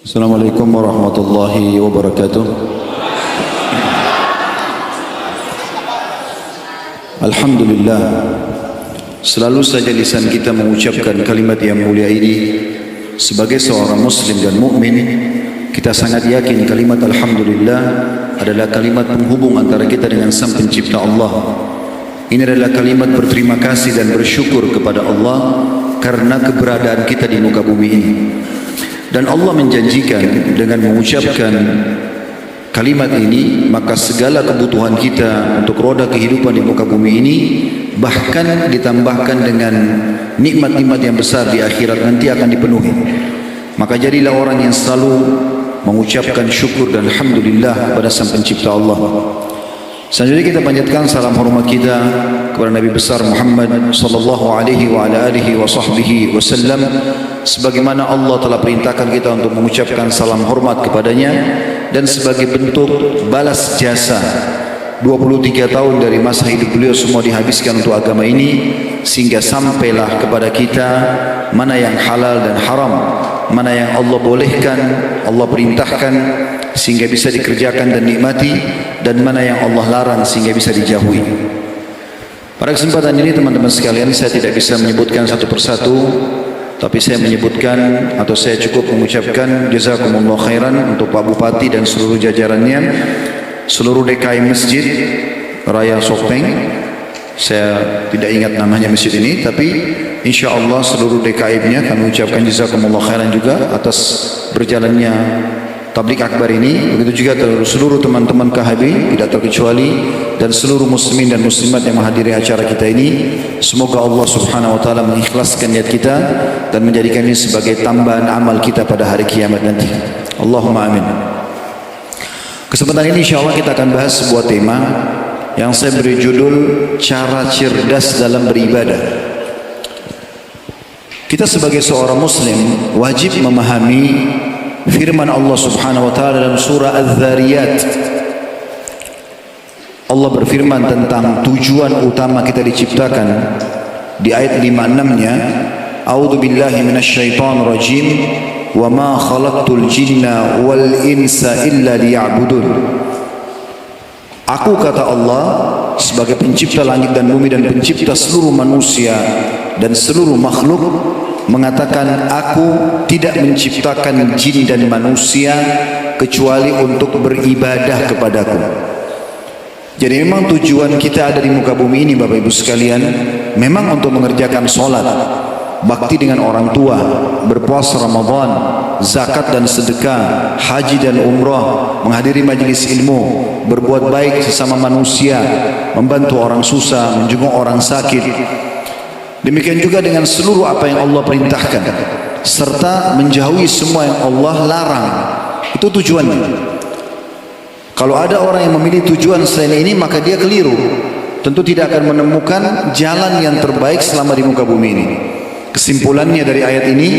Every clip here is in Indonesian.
Assalamualaikum warahmatullahi wabarakatuh. Alhamdulillah, selalu saja lisan kita mengucapkan kalimat yang mulia ini. Sebagai seorang muslim dan mukmin, kita sangat yakin kalimat Alhamdulillah adalah kalimat penghubung antara kita dengan Sang Pencipta Allah. Ini adalah kalimat berterima kasih dan bersyukur kepada Allah karena keberadaan kita di muka bumi ini. Dan Allah menjanjikan dengan mengucapkan kalimat ini, maka segala kebutuhan kita untuk roda kehidupan di muka bumi ini bahkan ditambahkan dengan nikmat-nikmat yang besar di akhirat nanti akan dipenuhi. Maka jadilah orang yang selalu mengucapkan syukur dan alhamdulillah kepada Sang Pencipta Allah. Selanjutnya kita panjatkan salam hormat kita kepada Nabi besar Muhammad sallallahu alaihi wa ala alihi wa sahbihi wasallam, sebagaimana Allah telah perintahkan kita untuk mengucapkan salam hormat kepadanya, dan sebagai bentuk balas jasa 23 tahun dari masa hidup beliau semua dihabiskan untuk agama ini, sehingga sampailah kepada kita mana yang halal dan haram, mana yang Allah bolehkan, Allah perintahkan sehingga bisa dikerjakan dan nikmati, dan mana yang Allah larang sehingga bisa dijauhi. Pada kesempatan ini teman-teman sekalian, saya tidak bisa menyebutkan satu persatu, tapi saya menyebutkan atau saya cukup mengucapkan jazakumullah khairan untuk Pak Bupati dan seluruh jajarannya, seluruh DKI Masjid Raya Sopeng. Saya tidak ingat namanya masjid ini, tapi insya Allah seluruh DKI-nya kami ucapkan jazakumullah khairan juga atas berjalannya tablik akbar ini. Begitu juga seluruh teman-teman KHB tidak terkecuali, dan seluruh muslimin dan muslimat yang menghadiri acara kita ini. Semoga Allah subhanahu wa ta'ala mengikhlaskan niat kita dan menjadikan ini sebagai tambahan amal kita pada hari kiamat nanti. Allahumma amin. Kesempatan ini insya Allah kita akan bahas sebuah tema yang saya beri judul cara cerdas dalam beribadah. Kita sebagai seorang muslim wajib memahami firman Allah subhanahu wa ta'ala dalam surah Az-Zariyat. Allah berfirman tentang tujuan utama kita diciptakan di ayat 56-nya, A'udzu billahi minasyaitonir rajim, wa ma khalaqtul jinna wal insa illa liya'budun. Aku, kata Allah, sebagai pencipta langit dan bumi dan pencipta seluruh manusia dan seluruh makhluk, mengatakan aku tidak menciptakan jin dan manusia kecuali untuk beribadah kepadaku. Jadi memang tujuan kita ada di muka bumi ini Bapak Ibu sekalian, memang untuk mengerjakan sholat, bakti dengan orang tua, berpuasa Ramadan, zakat dan sedekah, haji dan umrah, menghadiri majelis ilmu, berbuat baik sesama manusia, membantu orang susah, menjenguk orang sakit. Demikian juga dengan seluruh apa yang Allah perintahkan, serta menjauhi semua yang Allah larang. Itu tujuannya. Kalau ada orang yang memilih tujuan selain ini, maka dia keliru. Tentu tidak akan menemukan jalan yang terbaik selama di muka bumi ini. Kesimpulannya dari ayat ini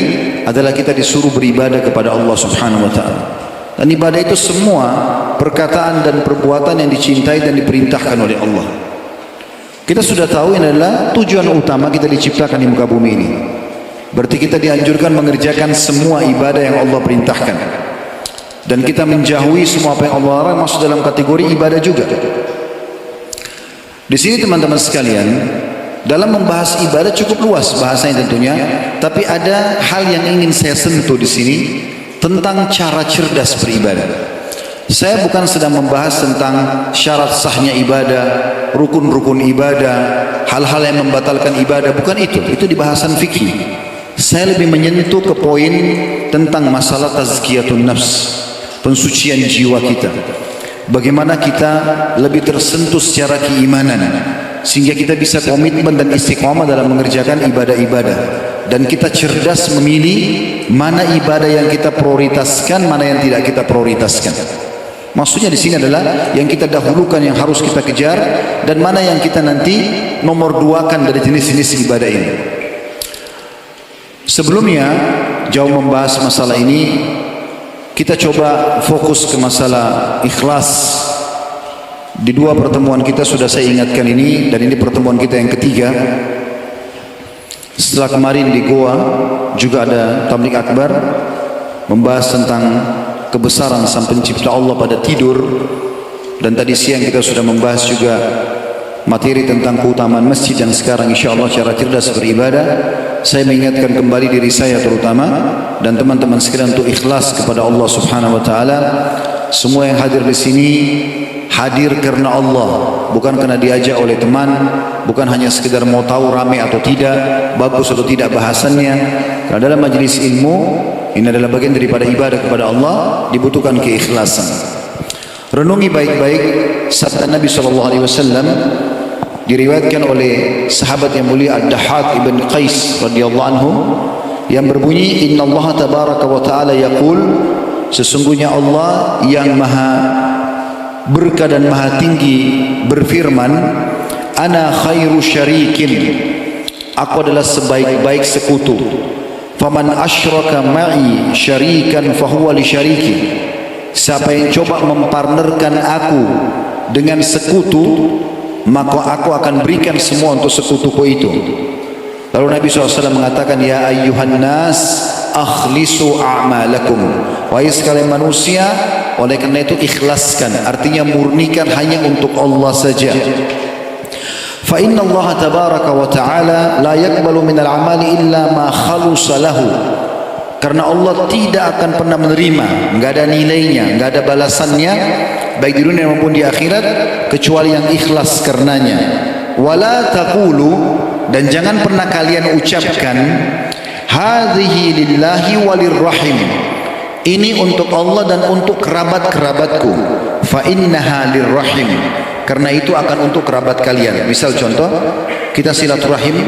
adalah kita disuruh beribadah kepada Allah subhanahu wa ta'ala. Dan ibadah itu semua perkataan dan perbuatan yang dicintai dan diperintahkan oleh Allah. Kita sudah tahu ini adalah tujuan utama kita diciptakan di muka bumi ini. Berarti kita dianjurkan mengerjakan semua ibadah yang Allah perintahkan. Dan kita menjauhi semua apa yang Allah larang, masuk dalam kategori ibadah juga. Di sini teman-teman sekalian, dalam membahas ibadah cukup luas bahasanya tentunya, tapi ada hal yang ingin saya sentuh di sini tentang cara cerdas beribadah. Saya bukan sedang membahas tentang syarat sahnya ibadah, rukun-rukun ibadah, hal-hal yang membatalkan ibadah, bukan itu. Itu di bahasan fikih. Saya lebih menyentuh ke poin tentang masalah tazkiyatun nafs, pensucian jiwa kita. Bagaimana kita lebih tersentuh secara keimanan, sehingga kita bisa komitmen dan istiqamah dalam mengerjakan ibadah-ibadah. Dan kita cerdas memilih mana ibadah yang kita prioritaskan, mana yang tidak kita prioritaskan. Maksudnya di sini adalah yang kita dahulukan, yang harus kita kejar, dan mana yang kita nanti nomor duakan dari jenis-jenis ibadah ini. Sebelumnya, jauh membahas masalah ini, kita coba fokus ke masalah ikhlas. Di dua pertemuan kita sudah saya ingatkan ini, dan ini pertemuan kita yang ketiga. Setelah kemarin di Goa juga ada tablik akbar, membahas tentang kebesaran Sang Pencipta Allah pada tidur. Dan tadi siang kita sudah membahas juga materi tentang keutamaan masjid yang sekarang insyaAllah cara cerdas beribadah. Saya mengingatkan kembali diri saya terutama dan teman-teman sekalian untuk ikhlas kepada Allah Subhanahu wa taala. Semua yang hadir di sini hadir karena Allah, bukan karena diajak oleh teman, bukan hanya sekedar mau tahu ramai atau tidak, bagus atau tidak bahasannya. Karena dalam majlis ilmu ini adalah bagian daripada ibadah kepada Allah, dibutuhkan keikhlasan. Renungi baik-baik sabda Nabi SAW, diriwayatkan oleh sahabat yang mulia Ad-Dahhak ibn Qais radhiyallahu anhu, yang berbunyi, Inna Allah tabaraka wa ta'ala yaqul, sesungguhnya Allah yang maha berkah dan maha tinggi berfirman, Ana khairu syarikin, aku adalah sebaik-baik sekutu. Faman asyraka ma'i syarikan fahuwa li syariki, siapa yang coba mempartnerkan aku dengan sekutu, maka aku akan berikan semua untuk sekutuku itu. Lalu Nabi SAW mengatakan, Ya ayyuhan nas akhlisu a'malakum, wahai sekalian manusia, oleh karena itu ikhlaskan, artinya murnikan hanya untuk Allah saja. Fa inna Allah tabaraka wa ta'ala la yakbalu minal amali illa ma khalusa lahu, karena Allah tidak akan pernah menerima, enggak ada nilainya, enggak ada balasannya baik di dunia maupun di akhirat kecuali yang ikhlas karenanya. Wala taqulu, dan jangan pernah kalian ucapkan, hadhihi lillahi walirrahim, ini untuk Allah dan untuk kerabat-kerabatku. Fa innaha lirrahim, karena itu akan untuk kerabat kalian. Misal contoh, kita silaturahim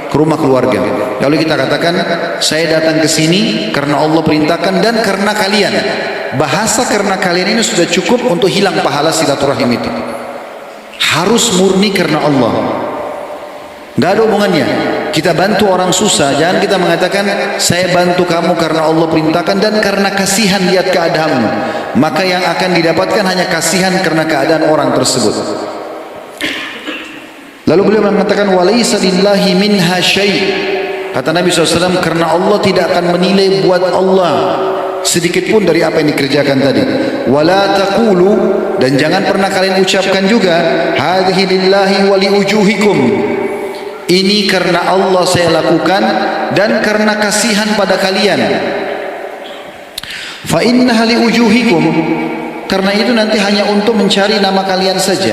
ke rumah keluarga, lalu kita katakan, saya datang ke sini karena Allah perintahkan dan karena kalian. Bahasa karena kalian ini sudah cukup untuk hilang pahala silaturahim itu. Harus murni karena Allah, nggak ada hubungannya. Kita bantu orang susah, jangan kita mengatakan saya bantu kamu karena Allah perintahkan dan karena kasihan lihat keadaanmu, maka yang akan didapatkan hanya kasihan karena keadaan orang tersebut. Lalu beliau mengatakan, walaysa lillahi minha syai', kata Nabi SAW, karena Allah tidak akan menilai buat Allah sedikit pun dari apa yang dikerjakan tadi. Wala taqulu, dan jangan pernah kalian ucapkan juga, hadhihi lillahi wa liujuhikum, ini karena Allah saya lakukan dan karena kasihan pada kalian. Fa innaha liujuhikum, karena itu nanti hanya untuk mencari nama kalian saja.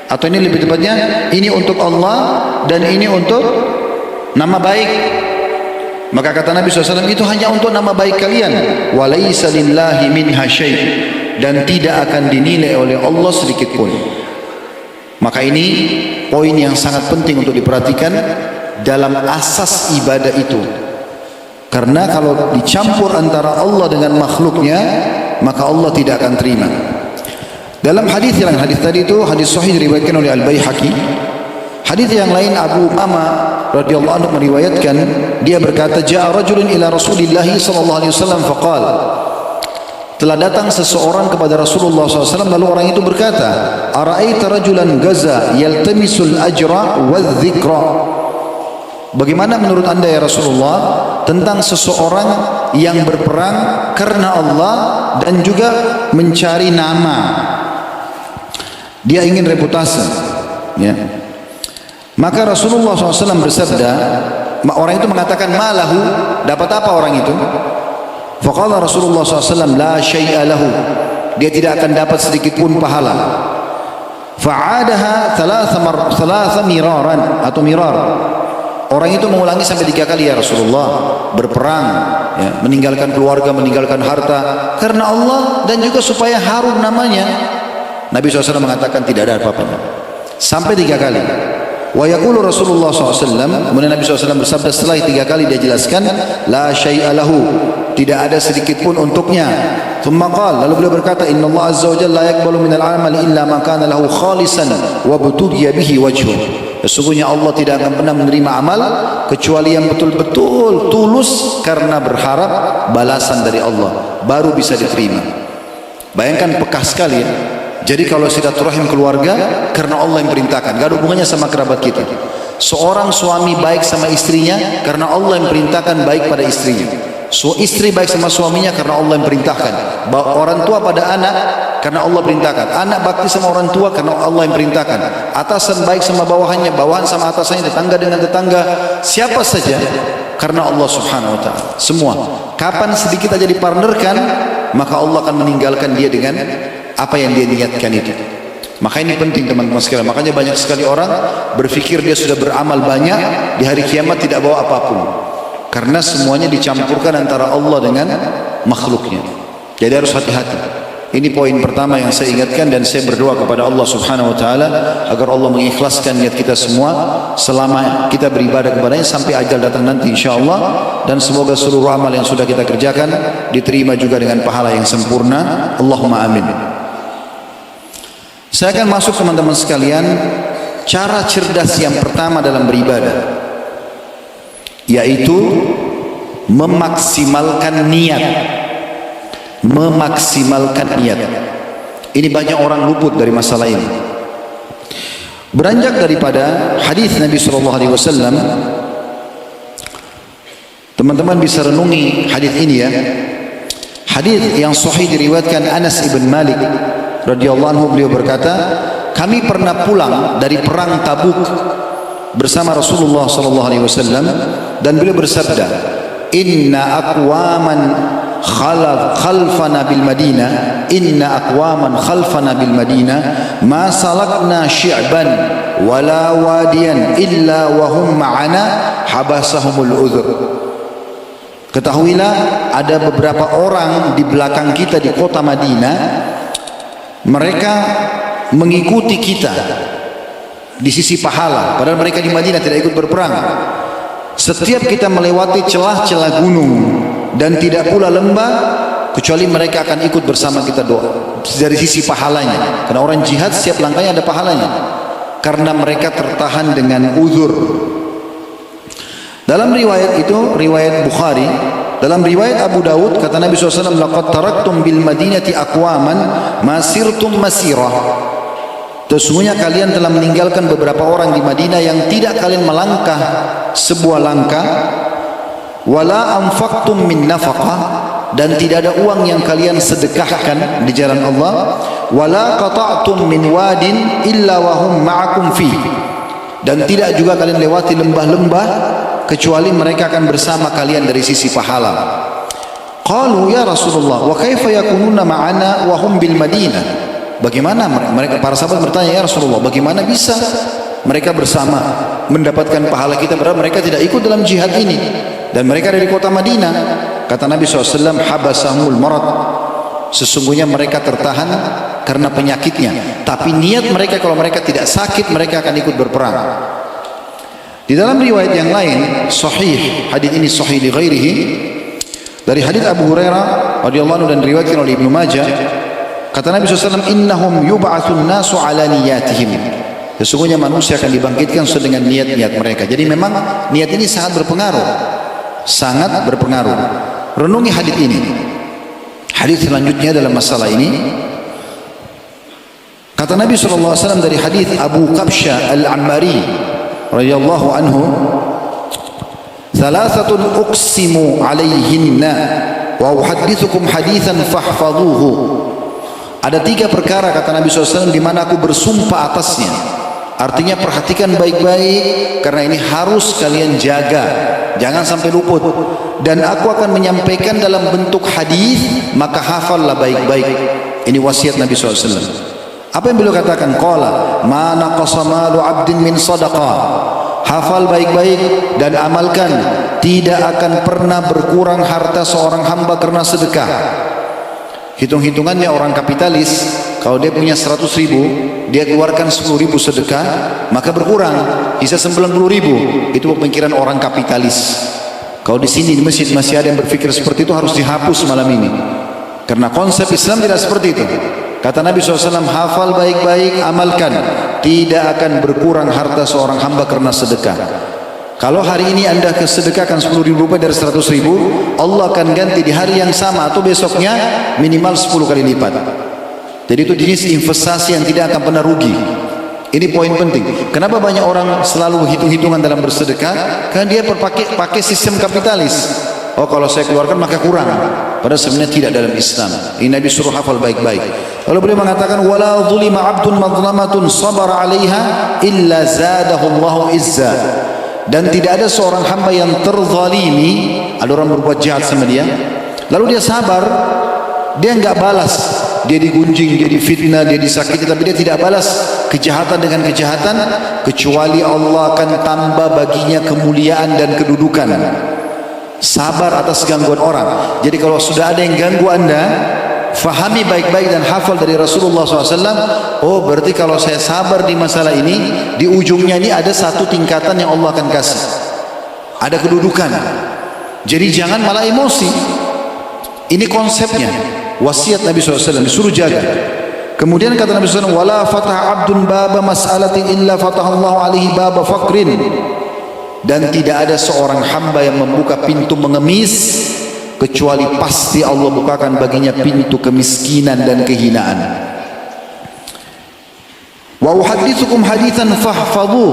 Atau ini lebih tepatnya, ini untuk Allah dan ini untuk nama baik. Maka kata Nabi SAW, itu hanya untuk nama baik kalian. Walaysa lillahi minha syai', dan tidak akan dinilai oleh Allah sedikit pun. Maka ini poin yang sangat penting untuk diperhatikan dalam asas ibadah itu. Karena kalau dicampur antara Allah dengan makhluknya, maka Allah tidak akan terima. Dalam hadis yang hadis tadi itu hadis sahih diriwayatkan oleh Al-Baihaqi. Hadis yang lain Abu Umamah radhiyallahu anhu meriwayatkan, dia berkata, Ja'a rajulun ila Rasulillah sallallahu alaihi wasallam faqal, telah datang seseorang kepada Rasulullah SAW, lalu orang itu berkata, Ara'aita rajulan gaza yaltamisul ajra wadh-dhikra, bagaimana menurut anda ya Rasulullah tentang seseorang yang berperang karena Allah dan juga mencari nama, dia ingin reputasi, ya. Maka Rasulullah SAW bersabda, orang itu mengatakan, malahu, dapat apa orang itu? Faqala Rasulullah SAW, la syai'a lahu, dia tidak akan dapat sedikit pun pahala. Fa'adaha thalatha miraran, atau mirar, orang itu mengulangi sampai 3 kali, ya Rasulullah, berperang, ya, meninggalkan keluarga, meninggalkan harta karena Allah dan juga supaya harum namanya. Nabi SAW mengatakan tidak ada apa-apa, sampai 3 kali. Wa yaqulu Rasulullah SAW, kemudian Nabi SAW bersabda setelah 3 kali dia jelaskan, la syai'a lahu, tidak ada sedikit pun untuknya. Thumma qala, lalu beliau berkata, Inna Allah azza wa jalla la yaqbalu minal amali illa ma kana lahu khalisan wa butughiya bihi wajhuh, sesungguhnya Allah tidak akan pernah menerima amal kecuali yang betul-betul tulus karena berharap balasan dari Allah, baru bisa diterima. Bayangkan pekah sekali, ya. Jadi kalau silaturahim keluarga karena Allah yang perintahkan, gak ada hubungannya sama kerabat kita. Seorang suami baik sama istrinya karena Allah yang perintahkan baik pada istrinya. Istri baik sama suaminya karena Allah yang perintahkan. Orang tua pada anak karena Allah perintahkan. Anak bakti sama orang tua karena Allah yang perintahkan. Atasan baik sama bawahannya, bawahan sama atasannya, tetangga dengan tetangga, siapa saja karena Allah Subhanahu wa taala. Semua. Kapan sedikit aja dipartnerkan, maka Allah akan meninggalkan dia dengan apa yang dia niatkan itu. Maka ini penting teman-teman sekalian. Makanya banyak sekali orang berpikir dia sudah beramal banyak, di hari kiamat tidak bawa apapun. Karena semuanya dicampurkan antara Allah dengan makhluknya. Jadi harus hati-hati. Ini poin pertama yang saya ingatkan, dan saya berdoa kepada Allah Subhanahu wa taala agar Allah mengikhlaskan niat kita semua selama kita beribadah kepadanya sampai ajal datang nanti insyaallah, dan semoga seluruh amal yang sudah kita kerjakan diterima juga dengan pahala yang sempurna. Allahumma amin. Saya akan masuk teman-teman sekalian cara cerdas yang pertama dalam beribadah, yaitu memaksimalkan niat. Memaksimalkan niat. Ini banyak orang luput dari masalah ini. Beranjak daripada hadis Nabi SAW, teman-teman bisa renungi hadis ini ya. Hadis yang sahih diriwayatkan Anas ibn Malik radhiyallahu anhu, beliau berkata, kami pernah pulang dari perang Tabuk bersama Rasulullah SAW, dan beliau bersabda, inna aqwaman khalfana bil Madinah, inna aqwaman khalfana bil Madinah ma salakna syi'ban wala wadiyan illa wa hum ma'ana habasahumul udhur. Ketahuilah ada beberapa orang di belakang kita di kota Madinah, mereka mengikuti kita di sisi pahala, padahal mereka di Madinah tidak ikut berperang. Setiap kita melewati celah-celah gunung dan tidak pula lembah, kecuali mereka akan ikut bersama kita doa dari sisi pahalanya. Karena orang jihad setiap langkahnya ada pahalanya, karena mereka tertahan dengan uzur. Dalam riwayat itu, riwayat Bukhari, dalam riwayat Abu Dawud, kata Nabi SAW, laqad taraktum bil madinati aqwaman masirtum masirah. Sesungguhnya kalian telah meninggalkan beberapa orang di Madinah yang tidak kalian melangkah sebuah langkah, wala anfaqtum min nafaqah, dan tidak ada uang yang kalian sedekahkan di jalan Allah, wala qata'tum min wadin illa wa hum ma'akum fi, dan tidak juga kalian lewati lembah-lembah kecuali mereka akan bersama kalian dari sisi pahala. Qalu ya Rasulullah wa kaifa yakununa ma'ana wa hum bil Madinah. Bagaimana mereka, para sahabat bertanya, ya Rasulullah, bagaimana bisa mereka bersama mendapatkan pahala kita padahal mereka tidak ikut dalam jihad ini, dan mereka dari kota Madinah. Kata Nabi SAW, habasahumul marad, sesungguhnya mereka tertahan karena penyakitnya, tapi niat mereka kalau mereka tidak sakit mereka akan ikut berperang. Di dalam riwayat yang lain sahih, hadis ini sahih li ghairihi, dari hadis Abu Hurairah radhiyallahu anhu dan diriwayatkan oleh Ibnu Majah, kata Nabi SAW, innahum yub'atsun nasu ala niyatihim, sesungguhnya manusia akan dibangkitkan sesuai dengan niat-niat mereka. Jadi memang niat ini sangat berpengaruh, sangat berpengaruh. Renungi hadis ini. Hadis selanjutnya dalam masalah ini, kata Nabi SAW dari hadis Abu Qabsha al-Ammari radhiyallahu anhu, thalathatun uqsimu alaihinna wa uhaddithukum hadithan fahfadhuhu. Ada 3 perkara, kata Nabi SAW, di mana aku bersumpah atasnya. Artinya perhatikan baik-baik, karena ini harus kalian jaga, jangan sampai luput. Dan aku akan menyampaikan dalam bentuk hadis, maka hafallah baik-baik. Ini wasiat Nabi SAW. Apa yang beliau katakan? Qala ma naqasa malu 'abdin min sadaqah. Hafal baik-baik dan amalkan, tidak akan pernah berkurang harta seorang hamba karena sedekah. Hitung-hitungannya orang kapitalis, kalau dia punya 100.000, dia keluarkan 10.000 sedekah, maka berkurang, sisa 90.000. Itu pemikiran orang kapitalis. Kalau di sini di masjid masih ada yang berpikir seperti itu, harus dihapus malam ini. Karena konsep Islam tidak seperti itu. Kata Nabi SAW, hafal baik-baik, amalkan, tidak akan berkurang harta seorang hamba karena sedekah. Kalau hari ini anda kesedekahkan 10.000 rupiah dari 100.000, Allah akan ganti di hari yang sama atau besoknya minimal 10 kali lipat. Jadi itu jenis investasi yang tidak akan pernah rugi. Ini poin penting. Kenapa banyak orang selalu hitung-hitungan dalam bersedekah? Karena dia pakai sistem kapitalis. Oh kalau saya keluarkan maka kurang. Padahal sebenarnya tidak dalam Islam. Ini Nabi suruh hafal baik-baik. Lalu beliau mengatakan wala zulima 'abdun madlamatun sabara 'alaiha illa zadahu Allahu izza. Dan tidak ada seorang hamba yang terzalimi, ada orang berbuat jahat sama dia, lalu dia sabar, dia enggak balas, dia digunjing, dia difitnah, dia disakiti, tapi dia tidak balas kejahatan dengan kejahatan, kecuali Allah akan tambah baginya kemuliaan dan kedudukan. Sabar atas gangguan orang. Jadi kalau sudah ada yang ganggu anda, fahami baik-baik dan hafal dari Rasulullah SAW. Oh berarti kalau saya sabar di masalah ini, di ujungnya ini ada satu tingkatan yang Allah akan kasih, ada kedudukan. Jadi jangan malah emosi. Ini konsepnya. Wasiat Nabi SAW disuruh jaga. Kemudian kata Nabi SAW, wala fatah abdun baba mas'alatin illa fatahallahu alaihi baba faqrin. Dan tidak ada seorang hamba yang membuka pintu mengemis kecuali pasti Allah bukakan baginya pintu kemiskinan dan kehinaan. Wa uhadditsukum haditsan fahfadhu.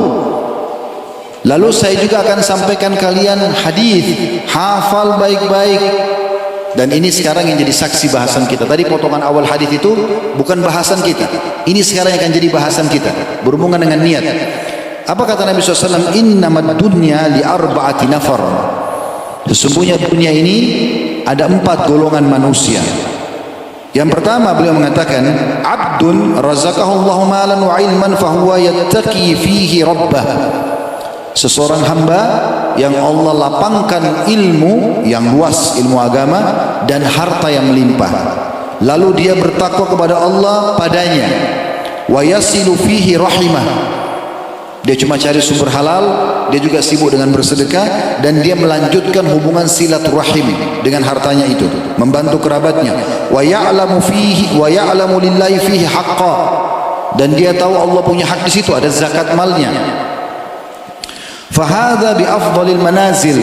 Lalu saya juga akan sampaikan kalian hadis, hafal baik-baik. Dan ini sekarang yang jadi saksi bahasan kita. Tadi potongan awal hadis itu bukan bahasan kita. Ini sekarang yang akan jadi bahasan kita, berhubungan dengan niat. Apa kata Nabi SAW? Innamad dunya li arba'ati nafar. Sesungguhnya dunia ini ada 4 golongan manusia. Yang pertama beliau mengatakan, abdun razaqahullahu malan wa ilman fahuwa yattaqi fihi rabbah. Seseorang hamba yang Allah lapangkan ilmu yang luas, ilmu agama dan harta yang melimpah, lalu dia bertakwa kepada Allah padanya. Wa yasilu fihi rahimah. Dia cuma cari sumber halal, dia juga sibuk dengan bersedekah, dan dia melanjutkan hubungan silaturahim dengan hartanya itu, membantu kerabatnya. Wa ya'lamu fihi wa ya'lamu lillahi fihi haqqa. Dan dia tahu Allah punya hak di situ, ada zakat malnya. Fahadha bi afdalil manazil.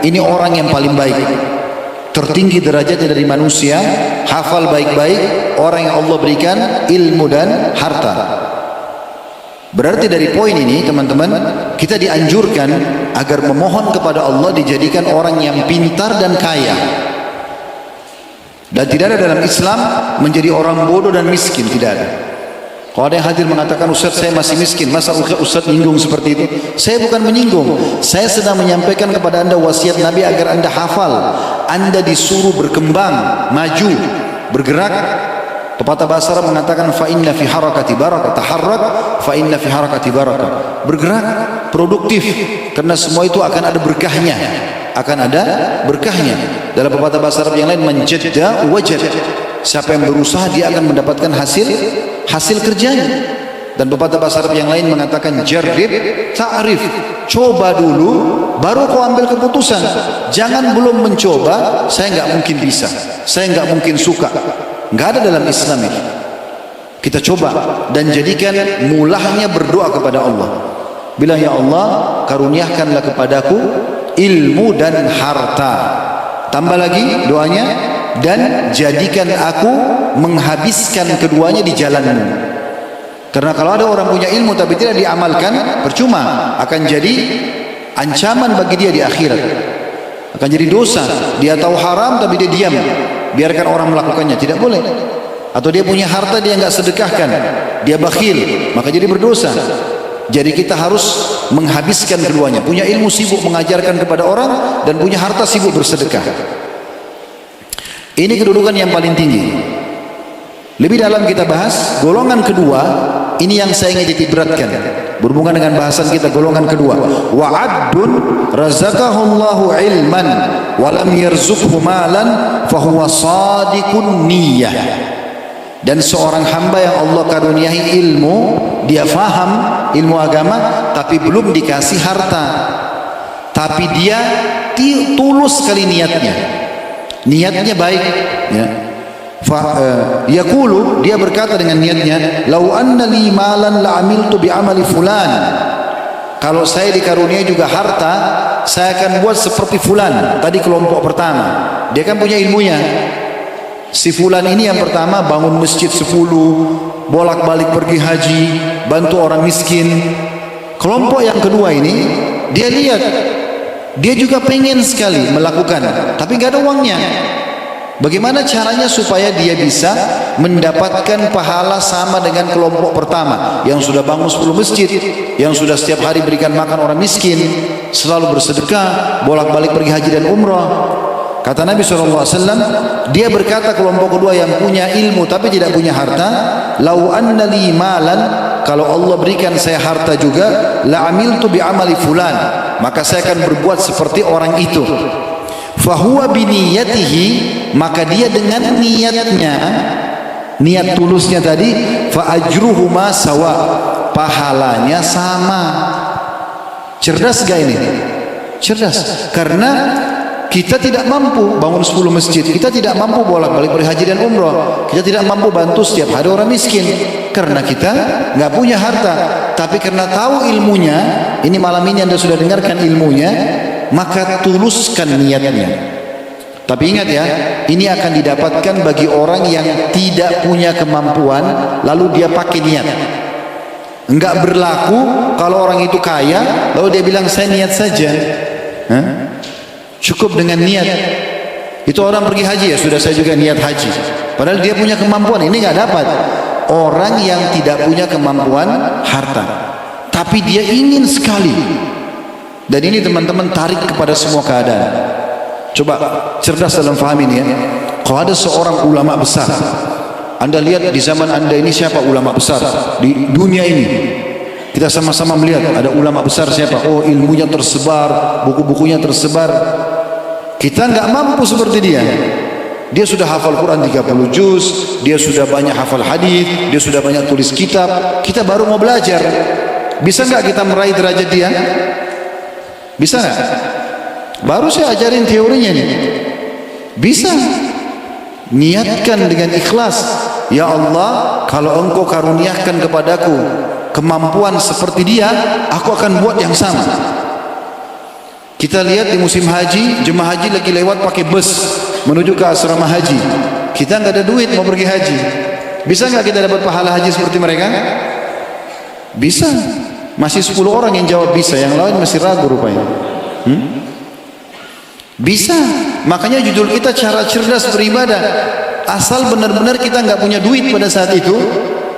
Ini orang yang paling baik, tertinggi derajatnya dari manusia, hafal baik-baik, orang yang Allah berikan ilmu dan harta. Berarti dari poin ini teman-teman, kita dianjurkan agar memohon kepada Allah dijadikan orang yang pintar dan kaya. Dan tidak ada dalam Islam menjadi orang bodoh dan miskin, tidak ada. Kalau ada yang hadir mengatakan, Ustaz saya masih miskin, masa Ustaz menyinggung seperti itu? Saya bukan menyinggung, saya sedang menyampaikan kepada anda wasiat Nabi agar anda hafal. Anda disuruh berkembang, maju, bergerak. Pepatah bahasa Arab mengatakan fa inna fi harakati barakah, taharrak fa inna fi harakati barakah. Bergerak, produktif, karena semua itu akan ada berkahnya, akan ada berkahnya. Dalam pepatah bahasa Arab yang lain, manjadda wajad. Siapa yang berusaha dia akan mendapatkan hasil kerjanya. Dan pepatah bahasa Arab yang lain mengatakan jarrib ta'rif. Coba dulu baru kau ambil keputusan. Jangan belum mencoba, saya enggak mungkin bisa, saya enggak mungkin suka. Enggak ada dalam Islam ini. Kita coba dan jadikan mulahnya berdoa kepada Allah. Bilang, ya Allah, karuniakanlah kepadaku ilmu dan harta. Tambah lagi doanya, dan jadikan aku menghabiskan keduanya di jalan-Mu. Karena kalau ada orang punya ilmu tapi tidak diamalkan, percuma, akan jadi ancaman bagi dia di akhirat. Akan jadi dosa. Dia tahu haram tapi dia diam, biarkan orang melakukannya, tidak boleh. Atau dia punya harta dia enggak sedekahkan, dia bakhil, maka jadi berdosa. Jadi kita harus menghabiskan keduanya. Punya ilmu sibuk mengajarkan kepada orang, dan punya harta sibuk bersedekah. Ini kedudukan yang paling tinggi. Lebih dalam kita bahas golongan kedua. Ini yang saya ingin titik beratkan berhubungan dengan bahasan kita, golongan kedua. Wa abdun razaqahullahu ilman wa lam yarzuqhu malan fahuwa sadiqun niyyah. Dan seorang hamba yang Allah karuniai ilmu, dia faham ilmu agama tapi belum dikasih harta, tapi dia tulus sekali niatnya baik, ya. Yaqulu, dia berkata dengan niatnya, lau anna li malan la amiltu bi amali fulan. Kalau saya dikaruniai juga harta, saya akan buat seperti fulan. Tadi kelompok pertama, dia kan punya ilmunya. Si fulan ini yang pertama bangun masjid 10, bolak-balik pergi haji, bantu orang miskin. Kelompok yang kedua ini, dia lihat Dia juga pengen sekali melakukan, tapi nggak ada uangnya. Bagaimana caranya supaya dia bisa mendapatkan pahala sama dengan kelompok pertama yang sudah bangun 10 masjid, yang sudah setiap hari berikan makan orang miskin, selalu bersedekah, bolak-balik pergi haji dan umrah. Kata Nabi SAW, dia berkata kelompok kedua yang punya ilmu tapi tidak punya harta, lau anna li malan, kalau Allah berikan saya harta juga, la amiltu bi amali fulan, maka saya akan berbuat seperti orang itu. Fahuwa biniyatihi, maka dia dengan niatnya, niat tulusnya tadi, fa ajruhuma sawa, pahalanya sama. Cerdas gak ini? Cerdas. Karena kita tidak mampu bangun 10 masjid, kita tidak mampu bolak-balik berhaji dan umrah, kita tidak mampu bantu setiap hari orang miskin karena kita nggak punya harta. Tapi karena tahu ilmunya, ini malam ini Anda sudah dengarkan ilmunya, maka tuluskan niatnya. Tapi ingat ya, ini akan didapatkan bagi orang yang tidak punya kemampuan lalu dia pakai niat. Enggak berlaku kalau orang itu kaya lalu dia bilang saya niat saja. Cukup dengan niat. Itu orang pergi haji, ya sudah saya juga niat haji, padahal dia punya kemampuan. Ini nggak dapat. Orang yang tidak punya kemampuan harta tapi dia ingin sekali. Dan ini teman-teman tarik kepada semua keadaan. Coba cerdas dalam faham ini ya. Kalau ada seorang ulama besar, Anda lihat di zaman Anda ini siapa ulama besar di dunia ini. Kita sama-sama melihat ada ulama besar siapa. Oh, ilmunya tersebar, buku-bukunya tersebar. Kita nggak mampu seperti dia. Dia sudah hafal Quran 30 juz, dia sudah banyak hafal hadis, dia sudah banyak tulis kitab. Kita baru mau belajar. Bisa nggak kita meraih derajat dia? Bisa nggak? Baru saya ajarin teorinya nih. Bisa. Niatkan dengan ikhlas. Ya Allah, kalau Engkau karuniakan kepadaku kemampuan seperti dia, aku akan buat yang sama. Kita lihat di musim haji, jemaah haji lagi lewat pakai bus menuju ke asrama haji. Kita nggak ada duit mau pergi haji. Bisa nggak kita dapat pahala haji seperti mereka? Bisa. Masih 10 orang yang jawab bisa, yang lain masih ragu rupanya. Bisa. Makanya judul kita cara cerdas beribadah. Asal benar-benar kita nggak punya duit pada saat itu,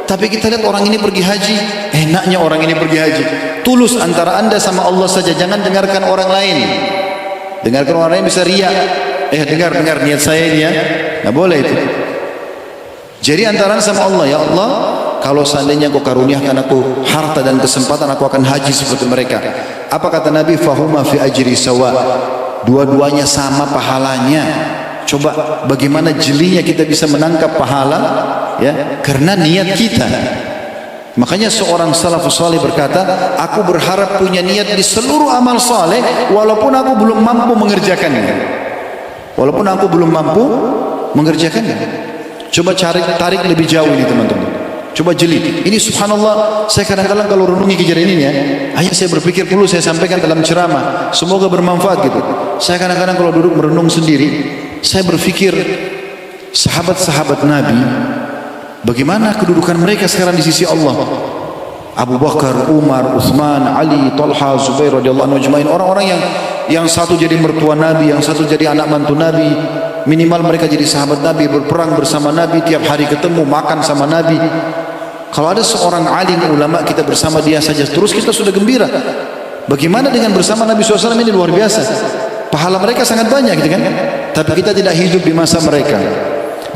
tapi kita lihat orang ini pergi haji, enaknya orang ini pergi haji. Tulus antara Anda sama Allah saja, jangan dengarkan orang lain. Dengarkan orang lain bisa riya. Dengar niat saya ini ya, nggak boleh itu. Jadi antara sama Allah, ya Allah, kalau seandainya Kau karuniakan aku harta dan kesempatan, aku akan haji seperti mereka. Apa kata Nabi? Fahuma fi ajri sawa. Dua-duanya sama pahalanya. Coba bagaimana jelinya kita bisa menangkap pahala, ya, karena niat kita. Makanya seorang salafus saleh berkata, aku berharap punya niat di seluruh amal saleh walaupun aku belum mampu mengerjakannya. Walaupun aku belum mampu mengerjakannya. Coba tarik lebih jauh ini teman-teman. Coba jeli. Ini subhanallah, saya kadang-kadang kalau renungi kejadian ini ya, hanya saya berpikir perlu saya sampaikan dalam ceramah, semoga bermanfaat gitu. Saya kadang-kadang kalau duduk merenung sendiri, saya berpikir sahabat-sahabat Nabi, bagaimana kedudukan mereka sekarang di sisi Allah. Abu Bakar, Umar, Utsman, Ali, Talha, Zubair radhiyallahu anhu ajmain, orang-orang yang satu jadi mertua Nabi, yang satu jadi anak mantu Nabi. Minimal mereka jadi sahabat Nabi, berperang bersama Nabi, tiap hari ketemu, makan sama Nabi. Kalau ada seorang alim ulama kita bersama dia saja terus kita sudah gembira. Bagaimana dengan bersama Nabi SAW? Ini luar biasa. Pahala mereka sangat banyak gitu kan? Tapi kita tidak hidup di masa mereka.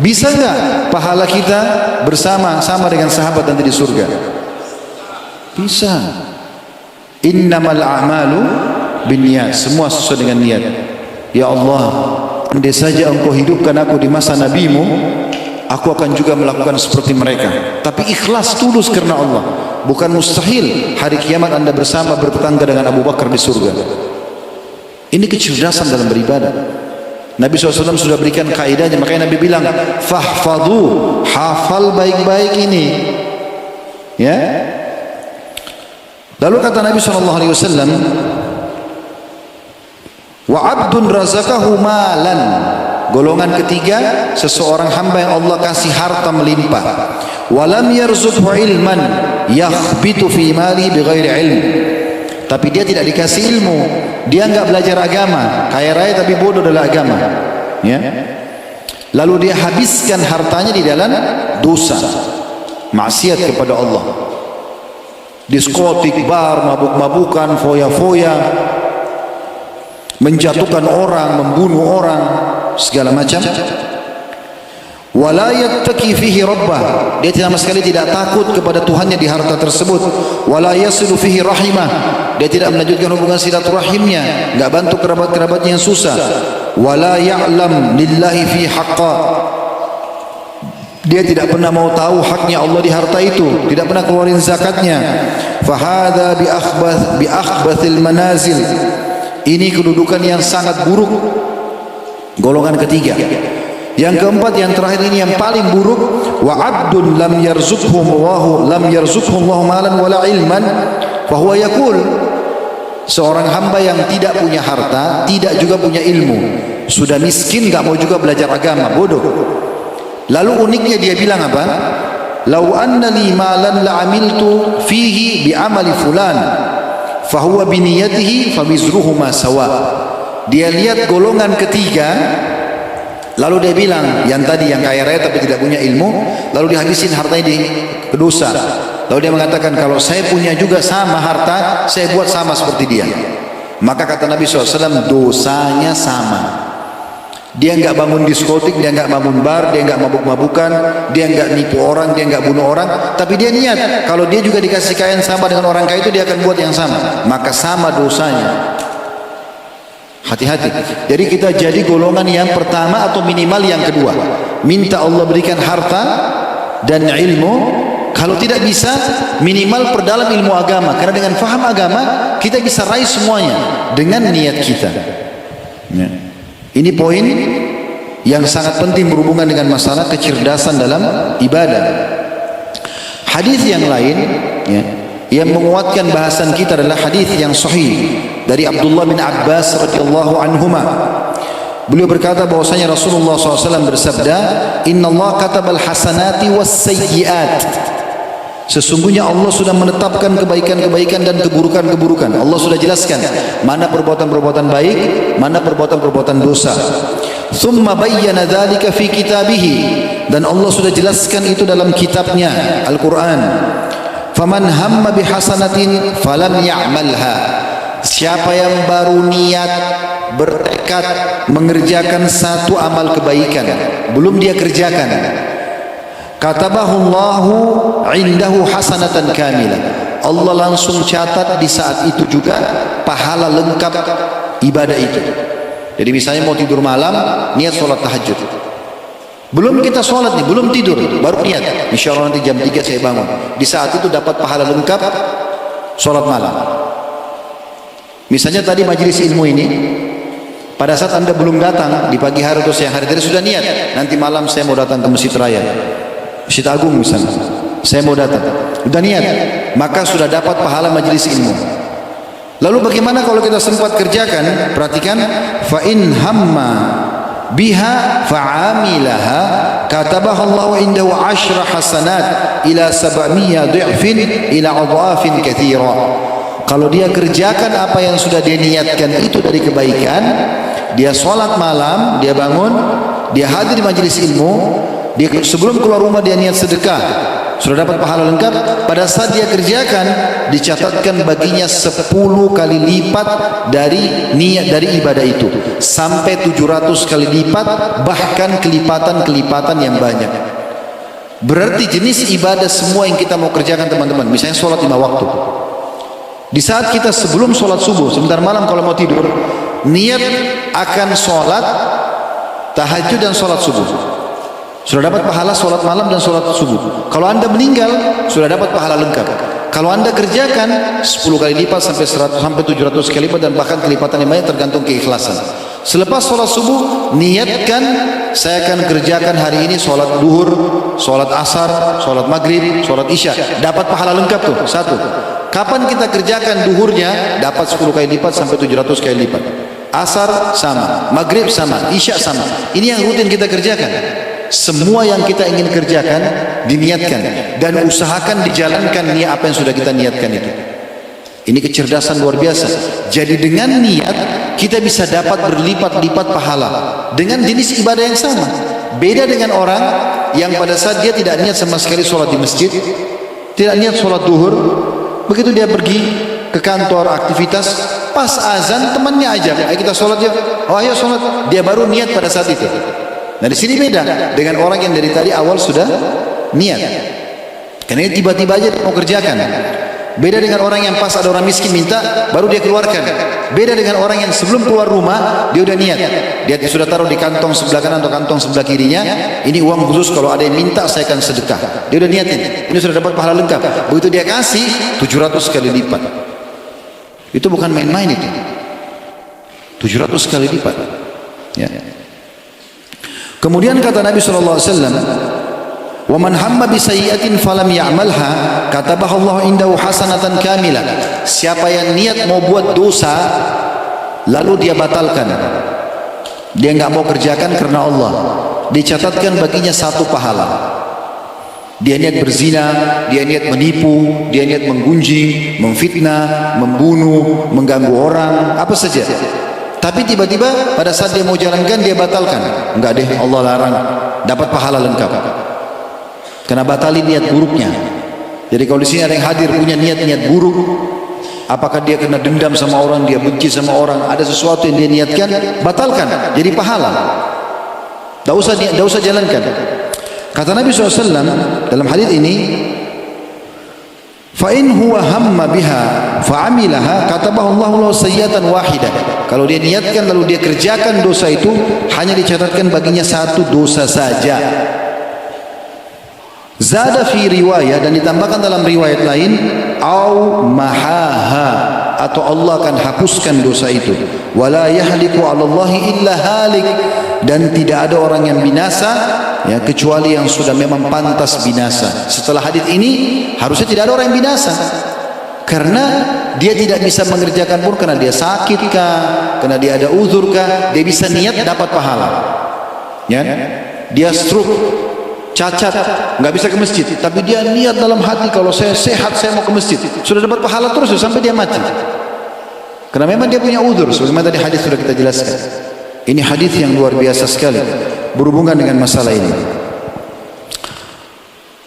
Bisa nggak pahala kita bersama sama dengan sahabat nanti di surga? Bisa. Innamal a'malu binniyat. Semua sesuai dengan niat. Ya Allah, andai saja Engkau hidupkan aku di masa Nabimu, aku akan juga melakukan seperti mereka. Tapi ikhlas tulus karena Allah. Bukan mustahil hari kiamat Anda bersama bertetangga dengan Abu Bakar di surga. Ini kecerdasan dalam beribadah. Nabi SAW sudah berikan kaidahnya. Makanya Nabi bilang, fahfadhu, hafal baik-baik ini. Ya. Lalu kata Nabi SAW, wa abdun razaqahu malan. Golongan ketiga, seseorang hamba yang Allah kasih harta melimpah. Walam yarzuqhu ilman yakhbitu fi mali bighairi ilm. Tapi dia tidak dikasih ilmu, dia nggak belajar agama, kaya raya tapi bodoh dalam agama, ya. Lalu dia habiskan hartanya di dalam dosa, maksiat kepada Allah, diskotik, bar, mabuk-mabukan, foya-foya, menjatuhkan orang, membunuh orang, segala macam. Wala yattaqi fihi rabbah, dia sama sekali tidak takut kepada Tuhannya di harta tersebut. Wala yasilu fihi rahimah, dia tidak melanjutkan hubungan silaturahimnya, enggak bantu kerabat-kerabatnya yang susah. Wala ya'lam lillahi fi haqqa, dia tidak pernah mau tahu haknya Allah di harta itu, tidak pernah keluarin zakatnya. Fahadha bi akhbathil manazil, ini kedudukan yang sangat buruk, golongan ketiga. Yang keempat, yang terakhir ini yang paling buruk. Wa abdun lam yarzuqhum Allahu malan wala ilman fahuwa yaqul, seorang hamba yang tidak punya harta, tidak juga punya ilmu, sudah miskin, enggak mau juga belajar agama, bodoh. Lalu uniknya dia bilang apa? Lau anna li malan la amiltu fihi bi amali fulan fahuwa bi niyatihi fa wizruhuma sawa. Dia lihat golongan ketiga. Lalu dia bilang, yang tadi yang kaya raya tapi tidak punya ilmu, lalu dihabisin hartanya di dosa. Lalu dia mengatakan, kalau saya punya juga sama harta, saya buat sama seperti dia. Maka kata Nabi SAW, dosanya sama. Dia enggak bangun diskotik, dia enggak bangun bar, dia enggak mabuk-mabukan, dia enggak nipu orang, dia enggak bunuh orang, tapi dia niat, kalau dia juga dikasih kekayaan sama dengan orang kaya itu, dia akan buat yang sama. Maka sama dosanya. Hati-hati. Jadi kita jadi golongan yang pertama atau minimal yang kedua. Minta Allah berikan harta dan ilmu. Kalau tidak bisa, minimal perdalam ilmu agama. Karena dengan faham agama, kita bisa raih semuanya dengan niat kita. Ya. Ini poin yang sangat penting berhubungan dengan masalah kecerdasan dalam ibadah. Hadis yang lain, ya, yang menguatkan bahasan kita adalah hadis yang sahih dari Abdullah bin Abbas radhiyallahu anhuma. Beliau berkata bahwasanya Rasulullah SAW bersabda, Inna Allah katabal hasanati was sayyiat, sesungguhnya Allah sudah menetapkan kebaikan-kebaikan dan keburukan-keburukan. Allah sudah jelaskan mana perbuatan-perbuatan baik, mana perbuatan-perbuatan dosa. Thumma bayyana dzalika fi kitabihi, dan Allah sudah jelaskan itu dalam kitabnya Al-Quran. Faman hamma bihasanatin falam ya'malha, siapa yang baru niat, bertekad mengerjakan satu amal kebaikan, belum dia kerjakan, katabahullahu indahu hasanatan kamilah, Allah langsung catat di saat itu juga pahala lengkap ibadah itu. Jadi misalnya mau tidur malam, niat sholat tahajud, belum kita sholat nih, belum tidur, baru niat, insya Allah nanti jam 3 saya bangun, di saat itu dapat pahala lengkap sholat malam. Misalnya tadi majelis ilmu ini, pada saat anda belum datang di pagi hari atau siang hari, tadi sudah niat, nanti malam saya mau datang ke Masjid Raya, Masjid Agung misalnya, saya mau datang, sudah niat, maka sudah dapat pahala majelis ilmu. Lalu bagaimana kalau kita sempat kerjakan? Perhatikan, fa in hamma biha fa'amilaha katabaha Allah indahu 10 hasanat ila 700 dhi'fin ila adhafin katsira. Kalau dia kerjakan apa yang sudah dia niatkan itu dari kebaikan, dia sholat malam, dia bangun, dia hadir di majelis ilmu, dia sebelum keluar rumah dia niat sedekah, sudah dapat pahala lengkap. Pada saat dia kerjakan, dicatatkan baginya 10 kali lipat dari niat, dari ibadah itu, sampai 700 kali lipat, bahkan kelipatan-kelipatan yang banyak. Berarti jenis ibadah semua yang kita mau kerjakan teman-teman, misalnya sholat 5 waktu, di saat kita sebelum sholat subuh, sebentar malam kalau mau tidur, niat akan sholat tahajud dan sholat subuh, sudah dapat pahala sholat malam dan sholat subuh. Kalau anda meninggal, sudah dapat pahala lengkap. Kalau anda kerjakan 10 kali lipat sampai 100 sampai 700 kali lipat, dan bahkan kelipatan yang banyak tergantung keikhlasan. Selepas sholat subuh, niatkan saya akan kerjakan hari ini sholat duhur, sholat asar, sholat maghrib, sholat isya, dapat pahala lengkap tuh. Satu. Kapan kita kerjakan duhurnya, dapat 10 kali lipat sampai 700 kali lipat. Asar sama, maghrib sama, isya sama. Ini yang rutin kita kerjakan. Semua yang kita ingin kerjakan diniatkan dan usahakan dijalankan niat apa yang sudah kita niatkan itu. Ini kecerdasan luar biasa. Jadi dengan niat kita bisa dapat berlipat-lipat pahala dengan jenis ibadah yang sama. Beda dengan orang yang pada saat dia tidak niat sama sekali sholat di masjid, tidak niat sholat duhur, begitu dia pergi ke kantor aktivitas, pas azan temannya ajak, ayo kita sholat ya, oh ayo sholat, dia baru niat pada saat itu. Nah di sini beda dengan orang yang dari tadi awal sudah niat, karena ini tiba-tiba aja mau kerjakan. Beda dengan orang yang pas ada orang miskin minta, baru dia keluarkan. Beda dengan orang yang sebelum keluar rumah, dia udah niat. Dia sudah taruh di kantong sebelah kanan atau kantong sebelah kirinya, ini uang khusus kalau ada yang minta saya akan sedekah. Dia udah niatin, ini sudah dapat pahala lengkap. Begitu dia kasih, 700 kali lipat. Itu bukan main-main itu. 700 kali lipat. Ya. Kemudian kata Nabi SAW, wa man hamma bi sayyi'atin falam ya'malha katabaha Allah indahu hasanatan kamilah. Siapa yang niat mau buat dosa lalu dia batalkan, dia enggak mau kerjakan karena Allah, dicatatkan baginya satu pahala. Dia niat berzina, dia niat menipu, dia niat menggunjing, memfitnah, membunuh, mengganggu orang, apa saja. Tapi tiba-tiba pada saat dia mau jalankan dia batalkan. Enggak deh, Allah larang, dapat pahala lengkap. Karena batalin niat buruknya. Jadi kalau di sini ada yang hadir punya niat-niat buruk, apakah dia kena dendam sama orang, dia benci sama orang, ada sesuatu yang dia niatkan, batalkan, jadi pahala. Tidak usah jalankan. Kata Nabi SAW dalam hadis ini, fa in huwa hamma biha fa amilaha katabahu Allahu lahu sayyi'atan wahidah. Kalau dia niatkan lalu dia kerjakan dosa itu, hanya dicatatkan baginya satu dosa saja. Zada fi riwayah, dan ditambahkan dalam riwayat lain, au mahaha, atau Allah akan hapuskan dosa itu. Wala yahliku 'ala Allahi illa halik, dan tidak ada orang yang binasa ya kecuali yang sudah memang pantas binasa. Setelah hadis ini harusnya tidak ada orang yang binasa, karena dia tidak bisa mengerjakan pun karena dia sakit kah, karena dia ada uzur kah, dia bisa niat dapat pahala. Ya, dia stroke, cacat, nggak bisa ke masjid, tapi dia niat dalam hati, kalau saya sehat saya mau ke masjid, sudah dapat pahala terus sampai dia mati. Karena memang dia punya uzur, sebagaimana tadi hadis sudah kita jelaskan. Ini hadis yang luar biasa sekali berhubungan dengan masalah ini.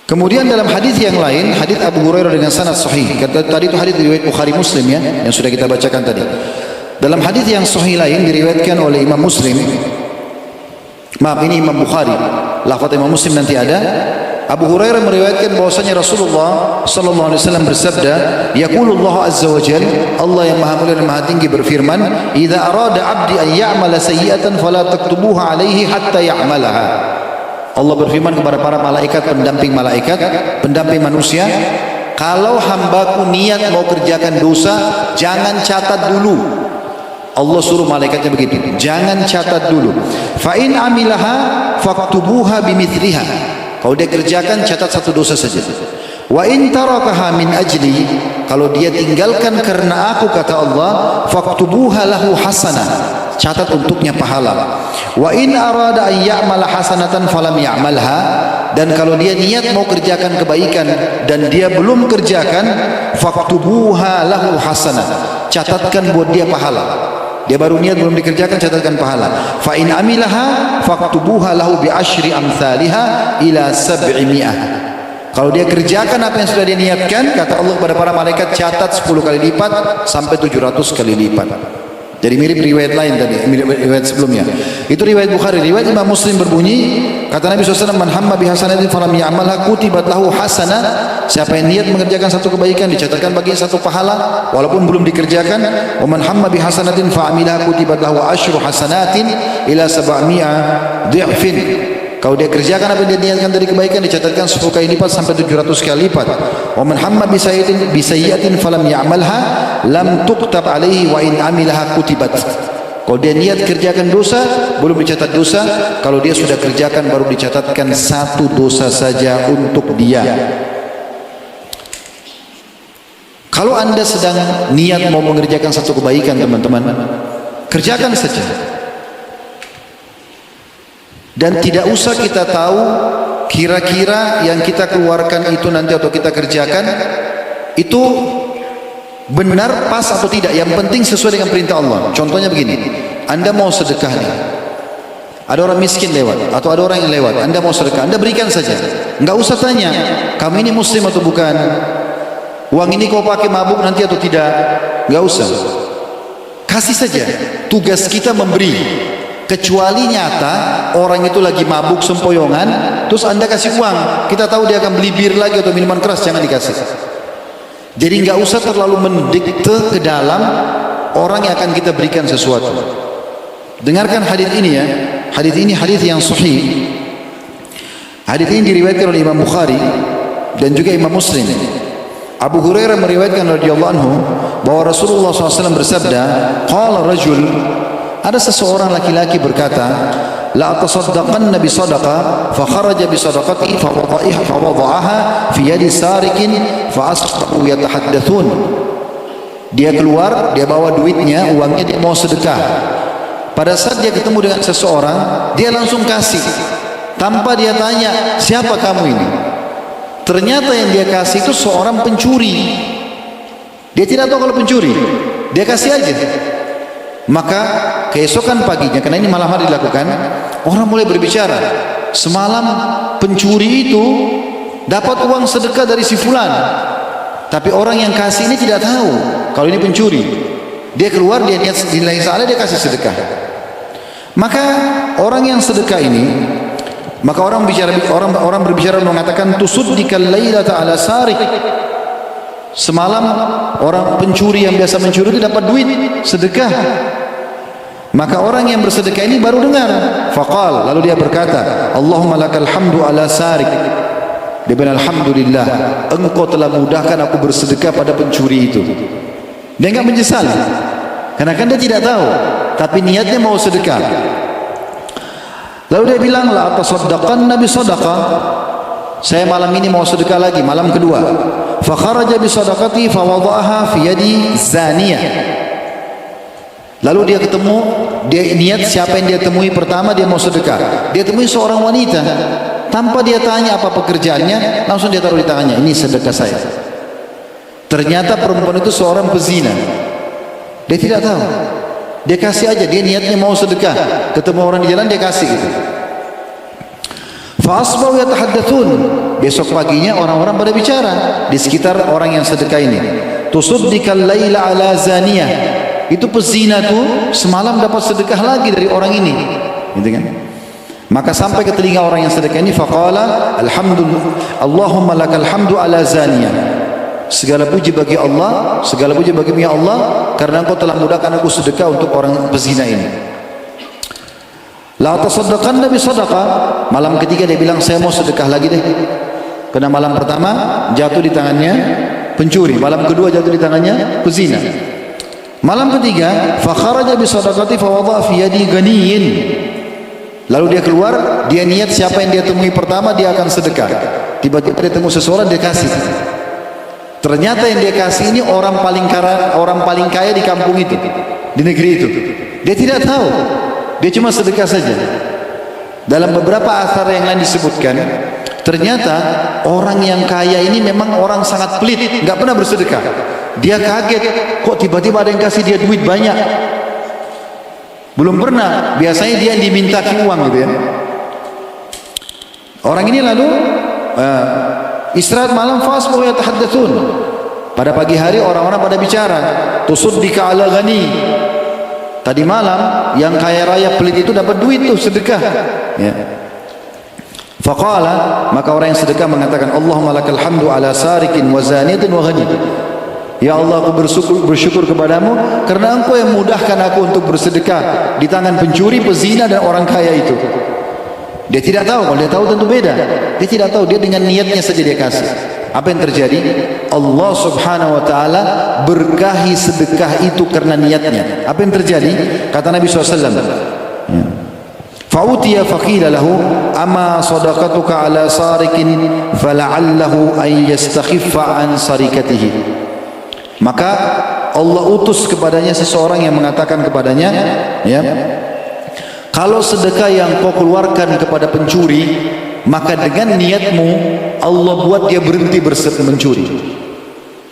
Kemudian dalam hadis yang lain, hadis Abu Hurairah dengan sanad sahih. Tadi itu hadis riwayat Bukhari Muslim ya, yang sudah kita bacakan tadi. Dalam hadis yang sahih lain diriwayatkan oleh Imam Muslim. Maaf, ini Imam Bukhari. Lafaz Imam Muslim nanti ada. Abu Hurairah meriwayatkan bahwasanya Rasulullah sallallahu alaihi wasallam bersabda, yaqulullahu azza wa jalla, Allah yang Maha Mulia dan Maha Tinggi berfirman, idza arada 'abdi an ya'mala sayyi'atan fala taktubuha 'alaihi hatta ya'malaha. Allah berfirman kepada para malaikat, pendamping manusia, kalau hambaku niat mau kerjakan dosa, jangan catat dulu. Allah suruh malaikatnya begitu, jangan catat dulu. Fa in amilaha faktubuha bimithliha. Kalau dia kerjakan, catat satu dosa saja. Wa in tarakaha min ajli, kalau dia tinggalkan karena aku, kata Allah, faktubuha lahu hasanah, catat untuknya pahala. Wa in arada an ya'mala hasanatan falam ya'malha, dan kalau dia niat mau kerjakan kebaikan dan dia belum kerjakan, faktubuha lahu hasanah, catatkan buat dia pahala. Dia baru niat belum dikerjakan, catatkan pahala. Fa in amilaha faktubuha lahu bi asyri amsalha ila 700. Kalau dia kerjakan apa yang sudah dia niatkan, kata Allah kepada para malaikat, catat 10 kali lipat sampai 700 kali lipat. Jadi mirip riwayat lain tadi, mirip riwayat sebelumnya. Itu riwayat Bukhari. Riwayat Imam Muslim berbunyi, kata Nabi SAW, man hamma bi hasanatin falam ya'malha kutibat lahu hasanah. Siapa yang niat mengerjakan satu kebaikan, dicatatkan baginya satu pahala walaupun belum dikerjakan. Wa man hamma bi hasanatin fa amilaha kutibat lahu asyru hasanatin ila 700 dhi'fin. Kalau dia kerjakan apa yang dia niatkan dari kebaikan, dicatatkan 10 kali lipat sampai 700 kali lipat. Wa man hamma bi sayyi'atin falam ya'malha lam tuktab alaihi wa in amilaha kutibat. Kalau dia niat kerjakan dosa, belum dicatat dosa. Kalau dia sudah kerjakan, baru dicatatkan satu dosa saja untuk dia. Kalau anda sedang niat mau mengerjakan satu kebaikan, teman-teman, kerjakan saja. Dan tidak usah kita tahu kira-kira yang kita keluarkan itu nanti atau kita kerjakan itu benar, pas atau tidak, yang penting sesuai dengan perintah Allah. Contohnya begini, Anda mau sedekah nih, ada orang miskin lewat atau ada orang yang lewat, Anda mau sedekah, Anda berikan saja, nggak usah tanya kamu ini muslim atau bukan, uang ini kau pakai mabuk nanti atau tidak, nggak usah, kasih saja. Tugas kita memberi, kecuali nyata orang itu lagi mabuk sempoyongan terus Anda kasih uang, kita tahu dia akan beli bir lagi atau minuman keras, jangan dikasih. Jadi nggak usah terlalu mendikte ke dalam orang yang akan kita berikan sesuatu. Dengarkan hadis ini ya. Hadis ini hadis yang sahih. Hadis ini diriwayatkan oleh Imam Bukhari dan juga Imam Muslim. Abu Hurairah meriwayatkan radhiyallahu anhu bahwa Rasulullah SAW bersabda, qala rajul, ada seseorang laki-laki berkata, la atasaddaqanna bi sadaqah, fa kharaja bi sadaqati fa wada'aha fi yadi sarikin fa asbahu yatahaddatsun. Dia keluar, dia bawa duitnya, uangnya, dia mau sedekah. Pada saat dia ketemu dengan seseorang, dia langsung kasih tanpa dia tanya siapa kamu ini. Ternyata yang dia kasih itu seorang pencuri. Dia tidak tahu kalau pencuri, dia kasih aja. Maka keesokan paginya, karena ini malam hari dilakukan, orang mulai berbicara, semalam pencuri itu dapat uang sedekah dari si fulan, tapi orang yang kasih ini tidak tahu kalau ini pencuri. Dia keluar, dia niat lillahi ta'ala, dia kasih sedekah. Maka orang yang sedekah ini, maka orang berbicara mengatakan, tusuddikal lailata ala sarik. Semalam orang pencuri yang biasa mencuri itu dapat duit sedekah. Maka orang yang bersedekah ini baru dengar. Faqal, lalu dia berkata, Allahumma lakal hamdu ala sarik. Dia bilang, alhamdulillah, engkau telah mudahkan aku bersedekah pada pencuri itu. Dia enggak menyesali, karena kan dia tidak tahu, tapi niatnya mau sedekah. Lalu dia bilang, la atasaddaqanna bi sadaqah. Saya malam ini mau sedekah lagi, malam kedua. Fa kharaja bi sadaqati fa wada'aha fi yadi zaniyah. Lalu dia ketemu, dia niat siapa yang dia temui pertama, dia mau sedekah. Dia temui seorang wanita, tanpa dia tanya apa pekerjaannya, langsung dia taruh di tangannya, ini sedekah saya. Ternyata perempuan itu seorang pezina. Dia tidak tahu, dia kasih aja, dia niatnya mau sedekah. Ketemu orang di jalan, dia kasih gitu. Fa'asbahu yatahaddatsun. Besok paginya orang-orang pada bicara di sekitar orang yang sedekah ini. Tusuddikal laila ala zaniyah. Itu pezina tuh semalam dapat sedekah lagi dari orang ini, gitu kan? Maka sampai ke telinga orang yang sedekah ini, faqala alhamdulillah, Allahumma lakal hamdu ala zaniyah. Segala puji bagi Allah, segala puji bagi Allah, karena engkau telah mudahkan aku sedekah untuk orang pezina ini. La tasaddaqanna bi sadaqah. Malam ketiga dia bilang, saya mau sedekah lagi deh. Karena malam pertama jatuh di tangannya pencuri, malam kedua jatuh di tangannya pezina. Malam ketiga, fa kharaja bi sadaqati fa wada'a fi yadi ghaniyin. Lalu dia keluar, dia niat siapa yang dia temui pertama dia akan sedekah. Tiba-tiba dia temu seseorang, dia kasih. Ternyata yang dia kasih ini orang paling kaya di kampung itu, di negeri itu. Dia tidak tahu, dia cuma sedekah saja. Dalam beberapa asar yang lain disebutkan, ternyata orang yang kaya ini memang orang sangat pelit, nggak pernah bersedekah. Dia kaget, kok tiba-tiba ada yang kasih dia duit banyak. Belum pernah, biasanya dia yang diminta uang gitu ya. Orang ini lalu istirahat malam, fasbuh yatahaddatsun. Pada pagi hari orang-orang pada bicara, tusuddika ala ghani. Tadi malam yang kaya raya pelit itu dapat duit tuh sedekah. Ya. Faqala, maka orang yang sedekah mengatakan, Allahumma lakal hamdu ala sarikin wa zaniyatin wa ghani. Ya Allah, aku bersyukur kepadamu karena engkau yang mudahkan aku untuk bersedekah di tangan pencuri, pezina dan orang kaya itu. Dia tidak tahu, kalau dia tahu tentu beda. Dia tidak tahu, dia dengan niatnya saja dia kasih. Apa yang terjadi? Allah subhanahu wa ta'ala berkahi sedekah itu karena niatnya. Apa yang terjadi? Kata Nabi SAW, fa'utiya faqila lahu ama sadaqatuka ala sarikin fala'allahu an yastakhiffa an sarikatihi. Maka Allah utus kepadanya seseorang yang mengatakan kepadanya, ya, kalau sedekah yang kau keluarkan kepada pencuri, maka dengan niatmu Allah buat dia berhenti mencuri.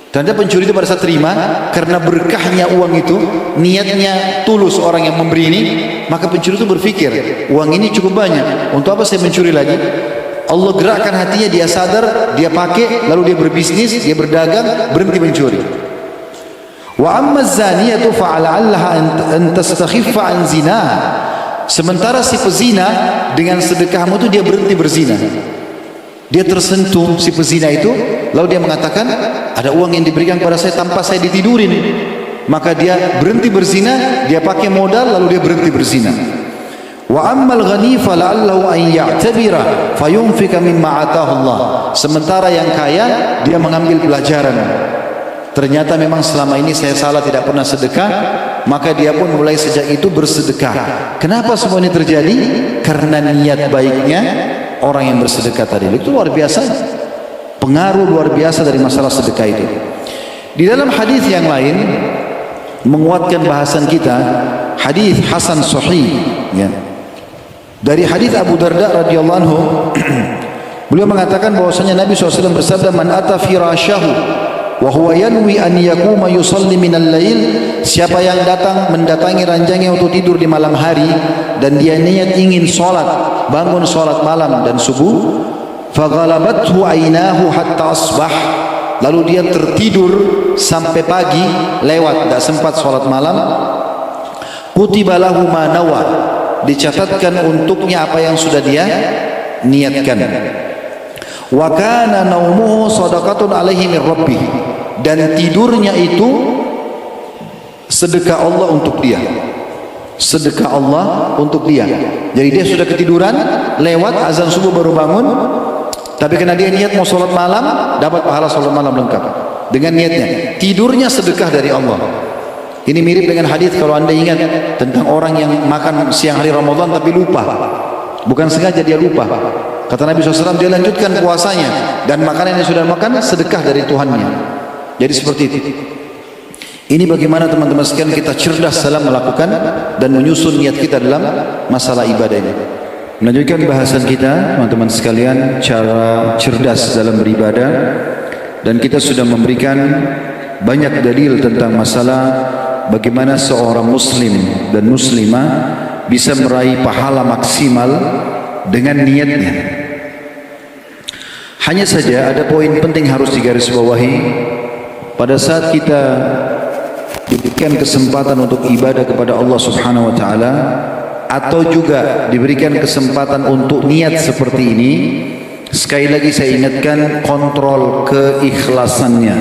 Tanda pencuri itu pada saat terima, karena berkahnya uang itu, niatnya tulus orang yang memberi ini, maka pencuri itu berpikir, uang ini cukup banyak, untuk apa saya mencuri lagi? Allah gerakkan hatinya, dia sadar, dia pakai, lalu dia berbisnis, dia berdagang, berhenti mencuri. Wa amma zaniyatu fa'ala'allaha an tastakhiffa an zina. Sementara si pezina dengan sedekahmu itu dia berhenti berzina. Dia tersentuh si pezina itu, lalu dia mengatakan, ada uang yang diberikan kepada saya tanpa saya ditidurin. Maka dia berhenti berzina, dia pakai modal, lalu dia berhenti berzina. Wa ammal ghani fala'allahu an ya'tabira fayunfika mimma atahu Allah. Sementara yang kaya, dia mengambil pelajaran. Ternyata memang selama ini saya salah, tidak pernah sedekah, maka dia pun mulai sejak itu bersedekah. Kenapa semua ini terjadi? Karena niat baiknya orang yang bersedekah tadi. Itu luar biasa, pengaruh luar biasa dari masalah sedekah itu. Di dalam hadis yang lain menguatkan bahasan kita, hadis hasan sahih, ya. Dari hadis Abu Darda radhiyallahu anhu, beliau mengatakan bahwasanya Nabi SAW bersabda, man ata firasyahu wa huwa yanwi an yaquma yusalli minal lail, siapa yang datang mendatangi ranjangnya untuk tidur di malam hari dan dia niat ingin salat, bangun salat malam dan subuh, faghalabathu ainahu hatta asbah, lalu dia tertidur sampai pagi, lewat, tidak sempat salat malam, kutiba lahu ma nawa, dicatatkan untuknya apa yang sudah dia niatkan. Wa kana naumuhu shadaqatun alaihi min rabbih, dan tidurnya itu sedekah Allah untuk dia. Sedekah Allah untuk dia. Jadi dia sudah ketiduran, lewat azan subuh baru bangun, tapi karena dia niat mau sholat malam, dapat pahala sholat malam lengkap dengan niatnya. Tidurnya sedekah dari Allah. Ini mirip dengan hadis kalau anda ingat tentang orang yang makan siang hari Ramadan tapi lupa, bukan sengaja dia lupa. Kata Nabi SAW, dia lanjutkan puasanya dan makanan yang sudah makan sedekah dari Tuhannya. Jadi seperti itu. Ini bagaimana teman-teman sekalian kita cerdas dalam melakukan dan menyusun niat kita dalam masalah ibadah ini. Melanjutkan bahasan kita teman-teman sekalian, cara cerdas dalam beribadah, dan kita sudah memberikan banyak dalil tentang masalah bagaimana seorang muslim dan muslimah bisa meraih pahala maksimal dengan niatnya. Hanya saja ada poin penting harus digarisbawahi. Pada saat kita diberikan kesempatan untuk ibadah kepada Allah Subhanahu wa taala, atau juga diberikan kesempatan untuk niat seperti ini, sekali lagi saya ingatkan, kontrol keikhlasannya.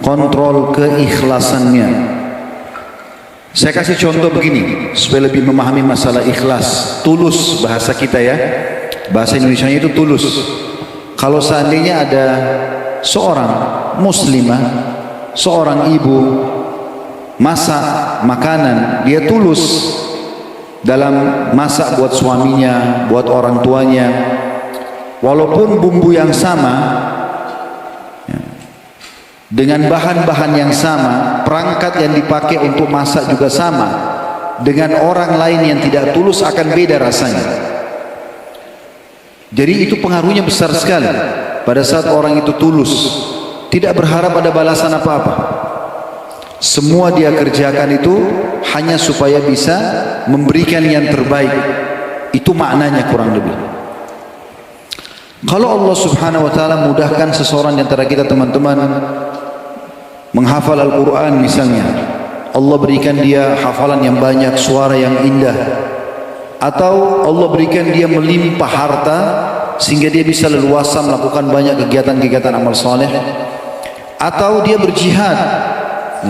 Kontrol keikhlasannya. Saya kasih contoh begini supaya lebih memahami masalah ikhlas. Tulus bahasa kita ya, bahasa Indonesia itu tulus. Kalau seandainya ada seorang muslimah, seorang ibu masak makanan, dia tulus dalam masak buat suaminya, buat orang tuanya, walaupun bumbu yang sama, dengan bahan-bahan yang sama, perangkat yang dipakai untuk masak juga sama, dengan orang lain yang tidak tulus akan beda rasanya. Jadi itu pengaruhnya besar sekali. Pada saat orang itu tulus, tidak berharap ada balasan apa-apa, semua dia kerjakan itu hanya supaya bisa memberikan yang terbaik. Itu maknanya kurang lebih. Kalau Allah Subhanahu wa taala mudahkan seseorang di antara kita teman-teman menghafal Al-Quran misalnya, Allah berikan dia hafalan yang banyak, suara yang indah, atau Allah berikan dia melimpah harta sehingga dia bisa leluasa melakukan banyak kegiatan-kegiatan amal soleh, atau dia berjihad,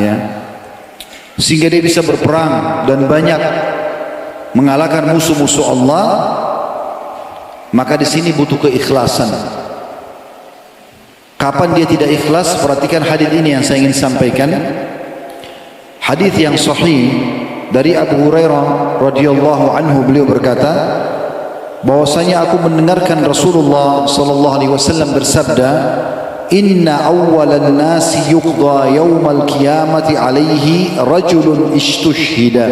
ya, sehingga dia bisa berperang dan banyak mengalahkan musuh-musuh Allah, maka di sini butuh keikhlasan. Kapan dia tidak ikhlas? Perhatikan hadis ini yang saya ingin sampaikan. Hadis yang sahih dari Abu Hurairah radhiyallahu anhu, beliau berkata bahwasanya aku mendengarkan Rasulullah sallallahu alaihi wasallam bersabda, inna awwalan nasi yuqda yaumal qiyamati alaihi rajulun istushhida.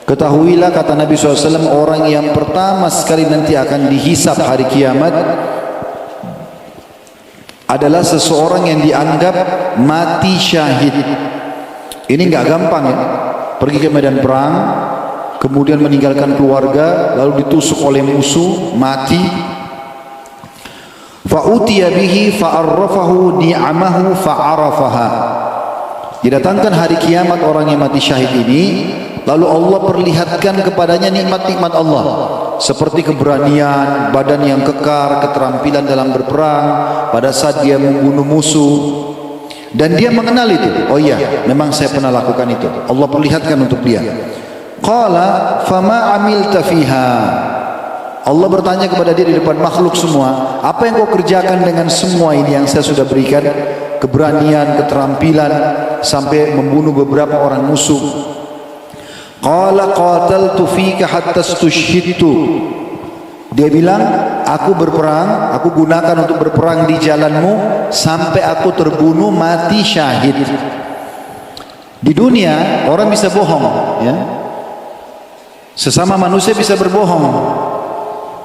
Ketahuilah, kata Nabi SAW, orang yang pertama sekali nanti akan dihisab hari kiamat adalah seseorang yang dianggap mati syahid. Ini nggak gampang ya. Pergi ke medan perang, kemudian meninggalkan keluarga, lalu ditusuk oleh musuh, mati. Fa'utiya bihi fa'arrafahu ni'amahu fa'arafaha. Didatangkan hari kiamat orang yang mati syahid ini, lalu Allah perlihatkan kepadanya nikmat-nikmat Allah, seperti keberanian, badan yang kekar, keterampilan dalam berperang pada saat dia membunuh musuh, dan dia mengenal itu. Oh iya, memang saya pernah lakukan itu. Allah perlihatkan untuk dia. Qala fama amilta fiha. Allah bertanya kepada dia di depan makhluk semua, apa yang kau kerjakan dengan semua ini yang saya sudah berikan? Keberanian, keterampilan, sampai membunuh beberapa orang musuh. Qala qataltu fika hatta stushhidtu. Dia bilang, aku berperang, aku gunakan untuk berperang di jalanmu sampai aku terbunuh mati syahid. Di dunia orang bisa bohong, ya. Sesama manusia bisa berbohong.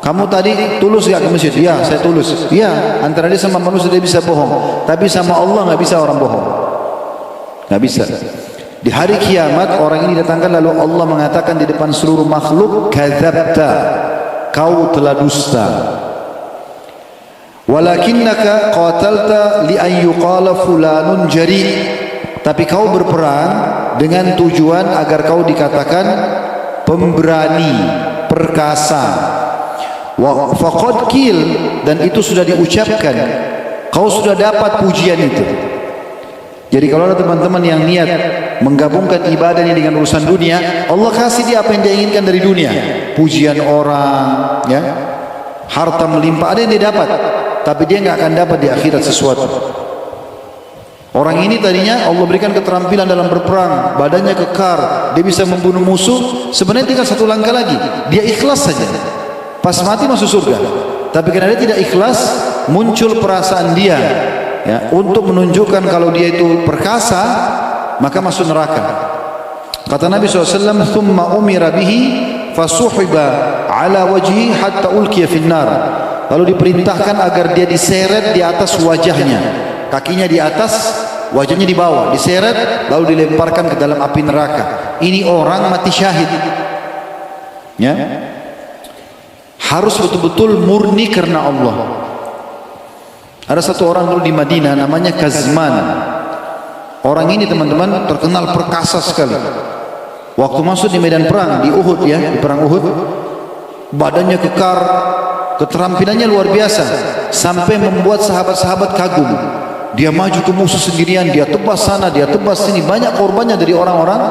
Kamu tadi tulus gak ke masjid? Ya, saya tulus. Ya, antara dia sama manusia dia bisa bohong, tapi sama Allah nggak bisa orang bohong. Nggak bisa. Di hari kiamat orang ini datangkan, lalu Allah mengatakan di depan seluruh makhluk, kadzabta, kau telah dusta. Walakinnaka qatalta li an yuqala fulanun jari. Tapi kau berperang dengan tujuan agar kau dikatakan pemberani, perkasa. Wa faqad qil, dan itu sudah diucapkan. Kau sudah dapat pujian itu. Jadi kalau ada teman-teman yang niat menggabungkan ibadahnya dengan urusan dunia, Allah kasih dia apa yang dia inginkan dari dunia. Pujian orang, ya, harta melimpah, ada yang dia dapat, tapi dia nggak akan dapat di akhirat sesuatu. Orang ini tadinya Allah berikan keterampilan dalam berperang, badannya kekar, dia bisa membunuh musuh. Sebenarnya tinggal satu langkah lagi, dia ikhlas saja. Pas mati masuk surga. Tapi karena dia tidak ikhlas, muncul perasaan dia, ya, untuk menunjukkan kalau dia itu perkasa, maka masuk neraka. Kata Nabi SAW, thumma umira bihi fasuhiba ala wajhi hatta ulqiya finnar. Lalu diperintahkan agar dia diseret di atas wajahnya, kakinya di atas, wajahnya di bawah, diseret lalu dilemparkan ke dalam api neraka. Ini orang mati syahid, ya. Harus betul-betul murni karena Allah. Ada satu orang dulu di Madinah namanya Kazman. Orang ini teman-teman terkenal perkasa sekali. Waktu masuk di medan perang di Uhud, ya, di perang Uhud, badannya kekar, keterampilannya luar biasa, sampai membuat sahabat-sahabat kagum. Dia maju ke musuh sendirian, dia tebas sana, dia tebas sini, banyak korbannya dari orang-orang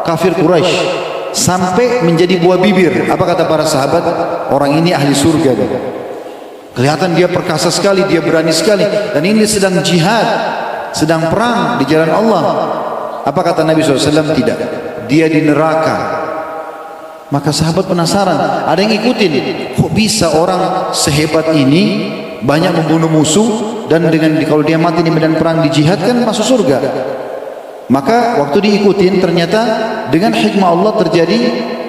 kafir Quraisy. Sampai menjadi buah bibir. Apa kata para sahabat? Orang ini ahli surga. Kelihatan dia perkasa sekali, dia berani sekali, dan ini sedang jihad, sedang perang di jalan Allah. Apa kata Nabi SAW? Tidak, dia di neraka. Maka sahabat penasaran, ada yang ikutin, kok bisa orang sehebat ini banyak membunuh musuh, dan dengan kalau dia mati di medan perang di jihad kan masuk surga. Maka waktu diikutin, ternyata dengan hikmah Allah terjadi,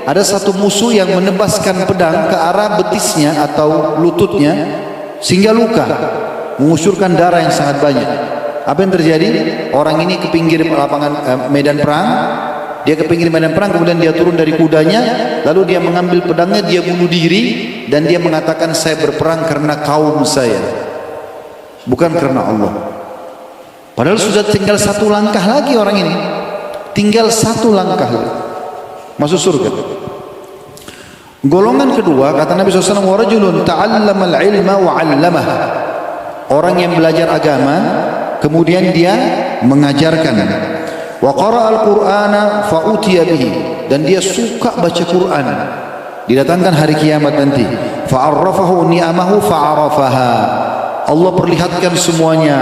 ada satu musuh yang menebaskan pedang ke arah betisnya atau lututnya sehingga luka, mengucurkan darah yang sangat banyak. Apa yang terjadi? Orang ini ke pinggir lapangan medan perang, dia ke pinggir medan perang, kemudian dia turun dari kudanya, lalu dia mengambil pedangnya, dia bunuh diri, dan dia mengatakan, saya berperang karena kaum saya, bukan karena Allah. Padahal sudah tinggal satu langkah lagi orang ini, tinggal satu langkah lagi masuk surga. Golongan kedua, kata Nabi SAW, wa rajulun ta'allama al-ilma wa 'allamah. Orang yang belajar agama kemudian dia mengajarkan. Wa qara'a al-Qur'ana fa utiya bihi, dan dia suka baca Quran. Didatangkan hari kiamat nanti, fa 'arrafahu ni'amahu fa 'arafaha. Allah perlihatkan semuanya.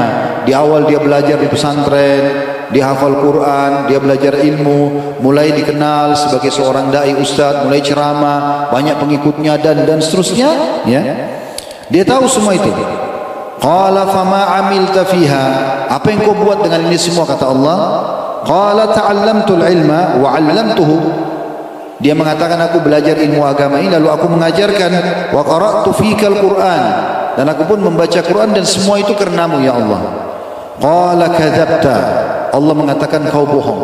Di awal dia belajar di pesantren, dia hafal Quran, dia belajar ilmu, mulai dikenal sebagai seorang dai ustaz, mulai ceramah, banyak pengikutnya, dan seterusnya, ya. Dia tahu semua itu. Qala fama amilta fiha, apa yang kau buat dengan ini semua? Kata Allah, qala ta'allamtul ilma wa 'allamtuhu. Dia mengatakan, aku belajar ilmu agama ini lalu aku mengajarkan. Wa qara'tu fikal Quran, dan aku pun membaca Quran dan semua itu karenamu ya Allah. Qala kadzabta, Allah mengatakan kau bohong.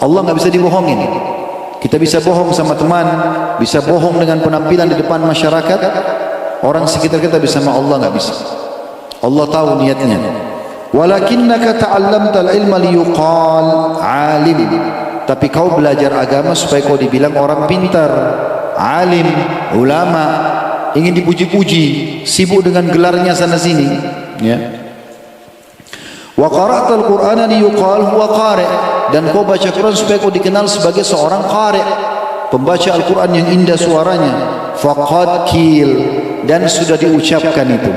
Allah nggak bisa dibohongin. Kita bisa bohong sama teman, bisa bohong dengan penampilan di depan masyarakat, orang sekitar kita, bisa, sama Allah nggak bisa. Allah tahu niatnya. Walakinnaka ta'allamtal ilma liyuqal alim, tapi kau belajar agama supaya kau dibilang orang pintar, alim, ulama, ingin dipuji-puji, sibuk dengan gelarnya sana sini, ya. Wa qara'tal Qur'ana liyuqal huwa qari', dan kau baca Quran supaya kau dikenal sebagai seorang qari', pembaca Al-Quran yang indah suaranya. Faqad qil, dan sudah diucapkan itu.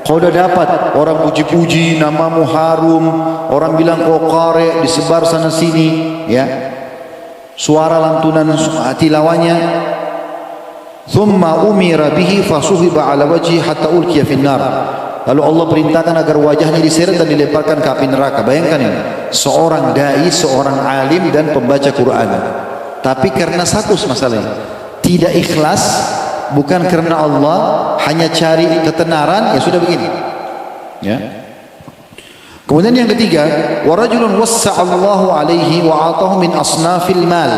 Kau sudah dapat orang puji-puji, namamu harum, orang bilang kau qari', disebar sana sini, ya. Suara lantunan tilawahnya. Thumma umira bihi fasuhiba ala wajhi hatta ulqiya finnar. Lalu Allah perintahkan agar wajahnya diseret dan dilemparkan ke api neraka. Bayangkan ini, seorang dai, seorang alim dan pembaca Quran, tapi karena satu masalahnya, tidak ikhlas, bukan karena Allah, hanya cari ketenaran, ya sudah begini, ya. Kemudian yang ketiga, wa rajulun wassa'allahu alaihi wa atahu min asnafil mal,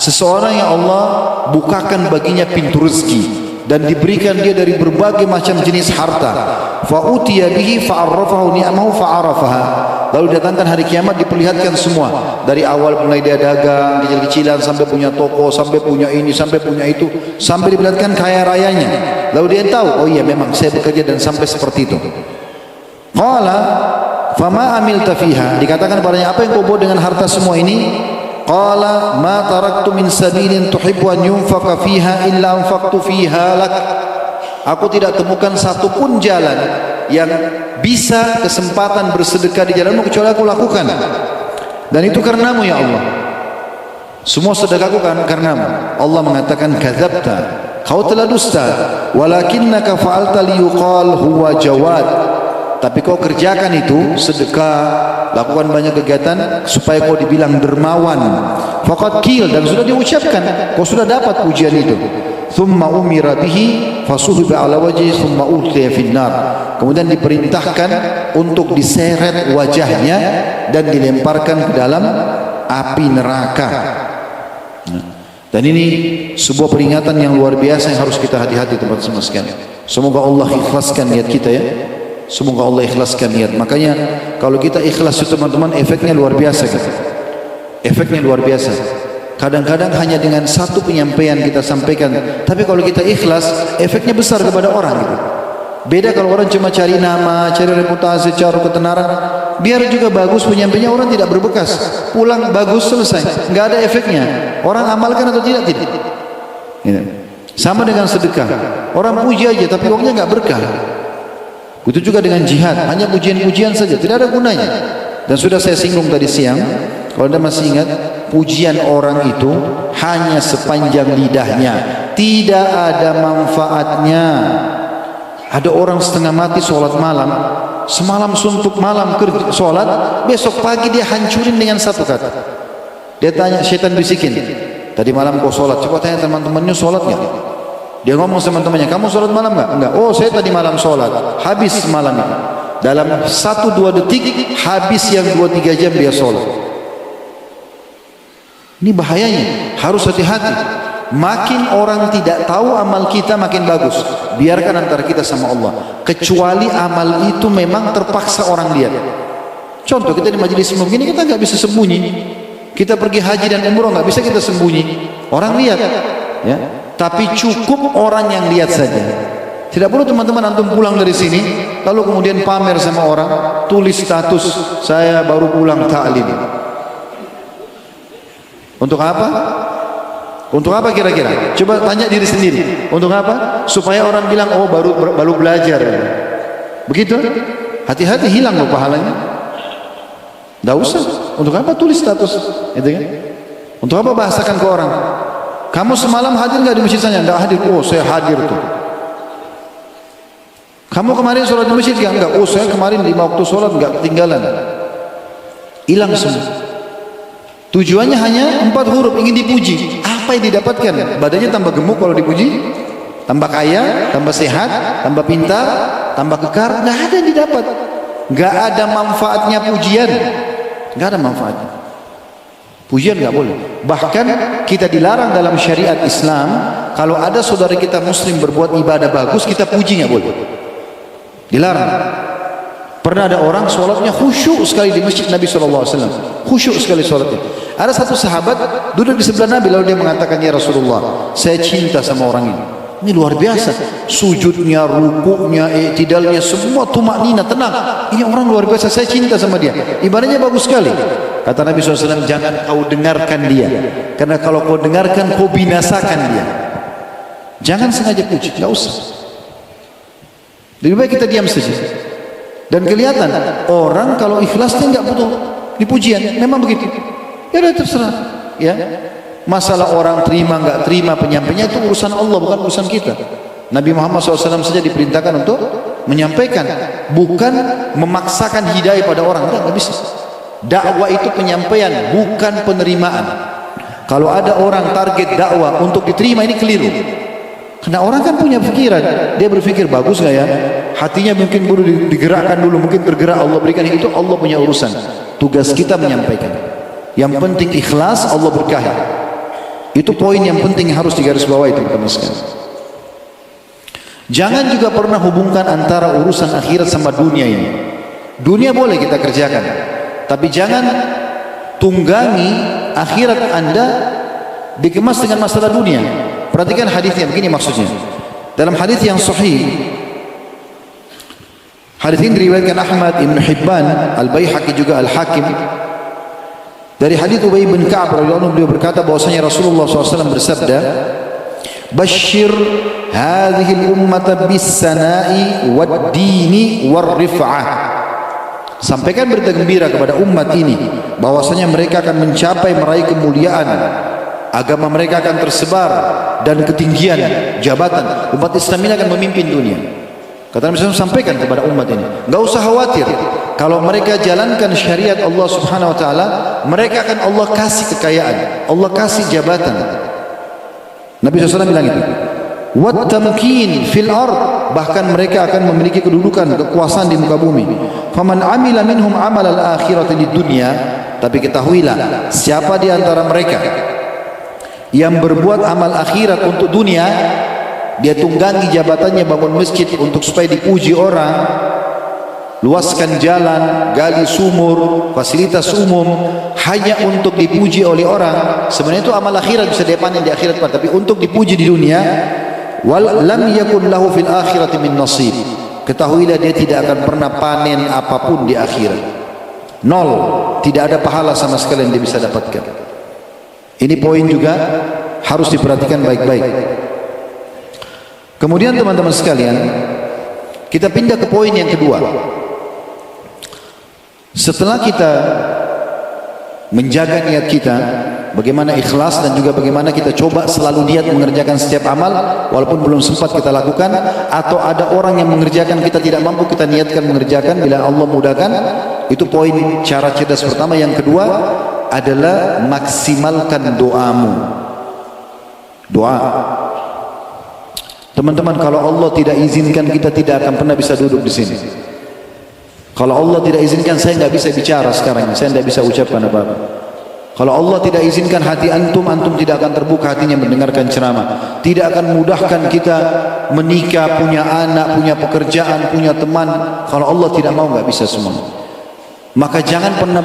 seseorang yang Allah bukakan baginya pintu rezeki dan diberikan dia dari berbagai macam jenis harta. Fa utiya bihi fa arrafahu ni'amahu fa arafaha, lalu datangkan hari kiamat, diperlihatkan semua, dari awal mulai dia dagang kecil-kecilan sampai punya toko, sampai punya ini, sampai punya itu, sampai diperlihatkan kaya rayanya. Lalu dia tahu, oh iya memang saya bekerja dan sampai seperti itu. Qala fama amilta fiha, dikatakan padanya, apa yang kau buat dengan harta semua ini? Qala ma taraktu min sabilin tuhibbu an yunfaqa fiha illa anfaqtu fiha lak. Aku tidak temukan satu pun jalan yang bisa kesempatan bersedekah di jalanmu kecuali aku lakukan, dan itu karenamu ya Allah. Semua sedekahku kan karenamu. Allah mengatakan kadzabta, kau telah dusta. Walakinnaka fa'alta liyuqal huwa jawad, tapi kau kerjakan itu sedekah, lakukan banyak kegiatan supaya kau dibilang dermawan. Faqad qil, dan sudah diucapkan, kau sudah dapat pujian itu. Thumma umira bihi fasuhiba ala wajhi thumma ulqiya finnar, kemudian diperintahkan untuk diseret wajahnya dan dilemparkan ke dalam api neraka. Dan ini sebuah peringatan yang luar biasa yang harus kita hati-hati teman-teman sekalian. Semoga Allah ikhlaskan niat kita, ya. Semoga Allah ikhlaskan niat. Makanya kalau kita ikhlas itu teman-teman, efeknya luar biasa gitu. Efeknya luar biasa. Kadang-kadang hanya dengan satu penyampaian kita sampaikan, tapi kalau kita ikhlas, efeknya besar kepada orang gitu. Beda kalau orang cuma cari nama, cari reputasi, cari ketenaran, biar juga bagus penyampainya, orang tidak berbekas, pulang bagus selesai, nggak ada efeknya. Orang amalkan atau tidak? Tidak. Gitu. Sama dengan sedekah, orang puji aja tapi uangnya nggak berkah. Begitu juga dengan jihad, hanya pujian-pujian saja, tidak ada gunanya. Dan sudah saya singgung tadi siang, kalau Anda masih ingat, pujian orang itu hanya sepanjang lidahnya, tidak ada manfaatnya. Ada orang setengah mati sholat malam, semalam suntuk, malam kerja sholat, besok pagi dia hancurin dengan satu kata. Dia tanya, syaitan bisikin, tadi malam kau sholat, coba tanya teman-temannya sholat nggak? Dia ngomong sama temannya, kamu sholat malam nggak? Enggak. Oh, saya tadi malam sholat, habis malam itu. Dalam 1-2 detik habis yang 2-3 jam dia sholat. Ini bahayanya, harus hati-hati. Makin orang tidak tahu amal kita makin bagus. Biarkan antara kita sama Allah. Kecuali amal itu memang terpaksa orang lihat. Contoh, kita di majelis begini kita nggak bisa sembunyi. Kita pergi haji dan umroh nggak bisa kita sembunyi. Orang lihat, ya. Tapi cukup orang yang lihat saja. Tidak perlu teman-teman antum pulang dari sini lalu kemudian pamer sama orang, tulis status saya baru pulang ta'lim. Untuk apa? Untuk apa kira-kira? Coba tanya diri sendiri. Untuk apa? Supaya orang bilang, oh baru belajar. Begitu? Hati-hati, hilang loh pahalanya. Tidak usah. Untuk apa tulis status? Itu kan? Untuk apa bahasakan ke orang? Kamu semalam hadir nggak di masjid saya? Nggak hadir. Oh, saya hadir tuh. Kamu kemarin sholat di masjid nggak? Enggak. Oh, saya kemarin 5 waktu sholat nggak ketinggalan. Hilang semua. Tujuannya hanya 4 huruf, ingin dipuji. Apa yang didapatkan? Badannya tambah gemuk kalau dipuji? Tambah kaya, tambah sehat, tambah pintar, tambah kekar, nggak ada yang didapat. Nggak ada manfaatnya pujian, nggak ada manfaatnya. Pujian nggak boleh. Bahkan kita dilarang dalam syariat Islam, kalau ada saudara kita muslim berbuat ibadah bagus, kita puji nggak boleh. Dilarang. Pernah ada orang sholatnya khusyuk sekali di masjid Nabi SAW, khusyuk sekali sholatnya. Ada satu sahabat duduk di sebelah Nabi, lalu dia mengatakan, ya Rasulullah, saya cinta sama orang ini. Ini luar biasa, sujudnya, rukuknya, i'tidalnya, semua tumaknina, tenang. Ini orang luar biasa, saya cinta sama dia. Ibadahnya bagus sekali. Kata Nabi SAW, jangan kau dengarkan dia, karena kalau kau dengarkan, kau binasakan dia. Jangan sengaja puji, nggak usah. Lebih baik kita diam saja. Dan kelihatan orang kalau ikhlasnya nggak butuh dipujian, memang begitu. Ya udah terserah. Ya, masalah orang terima nggak terima penyampainya itu urusan Allah, bukan urusan kita. Nabi Muhammad SAW saja diperintahkan untuk menyampaikan, bukan memaksakan hidayah pada orang. Nggak bisa. Dakwah itu penyampaian, bukan penerimaan. Kalau ada orang target dakwah untuk diterima, ini keliru. Karena orang kan punya pikiran, dia berpikir bagus nggak ya, hatinya mungkin perlu digerakkan dulu, mungkin tergerak, Allah berikan. Itu Allah punya urusan. Tugas kita menyampaikan. Yang penting ikhlas, Allah berkahi. Itu poin yang penting yang harus digarisbawahi teman-teman sekalian. Jangan juga pernah hubungkan antara urusan akhirat sama dunia ini. Dunia boleh kita kerjakan, tapi jangan tunggangi akhirat Anda dikemas dengan masalah dunia. Perhatikan hadisnya, begini maksudnya. Dalam hadis yang sahih, hadis ini diriwayatkan Ahmad, Ibn Hibban, Al-Baihaqi juga Al-Hakim. Dari hadis Ubay bin Ka'ab radhiyallahu anhu, beliau berkata bahwasanya Rasulullah SAW bersabda, "Bashir hadhihi al-ummata bis-sana'i wad-dini war-rif'ah." Sampaikan berita gembira kepada umat ini bahwasanya mereka akan mencapai meraih kemuliaan, agama mereka akan tersebar dan ketinggian jabatan. Umat Islam ini akan memimpin dunia. Kata Nabi SAW, sampaikan kepada umat ini, enggak usah khawatir. Kalau mereka jalankan syariat Allah Subhanahu wa taala, mereka akan Allah kasih kekayaan, Allah kasih jabatan. Nabi SAW bilang itu. Wat tamkin fil ard, bahkan mereka akan memiliki kedudukan, kekuasaan di muka bumi. Faman amila minhum amal al-akhirati lid dunya, tapi ketahuilah, siapa di antara mereka yang berbuat amal akhirat untuk dunia, dia tunggangi jabatannya, bangun masjid untuk supaya dipuji orang, luaskan jalan, gali sumur, fasilitas umum hanya untuk dipuji oleh orang. Sebenarnya itu amal akhirat, bisa dia panen di akhirat, tapi untuk dipuji di dunia, wal lam yakun lahu fil akhirati min nasib, ketahuilah dia tidak akan pernah panen apapun di akhirat. Nol, tidak ada pahala sama sekali yang dia bisa dapatkan. Ini poin juga harus diperhatikan baik-baik. Kemudian teman-teman sekalian, kita pindah ke poin yang kedua. Setelah kita menjaga niat kita, bagaimana ikhlas dan juga bagaimana kita coba selalu niat mengerjakan setiap amal walaupun belum sempat kita lakukan, atau ada orang yang mengerjakan kita tidak mampu, kita niatkan mengerjakan bila Allah mudahkan. Itu poin cara cerdas pertama. Yang kedua adalah maksimalkan doamu. Doa. Teman-teman, kalau Allah tidak izinkan, kita tidak akan pernah bisa duduk di sini. Kalau Allah tidak izinkan, saya nggak bisa bicara sekarang, saya tidak bisa ucapkan apa-apa. Kalau Allah tidak izinkan hati antum tidak akan terbuka hatinya mendengarkan ceramah. Tidak akan mudahkan kita menikah, punya anak, punya pekerjaan, punya teman. Kalau Allah tidak mau, nggak bisa semua. Maka jangan pernah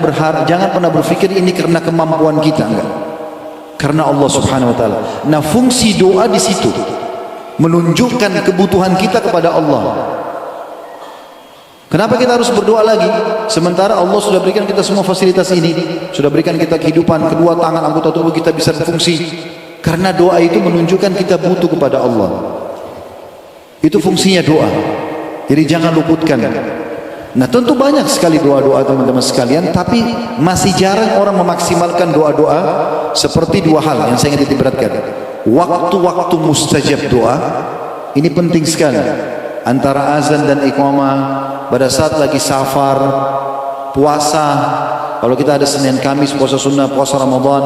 jangan pernah berpikir ini karena kemampuan kita, enggak. Karena Allah Subhanahu wa taala. Nah, fungsi doa di situ menunjukkan kebutuhan kita kepada Allah. Kenapa kita harus berdoa lagi? Sementara Allah sudah berikan kita semua fasilitas ini, sudah berikan kita kehidupan, kedua tangan, anggota tubuh kita bisa berfungsi. Karena doa itu menunjukkan kita butuh kepada Allah. Itu fungsinya doa. Jadi jangan luputkan. Nah, tentu banyak sekali doa-doa teman-teman sekalian, tapi masih jarang orang memaksimalkan doa-doa seperti dua hal yang saya ingin diberatkan. Waktu-waktu mustajab doa, ini penting sekali. Antara azan dan iqamah, pada saat lagi safar, puasa, kalau kita ada Senin Kamis, puasa sunnah, puasa Ramadan,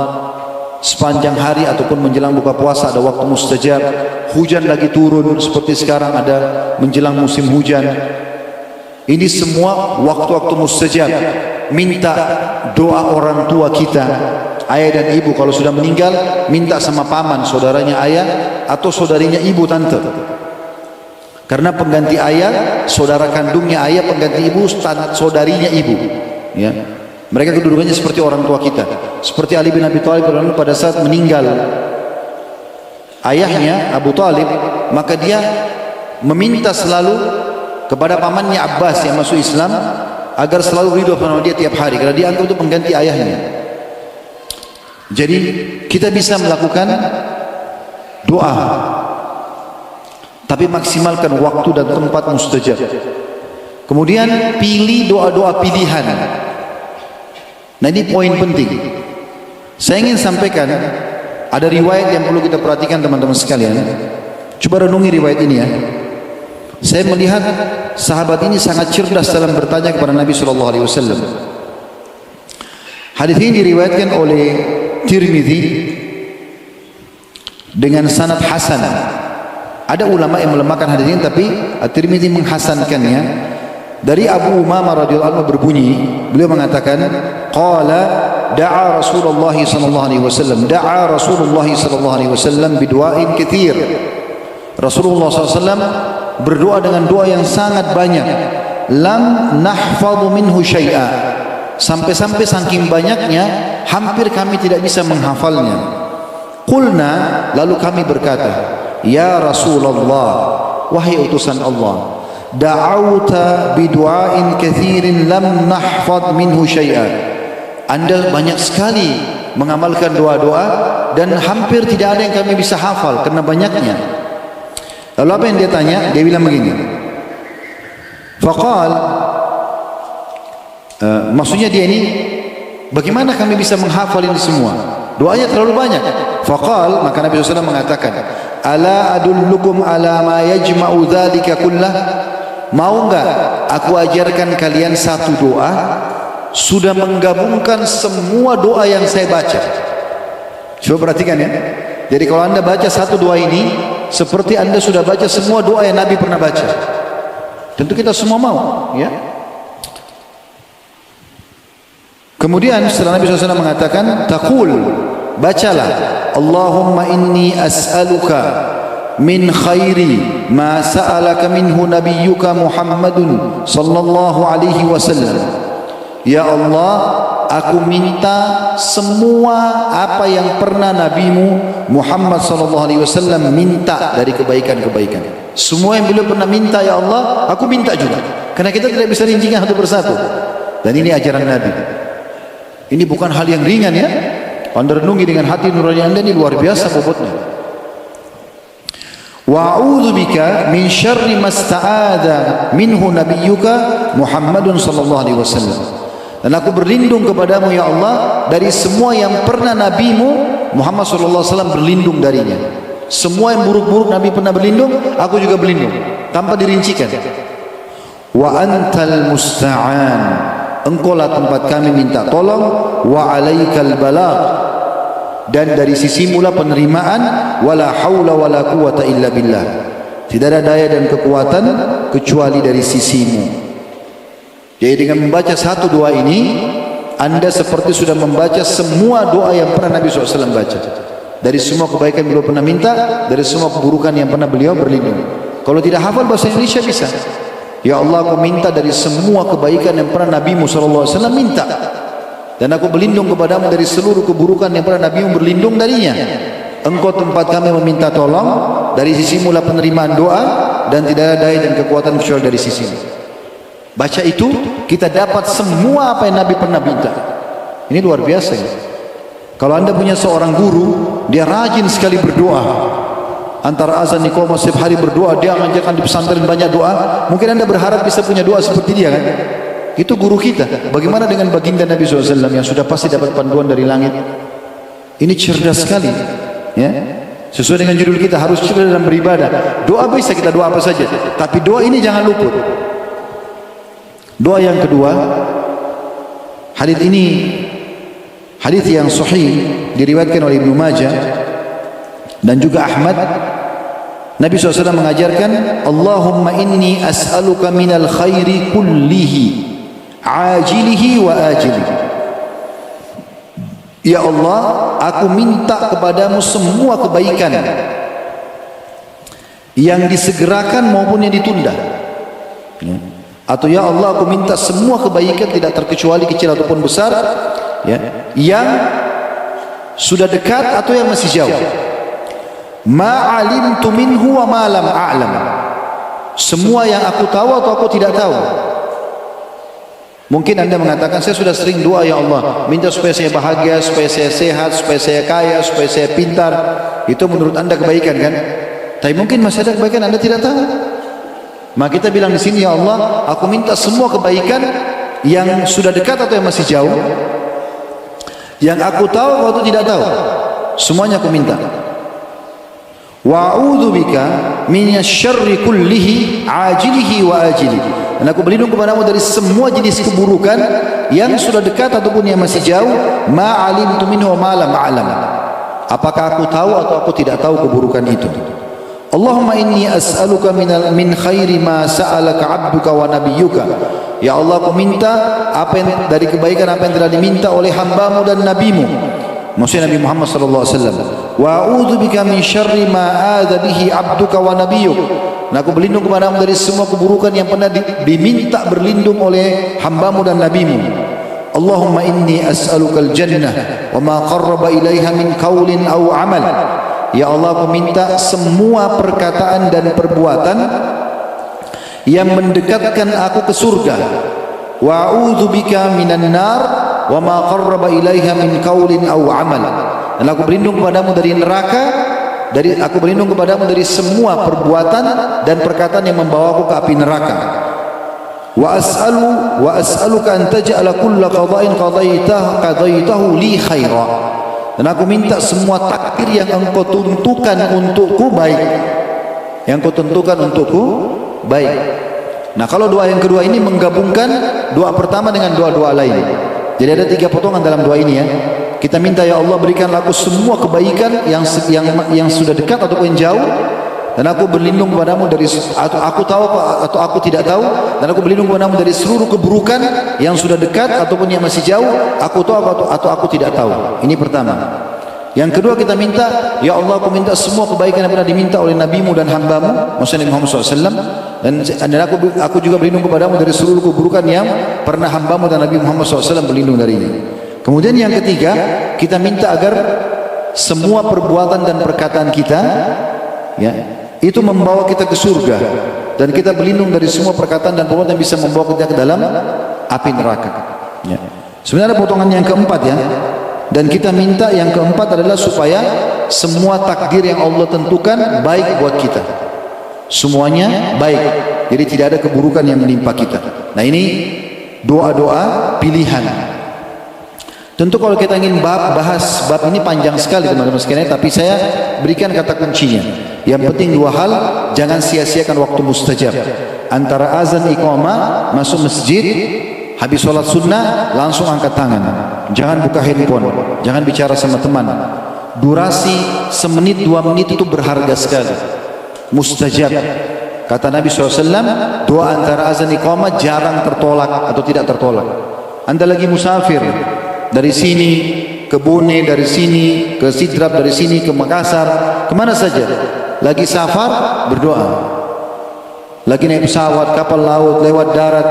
sepanjang hari ataupun menjelang buka puasa ada waktu mustajab. Hujan lagi turun seperti sekarang ada menjelang musim hujan. Ini semua waktu-waktu mustajab. Minta doa orang tua kita, ayah dan ibu kalau sudah meninggal, minta sama paman, saudaranya ayah atau saudarinya ibu, tante. Karena pengganti ayah, saudara kandungnya ayah, pengganti ibu, saudarinya ibu. Ya. Mereka kedudukannya seperti orang tua kita. Seperti Ali bin Abi Thalib pada saat meninggal ayahnya Abu Thalib, maka dia meminta selalu kepada pamannya Abbas yang masuk Islam agar selalu ridho sama dia tiap hari, karena dia anggap itu pengganti ayahnya. Jadi kita bisa melakukan doa, tapi maksimalkan waktu dan tempat mustajab. Kemudian pilih doa-doa pilihan. Nah, ini poin penting. Saya ingin sampaikan ada riwayat yang perlu kita perhatikan teman-teman sekalian. Coba renungi riwayat ini ya. Saya melihat sahabat ini sangat cerdas dalam bertanya kepada Nabi SAW. Hadis ini diriwayatkan oleh Tirmidzi dengan sanad hasan. Ada ulama yang melemahkan hadis ini, tapi Tirmidzi menghasankannya. Dari Abu Umamah radhiyallahu anhu berbunyi, beliau mengatakan, qala da'a Rasulullah sallallahu alaihi wasallam, da'a Rasulullah sallallahu alaihi wasallam bidu'ain katsir. Rasulullah SAW berdoa dengan doa yang sangat banyak. Lam nahfadhu minhu syai'a. Sampai-sampai saking banyaknya hampir kami tidak bisa menghafalnya. Qulna, lalu kami berkata, ya Rasulullah, wahai utusan Allah, da'auta bidu'ain kathirin lam nahfadh minhu syai'a. Anda banyak sekali mengamalkan doa-doa dan hampir tidak ada yang kami bisa hafal karena banyaknya. Lalu apa yang dia tanya? Dia bilang begini. Faqal, maksudnya dia ini, bagaimana kami bisa menghafal ini semua? Doanya terlalu banyak. Faqal, maka Nabi SAW mengatakan, ala adullukum ala ma yajma'u dzalika kullah? Mau enggak aku ajarkan kalian satu doa sudah menggabungkan semua doa yang saya baca? Coba perhatikan ya. Jadi kalau anda baca satu doa ini, seperti anda sudah baca semua doa yang Nabi pernah baca. Tentu kita semua mau, ya. Kemudian setelah Nabi SAW mengatakan, taqul, bacalah, Allahumma inni as'aluka min khairi ma sa'alaka minhu nabiyyuka Muhammadun sallallahu alaihi wasallam. Ya Allah, aku minta semua apa yang pernah nabimu Muhammad sallallahu alaihi wasallam minta dari kebaikan-kebaikan. Semua yang beliau pernah minta, ya Allah, aku minta juga. Karena kita tidak bisa rincikan satu persatu. Dan ini ajaran Nabi. Ini bukan hal yang ringan ya. Anda renungi dengan hati nurani anda, ini luar biasa bobotnya. Wa a'udzu bika min syarri masta'adha minhu nabiyyuka Muhammadun sallallahu alaihi wasallam. Dan aku berlindung kepadamu ya Allah dari semua yang pernah nabimu Muhammad sallallahu alaihi wasallam berlindung darinya. Semua yang buruk-buruk Nabi pernah berlindung, aku juga berlindung tanpa dirincikan. Wa antal musta'an, engkaulah tempat kami minta tolong. Wa alaikal balagh, dan dari sisimu lah penerimaan. Wala haula wala quwata illa billah, tidak ada daya dan kekuatan kecuali dari sisimu. Jadi dengan membaca satu doa ini, anda seperti sudah membaca semua doa yang pernah Nabi SAW baca. Dari semua kebaikan beliau pernah minta, dari semua keburukan yang pernah beliau berlindung. Kalau tidak hafal bahasa Indonesia bisa, ya Allah, aku minta dari semua kebaikan yang pernah Nabi SAW minta, dan aku berlindung kepadamu dari seluruh keburukan yang pernah Nabi berlindung darinya. Engkau tempat kami meminta tolong, dari sisimu lah penerimaan doa, dan tidak ada daya dan kekuatan kecuali dari sisimu. Baca itu, kita dapat semua apa yang Nabi pernah minta. Ini luar biasa ya. Kalau anda punya seorang guru, dia rajin sekali berdoa. Antara azan iqamah setiap hari berdoa, dia mengajarkan di pesantren banyak doa. Mungkin anda berharap bisa punya doa seperti dia kan? Itu guru kita. Bagaimana dengan baginda Nabi SAW yang sudah pasti dapat panduan dari langit? Ini cerdas sekali, ya. Sesuai dengan judul kita, harus cerdas dalam beribadah. Doa bisa kita doa apa saja, tapi doa ini jangan luput. Doa yang kedua, hadis ini Hadis yang sahih diriwayatkan oleh Ibnu Majah dan juga Ahmad. Nabi SAW mengajarkan, Allahumma inni as'aluka minal khairi kullihi ajilihi wa ajilihi. Ya Allah, aku minta kepadamu semua kebaikan yang disegerakan maupun yang ditunda. Atau ya Allah, aku minta semua kebaikan tidak terkecuali kecil ataupun besar, ya, yang sudah dekat atau yang masih jauh. Ma'alimtu minhu wa ma lam a'lam. Semua yang aku tahu atau aku tidak tahu. Mungkin Anda mengatakan, saya sudah sering doa, ya Allah, minta supaya saya bahagia, supaya saya sehat, supaya saya kaya, supaya saya pintar. Itu menurut Anda kebaikan kan? Tapi mungkin masih ada kebaikan Anda tidak tahu. Maka kita bilang di sini, ya Allah, aku minta semua kebaikan yang sudah dekat atau yang masih jauh, yang aku tahu atau tidak tahu, semuanya aku minta. Wa a'udzubika minasyarri kullihi ajilihi wa ajilihi. Dan aku berlindung kepadamu dari semua jenis keburukan yang sudah dekat ataupun yang masih jauh. Ma'alimtu minhu ma lam a'lam. Apakah aku tahu atau aku tidak tahu keburukan itu. Allahumma inni as'aluka min khairi ma sa'alaka 'abduka wa nabiyyuka. Ya Allah, aku minta apa yang dari kebaikan apa yang telah diminta oleh hambamu dan nabimu, maksudnya Nabi Muhammad sallallahu alaihi wasallam. Wa a'udzubika min syarri ma adza bihi 'abduka wa nabiyyuk. Nah, aku berlindung kepadamu dari semua keburukan yang pernah diminta berlindung oleh hambamu dan nabimu. Allahumma inni as'alukal jannah wa ma qarraba ilaiha min qaulin aw amal. Ya Allah, aku minta semua perkataan dan perbuatan yang mendekatkan aku ke surga. Wa a'udzubika minan nar wa ma qarraba ilaiha min qaulin aw amal. Dan aku berlindung kepadamu dari neraka, aku berlindung kepadamu dari semua perbuatan dan perkataan yang membawaku ke api neraka. Wa as'aluka an taj'ala kulla qada'in qadaitahu li khaira. Dan aku minta semua takdir yang engkau tentukan untukku baik. Yang kau tentukan untukku baik. Nah, kalau doa yang kedua ini menggabungkan doa pertama dengan doa-doa lain. Jadi ada 3 potongan dalam doa ini ya. Kita minta, ya Allah, berikanlah aku semua kebaikan yang sudah dekat ataupun jauh, dan aku berlindung kepadamu dari aku tahu atau aku tidak tahu, dan aku berlindung kepadamu dari seluruh keburukan yang sudah dekat ataupun yang masih jauh, aku tahu atau aku tidak tahu. Ini pertama. Yang kedua kita minta, ya Allah, aku minta semua kebaikan yang pernah diminta oleh nabimu dan hambamu, maksudnya Nabi Muhammad SAW, dan aku juga berlindung kepadamu dari seluruh keburukan yang pernah hambamu dan Nabi Muhammad SAW berlindung darinya. Kemudian yang ketiga, kita minta agar semua perbuatan dan perkataan kita, ya, itu membawa kita ke surga, dan kita berlindung dari semua perkataan dan perbuatan yang bisa membawa kita ke dalam api neraka. Ya. Sebenarnya potongan yang keempat ya, dan kita minta yang keempat adalah supaya semua takdir yang Allah tentukan baik buat kita, semuanya baik, jadi tidak ada keburukan yang menimpa kita. Nah, ini doa-doa pilihan. Tentu kalau kita ingin bahas bab ini panjang sekali teman-teman sekalian, tapi saya berikan kata kuncinya. Yang penting 2 hal, jangan sia-siakan waktu mustajab. Antara azan iqamah, masuk masjid, habis sholat sunnah, langsung angkat tangan. Jangan buka handphone, jangan bicara sama teman. Durasi semenit 2 menit itu berharga sekali. Mustajab. Kata Nabi SAW, doa antara azan iqamah jarang tertolak atau tidak tertolak. Anda lagi musafir, dari sini ke Bone, dari sini ke Sidrap, dari sini ke Makassar, kemana saja, lagi safar berdoa, lagi naik pesawat, kapal laut, lewat darat,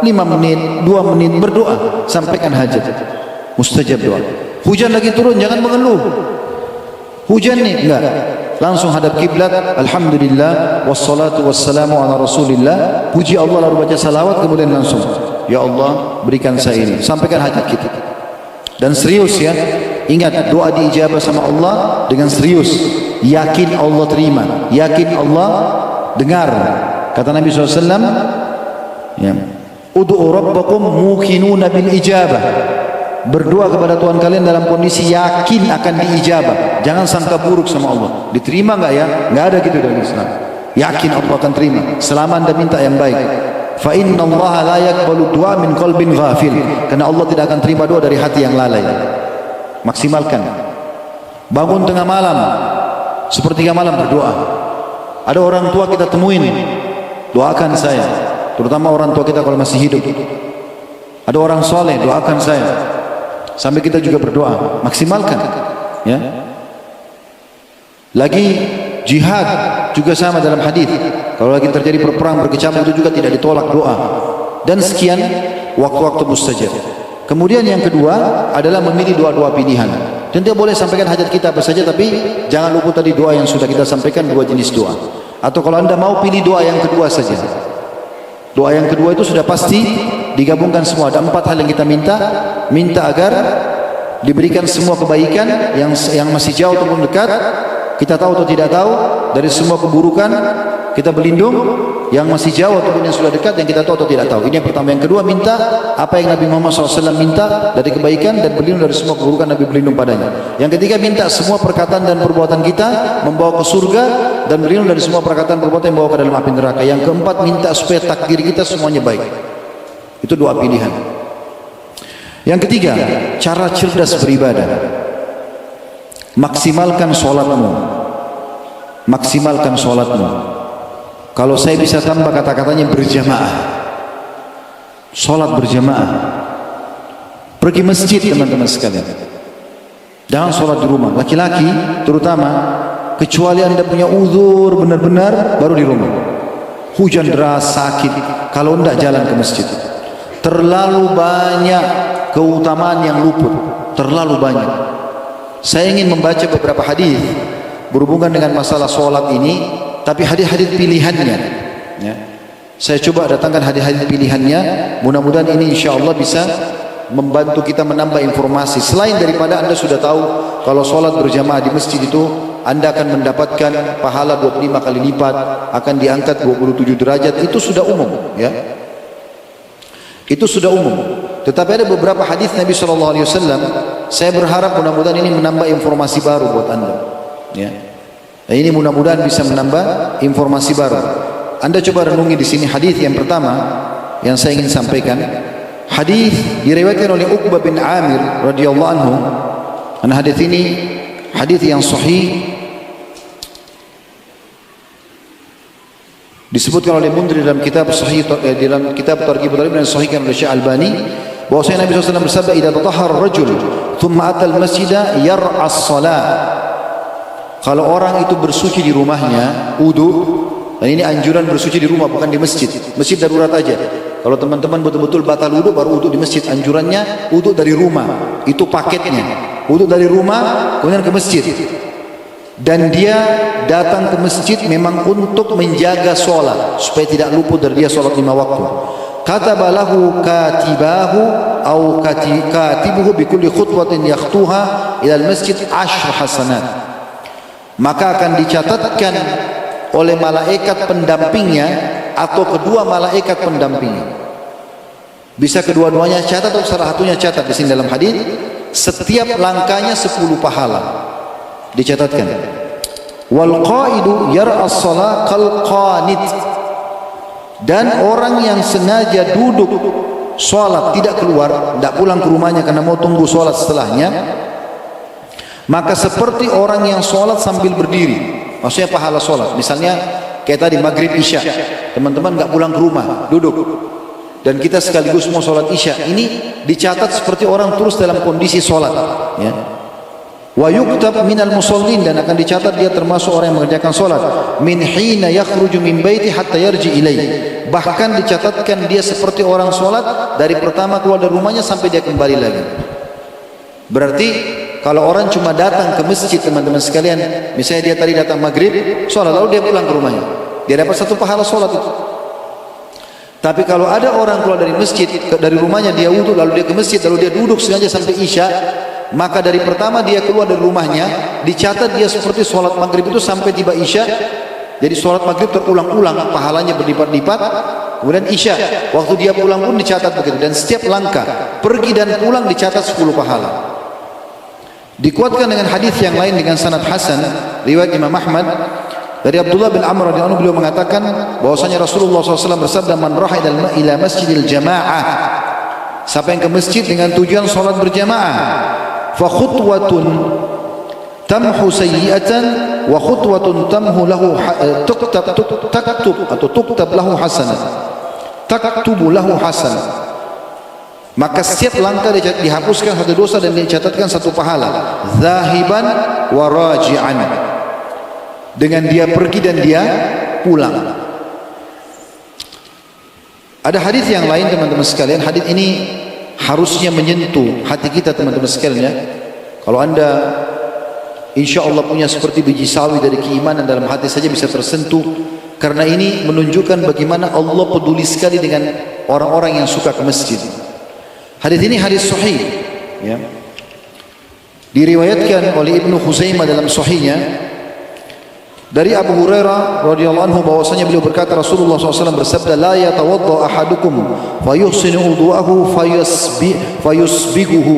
5 menit, 2 menit berdoa, sampaikan hajat, mustajab doa. Hujan lagi turun, jangan mengeluh, hujan nih, enggak, langsung hadap kiblat, alhamdulillah, wassalatu wassalamu ala rasulillah, puji Allah, lalu baca salawat, kemudian langsung, ya Allah, berikan saya ini, sampaikan hajat kita. Dan serius ya, ingat, doa diijabah sama Allah dengan serius, yakin Allah terima, yakin Allah dengar. Kata Nabi SAW, ya, ud'u rabbakum muqinuna bil ijabah. Berdoa kepada Tuhan kalian dalam kondisi yakin akan diijabah. Jangan sangka buruk sama Allah, diterima enggak ya? Enggak ada gitu dalam Islam. Yakin Allah akan terima selama Anda minta yang baik. Fa inna Allah la yaqbalu du'a min qalbin ghafil. Karena Allah tidak akan terima doa dari hati yang lalai. maksimalkan. Bangun tengah malam, sepertiga malam berdoa. Ada orang tua kita temuin, doakan saya, terutama orang tua kita kalau masih hidup. Ada orang soleh, doakan saya. Sampai kita juga berdoa, maksimalkan, ya. Lagi jihad juga sama dalam hadis. Kalau lagi terjadi perperang berkecamuk itu juga tidak ditolak doa. Dan sekian waktu-waktu mustajab. Kemudian yang kedua adalah memilih doa-doa pilihan. Dan dia boleh sampaikan hajat kita apa saja, tapi jangan lupa tadi doa yang sudah kita sampaikan, dua jenis doa. Atau kalau anda mau pilih doa yang kedua saja. Doa yang kedua itu sudah pasti digabungkan semua. Ada 4 hal yang kita minta agar diberikan semua kebaikan yang masih jauh ataupun dekat. Kita tahu atau tidak tahu, dari semua keburukan kita berlindung, yang masih jauh ataupun yang sudah dekat, yang kita tahu atau tidak tahu. Ini yang pertama. Yang kedua, minta apa yang Nabi Muhammad SAW minta dari kebaikan, dan berlindung dari semua keburukan, Nabi berlindung padanya. Yang ketiga, minta semua perkataan dan perbuatan kita membawa ke surga, dan berlindung dari semua perkataan perbuatan yang membawa ke dalam api neraka. Yang keempat, minta supaya takdir kita semuanya baik. Itu doa pilihan. Yang ketiga, cara cerdas beribadah. Maksimalkan sholatmu. Maksimalkan sholatmu. Kalau saya bisa tambah kata-katanya berjamaah. Sholat berjamaah. Pergi masjid teman-teman sekalian. Jangan sholat di rumah. Laki-laki terutama, kecuali anda punya uzur benar-benar, baru di rumah. Hujan deras, sakit, kalau tidak jalan ke masjid. Terlalu banyak keutamaan yang luput. Terlalu banyak. Saya ingin membaca beberapa hadis berhubungan dengan masalah sholat ini, tapi hadis-hadis pilihannya, ya. Saya coba datangkan hadis-hadis pilihannya. Mudah-mudahan ini insya Allah bisa membantu kita menambah informasi. Selain daripada anda sudah tahu kalau sholat berjamaah di masjid itu anda akan mendapatkan pahala 25 kali lipat, akan diangkat 27 derajat. Itu sudah umum, ya. Itu sudah umum. Tetapi ada beberapa hadis Nabi SAW. Saya berharap mudah-mudahan ini menambah informasi baru buat anda, ya. Dan ini mudah-mudahan bisa menambah informasi baru. Anda coba renungi di sini hadis yang pertama yang saya ingin sampaikan. Hadis diriwayatkan oleh Uqbah bin Amir radhiyallahu anhu. Dan hadis ini hadis yang sahih, disebutkan oleh Mundhir dalam kitab Sahih, dalam kitab Targhib Tarhib, dan sahihkan oleh Syekh Albani, bahwasanya Nabi SAW bersabda, "Idza tatahhara ar-rajul thumma ata al-masjida yar'a as-shalah." Kalau orang itu bersuci di rumahnya, wudu, dan ini anjuran bersuci di rumah, bukan di masjid. Masjid darurat aja. Kalau teman-teman betul-betul batal wudu, baru wudu di masjid. Anjurannya wudu dari rumah. Itu paketnya. Wudu dari rumah, kemudian ke masjid. Dan dia datang ke masjid memang untuk menjaga sholat, supaya tidak luput dari dia sholat 5 waktu. Kataba lahu katibahu au katibuhu bi kulli khutwatin yakhtuha ila al-masjid 10 hasanat. Maka akan dicatatkan oleh malaikat pendampingnya atau kedua malaikat pendampingnya. Bisa kedua-duanya catat atau salah satunya catat. Di sini dalam hadis, setiap langkahnya 10 pahala dicatatkan. Wal qaidu yar'a as-shalah kal qanit. Dan orang yang sengaja duduk sholat tidak keluar, tidak pulang ke rumahnya karena mau tunggu sholat setelahnya, maka seperti orang yang sholat sambil berdiri. Maksudnya pahala sholat. Misalnya kayak tadi maghrib isya, teman-teman nggak pulang ke rumah, duduk, dan kita sekaligus mau sholat isya, ini dicatat seperti orang terus dalam kondisi sholat, ya. Wa yuktab minal musallin, dan akan dicatat dia termasuk orang yang mengerjakan sholat. Min hina yakhruju min baiti hatta yarji ilaihi. Bahkan dicatatkan dia seperti orang sholat dari pertama keluar dari rumahnya sampai dia kembali lagi. Berarti kalau orang cuma datang ke masjid, teman-teman sekalian, misalnya dia tadi datang maghrib, sholat, lalu dia pulang ke rumahnya, dia dapat 1 pahala sholat itu. Tapi kalau ada orang keluar dari masjid, dari rumahnya dia wudhu, lalu dia ke masjid, lalu dia duduk sengaja sampai isya, maka dari pertama dia keluar dari rumahnya, dicatat dia seperti sholat maghrib itu sampai tiba isya. Jadi sholat maghrib terulang-ulang, pahalanya berlipat-lipat. Kemudian isya, waktu dia pulang pun dicatat begitu. Dan setiap langkah pergi dan pulang dicatat 10 pahala. Dikuatkan dengan hadis yang lain dengan sanad hasan, riwayat Imam Ahmad dari Abdullah bin Amr radhiyallahu anhu, beliau mengatakan bahwasanya Rasulullah SAW bersabda, "Man raha ila masjidil jamaah." Siapa yang ke masjid dengan tujuan sholat berjamaah, fa khutwatun tamhu sayyi'atan wa khutwatun tamhu lahu tuktab lahu hasanah, taktubu lahu hasanah. Maka setiap langkah dihapuskan satu dosa dan dicatatkan satu pahala. Zahiban wa raji'an, dengan dia pergi dan dia pulang. Ada hadis yang lain teman-teman sekalian. Hadis ini harusnya menyentuh hati kita teman-teman sekalian ya. Kalau anda insya Allah punya seperti biji sawi dari keimanan dalam hati saja bisa tersentuh, karena ini menunjukkan bagaimana Allah peduli sekali dengan orang-orang yang suka ke masjid. Hadis ini hadis sahih ya. Diriwayatkan oleh Ibnu Khuzaimah dalam sahihnya dari Abu Hurairah radhiyallahu anhu bahwasanya beliau berkata, Rasulullah SAW bersabda, la yatawadda ahadukum fayuhsinu wudu'ahu fayusbiguhu.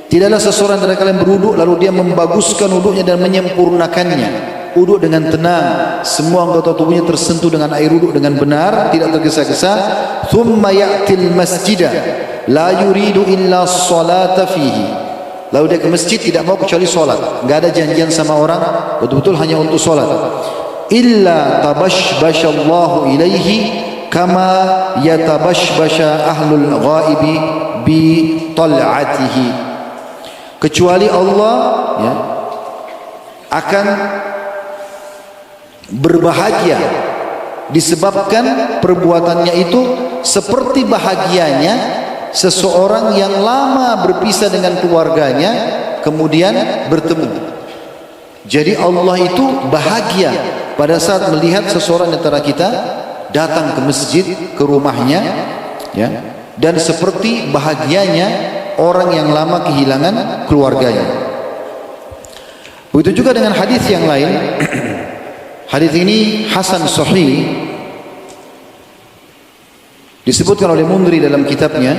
Tidaklah seseorang dari kalian berwuduk lalu dia membaguskan wuduknya dan menyempurnakannya. Wuduk dengan tenang, semua anggota tubuhnya tersentuh dengan air wuduk dengan benar, tidak tergesa-gesa. Thumma ya'til masjidah la yuridu illa salata fihi. Lalu dia ke masjid tidak mau kecuali solat, enggak ada janjian sama orang, betul-betul hanya untuk solat. Illa tabashbashallahu ilaihi kama yatabashbasha ahlul ghaibi bi tal'atihi. Kecuali Allah ya, akan berbahagia disebabkan perbuatannya itu seperti bahagianya seseorang yang lama berpisah dengan keluarganya kemudian bertemu. Jadi Allah itu bahagia pada saat melihat seseorang antara kita datang ke masjid, ke rumahnya ya, dan seperti bahagianya orang yang lama kehilangan keluarganya. Begitu juga dengan hadis yang lain. Hadis ini hasan sahih, disebutkan oleh Mundri dalam kitabnya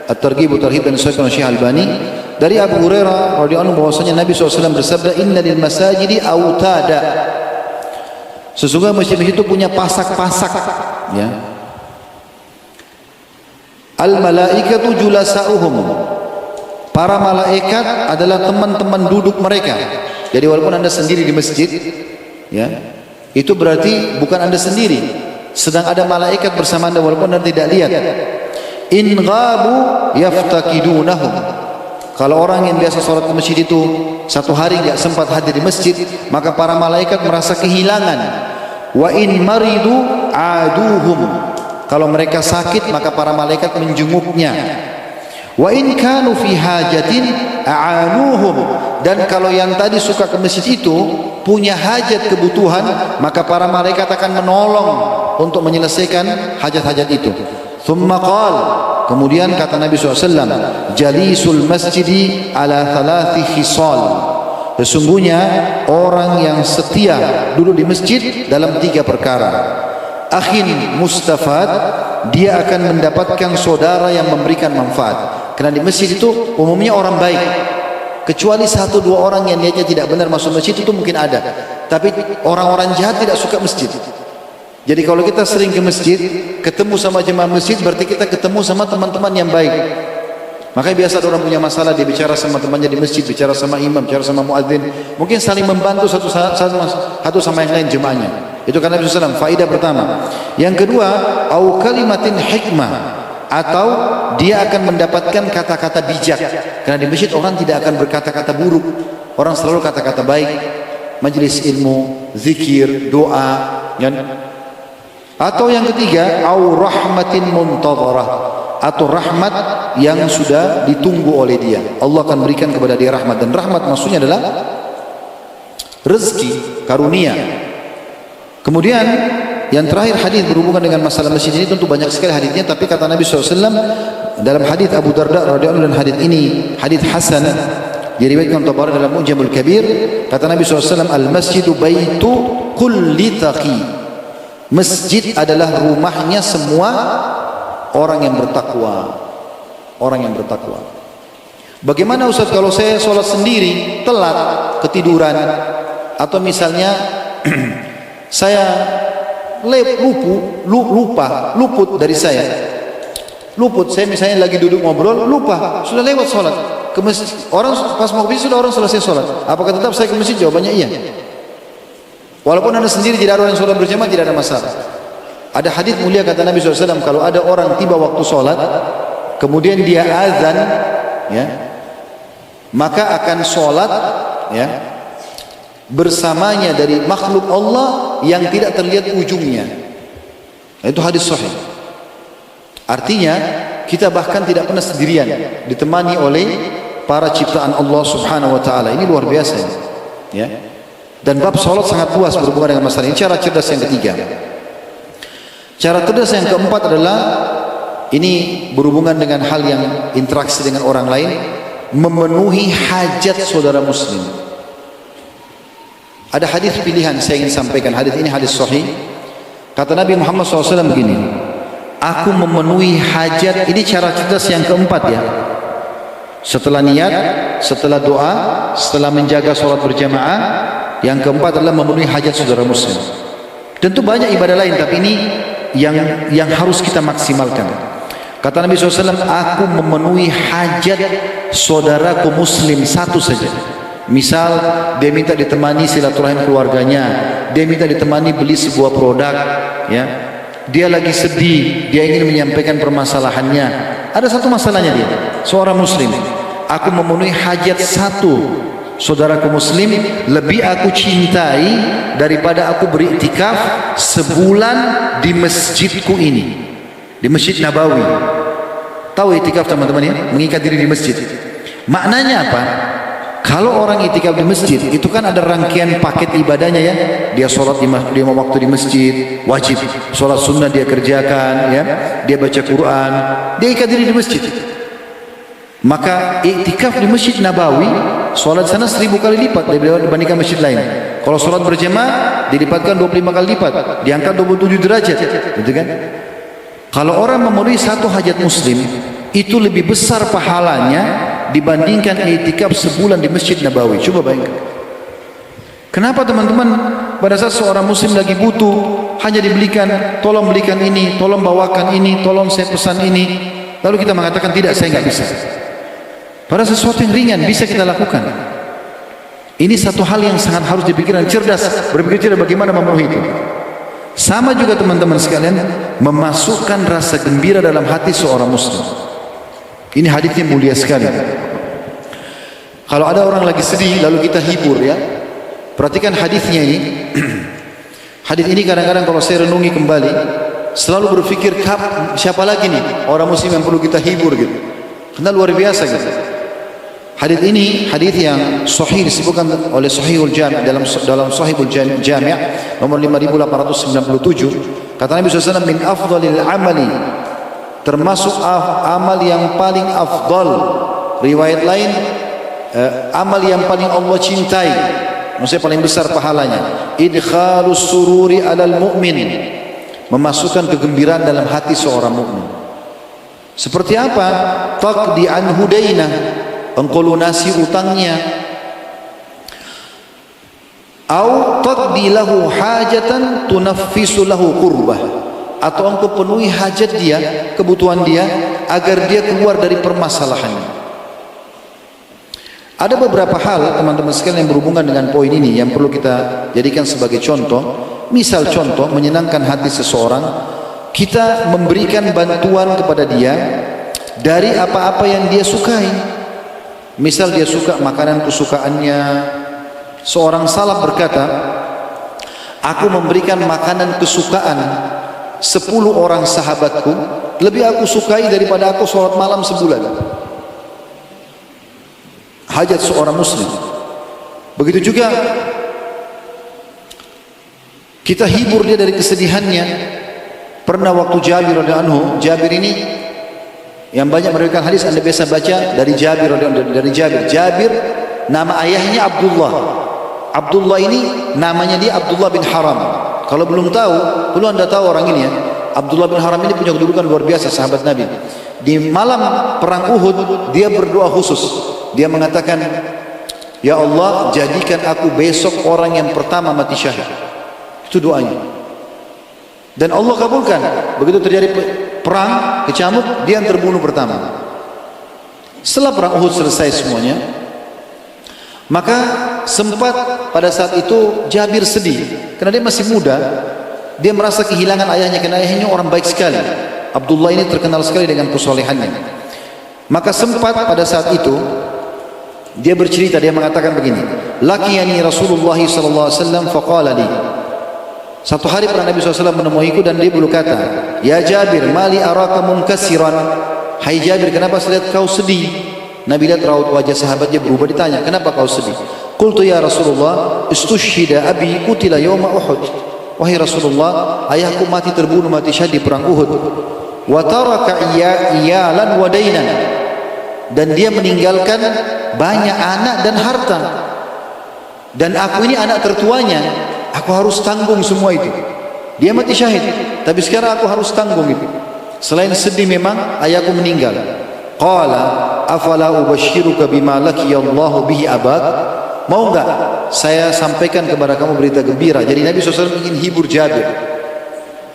At-Targhib wa Tarhib dan Sahih Syekh Albani dari Abu Hurairah radhiyallahu anhu bahwasanya Nabi SAW bersabda, inna lil masajidi autada. Sesungguhnya masjid-masjid itu punya pasak-pasak ya. Al malaikatu julasauhum. Para malaikat adalah teman-teman duduk mereka. Jadi walaupun Anda sendiri di masjid ya, itu berarti bukan Anda sendiri, sedang ada malaikat bersama Anda walaupun Anda tidak lihat. In ghabu yaftakidunahum. Kalau orang yang biasa sholat ke masjid itu satu hari enggak sempat hadir di masjid, maka para malaikat merasa kehilangan. Wa in maridu aduhum. Kalau mereka sakit maka para malaikat menjenguknya. Wa in kanu fi hajatin a'anuhum. Dan kalau yang tadi suka ke masjid itu punya hajat kebutuhan, maka para malaikat akan menolong untuk menyelesaikan hajat-hajat itu. Thumma qala, kemudian kata Nabi SAW, jalisul masjidi ala thalathi khisal. Sesungguhnya orang yang setia duduk di masjid dalam 3 perkara. Akhin mustafad, dia akan mendapatkan saudara yang memberikan manfaat. Karena di masjid itu umumnya orang baik, kecuali 1-2 orang yang niatnya tidak benar masuk masjid itu mungkin ada. Tapi orang-orang jahat tidak suka masjid. Jadi kalau kita sering ke masjid, ketemu sama jemaah masjid, berarti kita ketemu sama teman-teman yang baik. Makanya biasa ada orang punya masalah, dia bicara sama temannya di masjid, bicara sama imam, bicara sama muadzin, mungkin saling membantu satu sama yang lain jemaahnya. Itu karena Nabi SAW. Faidah pertama. Yang kedua, au kalimatin hikmah, atau dia akan mendapatkan kata-kata bijak. Karena di masjid orang tidak akan berkata-kata buruk, orang selalu kata-kata baik. Majelis ilmu, zikir, doa, kan? Atau yang ketiga, au rahmatin muntadharah, atau rahmat yang sudah ditunggu oleh dia. Allah akan berikan kepada dia rahmat, dan rahmat maksudnya adalah rezeki, karunia. Kemudian yang terakhir hadis berhubungan dengan masalah masjid ini, tentu banyak sekali hadisnya, tapi kata Nabi SAW dalam hadis Abu Darda radhiyallahu anhu, dan hadis ini hadis hasan diriwayatkan Tabarani dalam Mu'jamul Kabir, kata Nabi SAW, al masjidu baitu kulli taqi. Masjid adalah rumahnya semua orang yang bertakwa. Orang yang bertakwa. Bagaimana Ustaz kalau saya sholat sendiri telat, ketiduran, atau misalnya saya luput dari saya. Luput, saya misalnya lagi duduk ngobrol, lupa, sudah lewat sholat. ke masjid, orang pas mau ke masjid sudah orang selesai sholat. Apakah tetap saya ke masjid? Jawabannya iya. Walaupun anda sendiri tidak ada orang yang sholat berjamaah, tidak ada masalah. Ada hadis mulia kata Nabi SAW, kalau ada orang tiba waktu sholat, kemudian dia azan, ya, maka akan sholat, ya, bersamanya dari makhluk Allah yang tidak terlihat ujungnya. Itu hadis sahih. Artinya kita bahkan tidak pernah sendirian, ditemani oleh para ciptaan Allah Subhanahu wa taala. Ini luar biasa, ya. Dan bab salat sangat luas berhubungan dengan masalah ini. Cara cerdas yang ketiga. Cara cerdas yang keempat adalah ini berhubungan dengan hal yang interaksi dengan orang lain, memenuhi hajat saudara muslim. Ada hadis pilihan saya ingin sampaikan. Hadis ini hadis sahih. Kata Nabi Muhammad SAW begini, aku memenuhi hajat. Ini cara cerdas yang keempat, ya. Setelah niat, setelah doa, setelah menjaga sholat berjamaah, yang keempat adalah memenuhi hajat saudara muslim. Tentu banyak ibadah lain, tapi ini yang harus kita maksimalkan. Kata Nabi SAW, aku memenuhi hajat saudaraku muslim satu saja. Misal dia minta ditemani silaturahim keluarganya, dia minta ditemani beli sebuah produk, ya. Dia lagi sedih, dia ingin menyampaikan permasalahannya. Ada satu masalahnya dia, seorang muslim. Aku memenuhi hajat satu saudaraku muslim, lebih aku cintai daripada aku beriktikaf sebulan di masjidku ini, di Masjid Nabawi. Tahu iktikaf teman-teman ya? Mengikat diri di masjid. Maknanya apa? Kalau orang itikaf di masjid, itu kan ada rangkaian paket ibadahnya, ya. Dia sholat di waktu di masjid, wajib. Sholat sunnah dia kerjakan, ya. Dia baca Quran, dia ikat diri di masjid. Maka iktikaf di Masjid Nabawi, sholat sana 1000 kali lipat dibandingkan masjid lain. Kalau sholat berjamaah, dilipatkan 25 kali lipat, diangkat 27 derajat, gitu kan? Kalau orang memenuhi satu hajat muslim, itu lebih besar pahalanya dibandingkan iktikaf sebulan di Masjid Nabawi. Coba bayangkan. Kenapa teman-teman pada saat seorang muslim lagi butuh, hanya dibelikan, tolong belikan ini, tolong bawakan ini, tolong saya pesan ini, lalu kita mengatakan tidak, saya nggak bisa. Padahal sesuatu yang ringan bisa kita lakukan. Ini satu hal yang sangat harus dipikirkan, cerdas, berpikir cerdas bagaimana memenuhi itu. Sama juga teman-teman sekalian, memasukkan rasa gembira dalam hati seorang muslim. Ini hadisnya mulia sekali. Kalau ada orang lagi sedih lalu kita hibur, ya. Perhatikan hadisnya ini. Hadis ini kadang-kadang kalau saya renungi kembali, selalu berpikir siapa lagi nih orang muslim yang perlu kita hibur gitu. Karena luar biasa gitu. Hadis ini hadis yang sahih disebutkan oleh Sahihul Jami' dalam Sahihul Jami' nomor 5897. Kata Nabi SAW, min afdalil amali, termasuk amal yang paling afdal. Riwayat lain, amal yang paling Allah cintai, maksudnya paling besar pahalanya, idkhalus sururi alal mu'min, memasukkan kegembiraan dalam hati seorang mukmin. Seperti apa? Taqdi anhu dainah, engkau lunasi utangnya. Au taqdi lahu hajatan tunaffisu lahu qurbah, atau engkau penuhi hajat dia, kebutuhan dia, agar dia keluar dari permasalahannya. Ada beberapa hal teman-teman sekalian yang berhubungan dengan poin ini yang perlu kita jadikan sebagai contoh. Misal contoh, menyenangkan hati seseorang, kita memberikan bantuan kepada dia dari apa-apa yang dia sukai. Misal dia suka makanan kesukaannya. Seorang salaf berkata, aku memberikan makanan kesukaan 10 orang sahabatku, lebih aku sukai daripada aku sholat malam sebulan. Hajat seorang muslim. Begitu juga kita hibur dia dari kesedihannya. Pernah waktu Jabir radhiyallahu anhu, Jabir ini yang banyak meriwayatkan hadis, Anda biasa baca dari Jabir radhiyallahu anhu, dari Jabir nama ayahnya Abdullah. Abdullah ini namanya dia Abdullah bin Haram. Kalau belum tahu, perlu Anda tahu orang ini, ya. Abdullah bin Haram ini punya kedudukan luar biasa, sahabat Nabi. Di malam perang Uhud, dia berdoa khusus. Dia mengatakan, ya Allah, jadikan aku besok orang yang pertama mati syahid. Itu doanya. Dan Allah kabulkan. Begitu terjadi perang, kecamuk, dia yang terbunuh pertama. Setelah perang Uhud selesai semuanya, maka sempat pada saat itu Jabir sedih karena dia masih muda. Dia merasa kehilangan ayahnya karena ayahnya orang baik sekali. Abdullah ini terkenal sekali dengan kesolehannya. Maka sempat pada saat itu dia bercerita, dia mengatakan begini, laqiyani Rasulullah sallallahu alaihi wasallam faqala li. Satu hari pernah Nabi SAW menemuiku dan dia berkata, ya Jabir, mali araka munkasiran. Hai Jabir, kenapa saya lihat kau sedih? Nabi lihat raut wajah sahabatnya berubah, ditanya, kenapa kau sedih? Qultu ya Rasulullah, istushhida abi qutila yawma Uhud. Wahai Rasulullah, ayahku mati terbunuh, mati syahid di perang Uhud. Wa taraka iyalan wa dainan. Dan dia meninggalkan banyak anak dan harta. Dan aku ini anak tertuanya, aku harus tanggung semua itu. Dia mati syahid, tapi sekarang aku harus tanggung itu. Selain sedih memang ayahku meninggal. Qala afala ubashiruka bima laqiyallahu bihi abak. Mau enggak saya sampaikan kepada kamu berita gembira? Jadi Nabi SAW ingin hibur Jabir.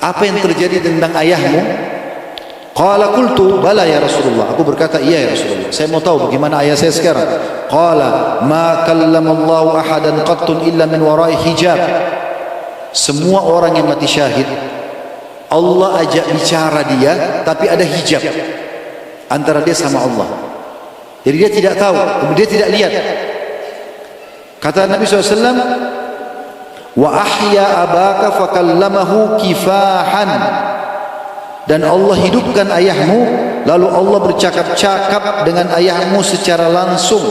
Apa yang terjadi tentang ayahmu? Qala qultu bala ya Rasulullah. Aku berkata iya ya Rasulullah, saya mau tahu bagaimana ayah saya sekarang. Qala ma kallamallahu ahadan qattun illa min wara'i hijab. Semua orang yang mati syahid Allah ajak bicara dia, tapi ada hijab antara dia sama Allah. Jadi dia tidak tahu, dia tidak lihat. Kata Nabi SAW, wa ahya abaka fakallamahu kifahan. Dan Allah hidupkan ayahmu, lalu Allah bercakap-cakap dengan ayahmu secara langsung.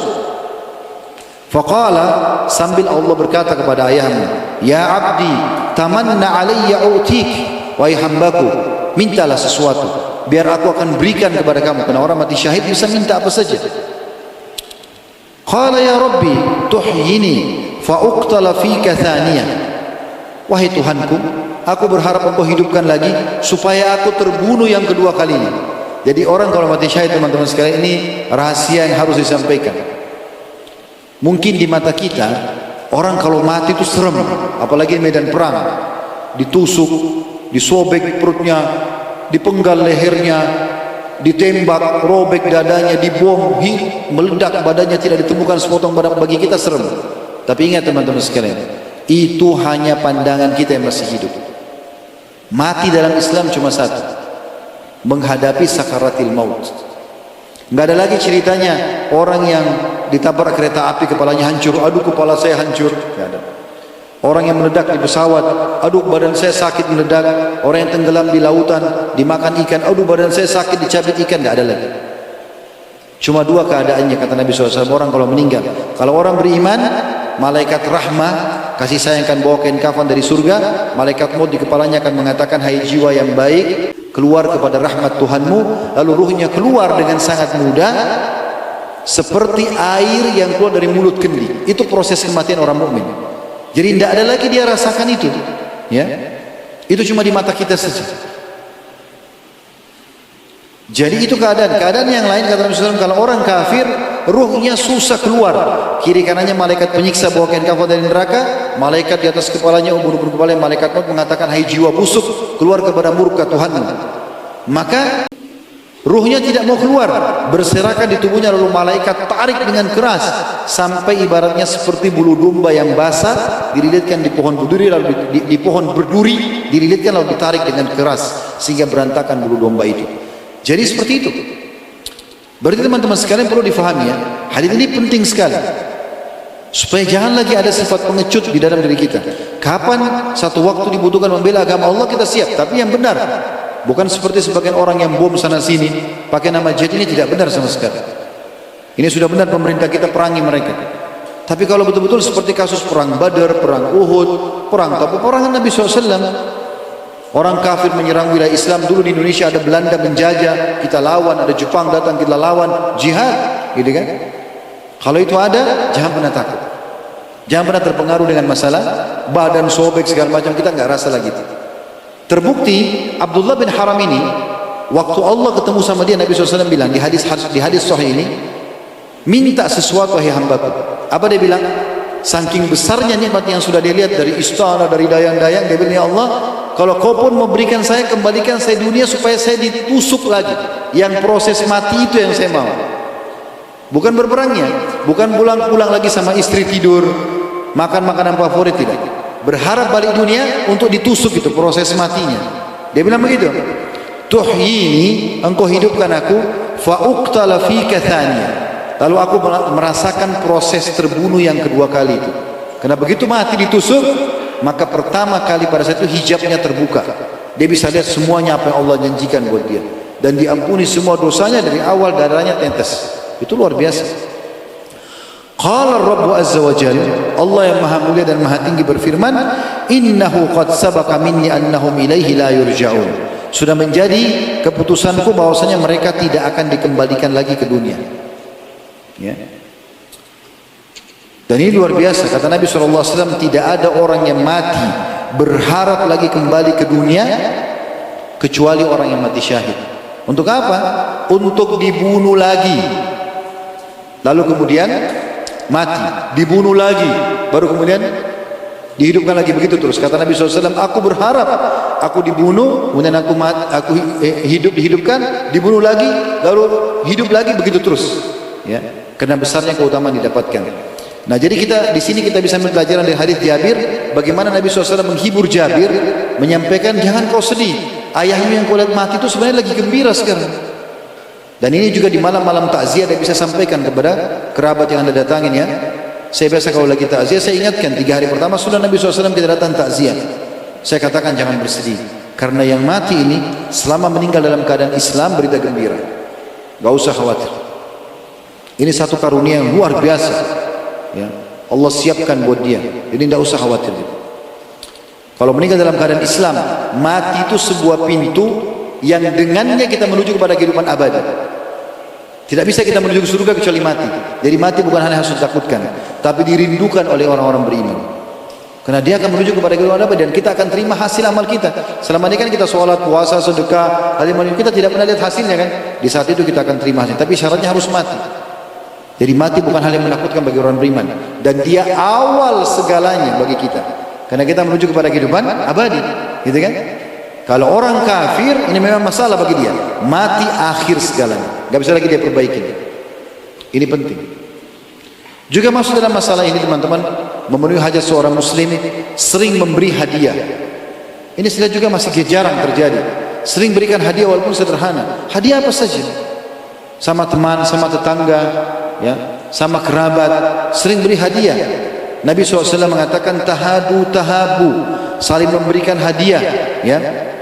Faqala, sambil Allah berkata kepada ayahmu, ya abdi, tamanna alayya utik. Wahai hambaku, mintalah sesuatu, biar aku akan berikan kepada kamu. Karena orang mati syahid bisa minta apa saja. Qala ya Rabbi tuhyini fa uqtala fika thaniyah. Wahai Tuhanku, aku berharap engkau hidupkan lagi supaya aku terbunuh yang kedua kalinya. Jadi orang kalau mati syahid, teman-teman sekalian, ini rahasia yang harus disampaikan. Mungkin di mata kita orang kalau mati itu serem, apalagi medan perang, ditusuk, disobek perutnya, dipenggal lehernya, ditembak, robek dadanya, dibom, meledak badannya, tidak ditemukan sepotong badan. Bagi kita serem. Tapi ingat teman-teman sekalian, itu hanya pandangan kita yang masih hidup. Mati dalam Islam cuma satu, menghadapi sakaratil maut. Nggak ada lagi ceritanya orang yang ditabrak kereta api kepalanya hancur, aduh kepala saya hancur. Nggak ada. Orang yang meledak di pesawat, aduh badan saya sakit meledak. Orang yang tenggelam di lautan, dimakan ikan, aduh badan saya sakit dicabik ikan. Tidak ada lagi. Cuma dua keadaannya kata Nabi SAW, orang kalau meninggal. Kalau orang beriman, malaikat rahmah kasih sayang akan bawa kain kafan dari surga. Malaikat maut di kepalanya akan mengatakan, hai jiwa yang baik, keluar kepada rahmat Tuhanmu. Lalu ruhnya keluar dengan sangat mudah, seperti air yang keluar dari mulut kendi. Itu proses kematian orang mukmin. Jadi tidak ada lagi dia rasakan itu, ya. Itu cuma di mata kita saja. Jadi itu keadaan yang lain kata Nabi SAW. Kalau orang kafir, ruhnya susah keluar. Kiri kanannya malaikat penyiksa bawa kain kafan dari neraka. Malaikat di atas kepalanya, ubur-ubur kepala, malaikat maut mengatakan, hai jiwa busuk, keluar kepada murka Tuhanmu. Maka ruhnya tidak mau keluar, berserakan di tubuhnya, lalu malaikat tarik dengan keras sampai ibaratnya seperti bulu domba yang basah dililitkan di pohon berduri, lalu di pohon berduri dililitkan lalu ditarik dengan keras sehingga berantakan bulu domba itu. Jadi seperti itu. Berarti teman-teman sekalian perlu difahami ya, hadis ini penting sekali supaya jangan lagi ada sifat pengecut di dalam diri kita. Kapan satu waktu dibutuhkan membela agama Allah, kita siap, tapi yang benar. Bukan seperti sebagian orang yang bom sana sini pakai nama jihad. Ini tidak benar sama sekali. Ini sudah benar pemerintah kita perangi mereka. Tapi kalau betul-betul seperti kasus perang Badar, perang Uhud, perang peperangan Nabi SAW, orang kafir menyerang wilayah Islam. Dulu di Indonesia ada Belanda menjajah, kita lawan. Ada Jepang datang, kita lawan. Jihad, gitu kan? Kalau itu ada, jangan pernah takut. Jangan pernah terpengaruh dengan masalah badan sobek segala macam. Kita nggak rasa lagi itu. Terbukti Abdullah bin Haram ini, waktu Allah ketemu sama dia, Nabi SAW bilang di hadis sahih ini, minta sesuatu wahai hambaku. Apa dia bilang? Saking besarnya nikmat yang sudah dia lihat dari istana, dari dayang-dayang, dia bilang, ya Allah, kalau kau pun memberikan saya, kembalikan saya dunia supaya saya ditusuk lagi. Yang proses mati itu yang saya mau. Bukan berperangnya, bukan pulang-pulang lagi sama istri tidur, makan makanan favorit, tidak. Berharap balik dunia untuk ditusuk itu proses matinya. Dia bilang begitu. Tuhyini, engkau hidupkan aku, fa uqtala fika thaniya. Lalu aku merasakan proses terbunuh yang kedua kali itu. Karena begitu mati ditusuk, maka pertama kali pada saat itu hijabnya terbuka. Dia bisa lihat semuanya apa yang Allah janjikan buat dia, dan diampuni semua dosanya dari awal darahnya tetes. Itu luar biasa. Qala Rabbu Azza wa Jalla, Allah yang maha mulia dan maha tinggi berfirman, innahu qad sabaqa minni annahum ilaihi la yurja'un. Sudah menjadi keputusanku bahwasanya mereka tidak akan dikembalikan lagi ke dunia. Ya. Dan ini luar biasa. Kata Nabi SAW, tidak ada orang yang mati berharap lagi kembali ke dunia kecuali orang yang mati syahid. Untuk apa? Untuk dibunuh lagi. Lalu kemudian mati, dibunuh lagi, baru kemudian dihidupkan lagi, begitu terus. Kata Nabi SAW, aku berharap aku dibunuh, kemudian aku dihidupkan, dibunuh lagi, lalu hidup lagi, begitu terus. Ya, karena besarnya keutamaan didapatkan. Nah, jadi di sini kita bisa ambil pelajaran dari hadis Jabir, bagaimana Nabi SAW menghibur Jabir, menyampaikan jangan kau sedih, ayahmu yang kau lihat mati itu sebenarnya lagi gembira sekarang. Dan ini juga di malam-malam takziah dia bisa sampaikan kepada kerabat yang anda datangin, ya. Saya biasa kalau lagi takziah, saya ingatkan 3 hari pertama sudah Nabi SAW kita datang takziah. Saya katakan jangan bersedih, karena yang mati ini selama meninggal dalam keadaan Islam berita gembira. Gak usah khawatir. Ini satu karunia yang luar biasa, ya. Allah siapkan buat dia. Jadi tidak usah khawatir. Kalau meninggal dalam keadaan Islam, mati itu sebuah pintu yang dengannya kita menuju kepada kehidupan abadi. Tidak bisa kita menuju ke surga kecuali mati. Jadi mati bukan hanya harus ditakutkan, tapi dirindukan oleh orang-orang beriman. Karena dia akan menuju kepada kehidupan abadi dan kita akan terima hasil amal kita. Selama ini kan kita sholat, puasa, sedekah, kita tidak pernah lihat hasilnya kan. Di saat itu kita akan terima hasil. Tapi syaratnya harus mati. Jadi mati bukan hal yang menakutkan bagi orang beriman, dan dia awal segalanya bagi kita. Karena kita menuju kepada kehidupan abadi, gitu kan? Kalau orang kafir, ini memang masalah bagi dia. Mati akhir segalanya. Gak bisa lagi dia perbaiki. Ini penting. Juga masuk dalam masalah ini teman-teman, memenuhi hajat seorang muslim, sering memberi hadiah. Ini sudah juga masih jarang terjadi. Sering berikan hadiah walaupun sederhana. Hadiah apa saja. Sama teman, sama tetangga, ya, sama kerabat. Sering beri hadiah. Nabi SAW mengatakan tahabu, saling memberikan hadiah, ya.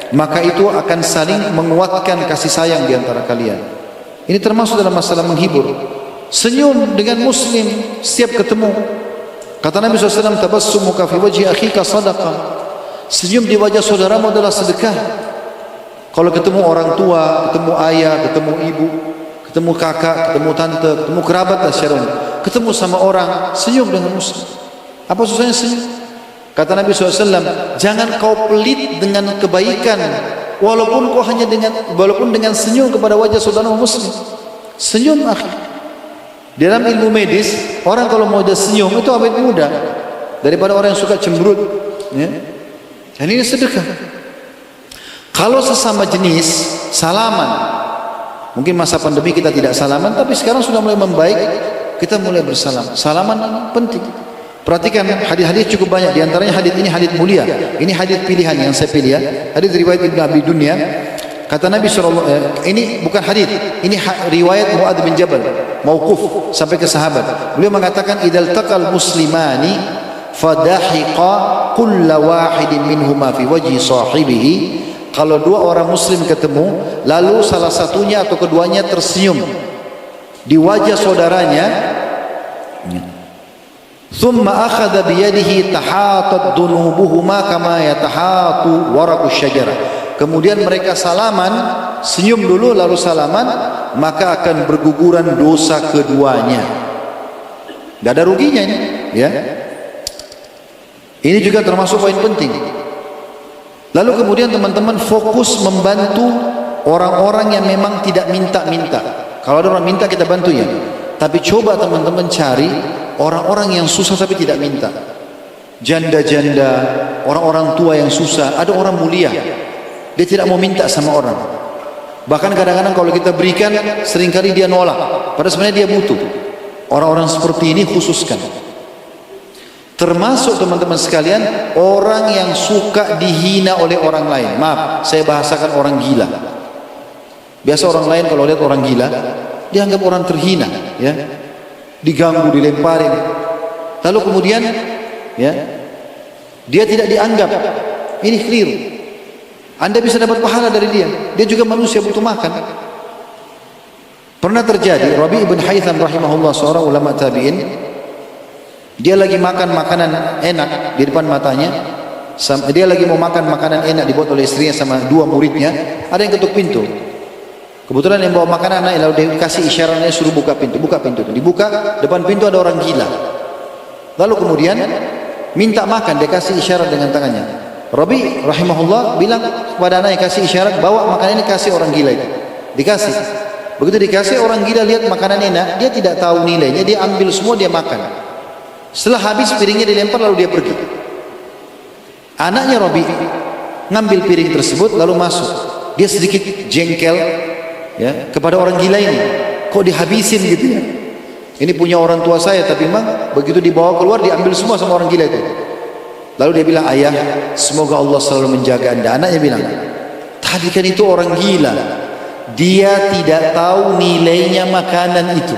Maka itu akan saling menguatkan kasih sayang di antara kalian. Ini termasuk dalam masalah menghibur. Senyum dengan muslim setiap ketemu. Kata Nabi SAW, tabassumuka fi wajhi akhika sadaqah. Senyum di wajah saudaramu adalah sedekah. Kalau ketemu orang tua, ketemu ayah, ketemu ibu, ketemu kakak, ketemu tante, ketemu kerabat lah secara umum, ketemu sama orang, senyum dengan muslim. Apa susahnya senyum? Kata Nabi SAW, jangan kau pelit dengan kebaikan, walaupun dengan senyum kepada wajah saudara muslim. Senyum akhir. Dalam ilmu medis, orang kalau mau ada senyum itu awet muda daripada orang yang suka cemberut, ya. Dan ini sedekah. Kalau sesama jenis salaman, mungkin masa pandemi kita tidak salaman, tapi sekarang sudah mulai membaik, kita mulai bersalam. Salaman penting. Perhatikan hadis-hadis cukup banyak, di antaranya hadis ini hadis mulia. Ini hadis pilihan yang saya pilih, ya. Hadis riwayat Ibnu Abi Dunya. Kata Nabi SAW, ini bukan hadis, ini riwayat Mu'adz bin Jabal, mauquf sampai ke sahabat. Beliau mengatakan, "Idzal taqal muslimani fadahiqa kullu wahidin minhuma fi wajhi sahibihi." Kalau dua orang muslim ketemu, lalu salah satunya atau keduanya tersenyum di wajah saudaranya, thumma akhadha biyadihi tahatat dunubuhuma kama yatahatu waraqus syajarah. Kemudian mereka salaman, senyum dulu lalu salaman, maka akan berguguran dosa keduanya. Tidak ada ruginya ini, ya. Ini juga termasuk poin penting. Lalu kemudian teman-teman fokus membantu orang-orang yang memang tidak minta-minta. Kalau ada orang minta kita bantu, ya. Tapi coba teman-teman cari orang-orang yang susah tapi tidak minta. Janda-janda, orang-orang tua yang susah. Ada orang mulia, dia tidak mau minta sama orang. Bahkan kadang-kadang kalau kita berikan, seringkali dia nolak. Padahal sebenarnya dia butuh. Orang-orang seperti ini khususkan. Termasuk teman-teman sekalian, orang yang suka dihina oleh orang lain. Maaf, saya bahasakan orang gila. Biasa orang lain kalau lihat orang gila, dianggap orang terhina, ya, diganggu, dilemparin. Lalu kemudian, ya, dia tidak dianggap. Ini keliru. Anda bisa dapat pahala dari dia. Dia juga manusia, butuh makan. Pernah terjadi, Rabi' ibn Haytham rahimahullah, seorang ulama tabi'in, dia lagi makan makanan enak di depan matanya. Dia lagi mau makan makanan enak dibuat oleh istrinya sama dua muridnya. Ada yang ketuk pintu. Kebetulan yang bawa makanan anak, lalu dia kasih isyaratnya, suruh buka pintu. Buka pintu itu. Dibuka, depan pintu ada orang gila. Lalu kemudian minta makan, dia kasih isyarat dengan tangannya. Rabi rahimahullah bilang kepada anak yang kasih isyarat, bawa makanan ini, kasih orang gila itu. Dikasih. Begitu dikasih, orang gila lihat makanan enak, dia tidak tahu nilainya, dia ambil semua, dia makan. Setelah habis piringnya dilempar, lalu dia pergi. Anaknya Rabi ngambil piring tersebut lalu masuk. Dia sedikit jengkel, ya, kepada orang gila ini. Kok dihabisin gitu ya? Ini punya orang tua saya, tapi memang begitu dibawa keluar diambil semua sama orang gila itu. Lalu dia bilang, ayah, semoga Allah selalu menjaga anda. Anaknya bilang, tadi kan itu orang gila, dia tidak tahu nilainya makanan itu.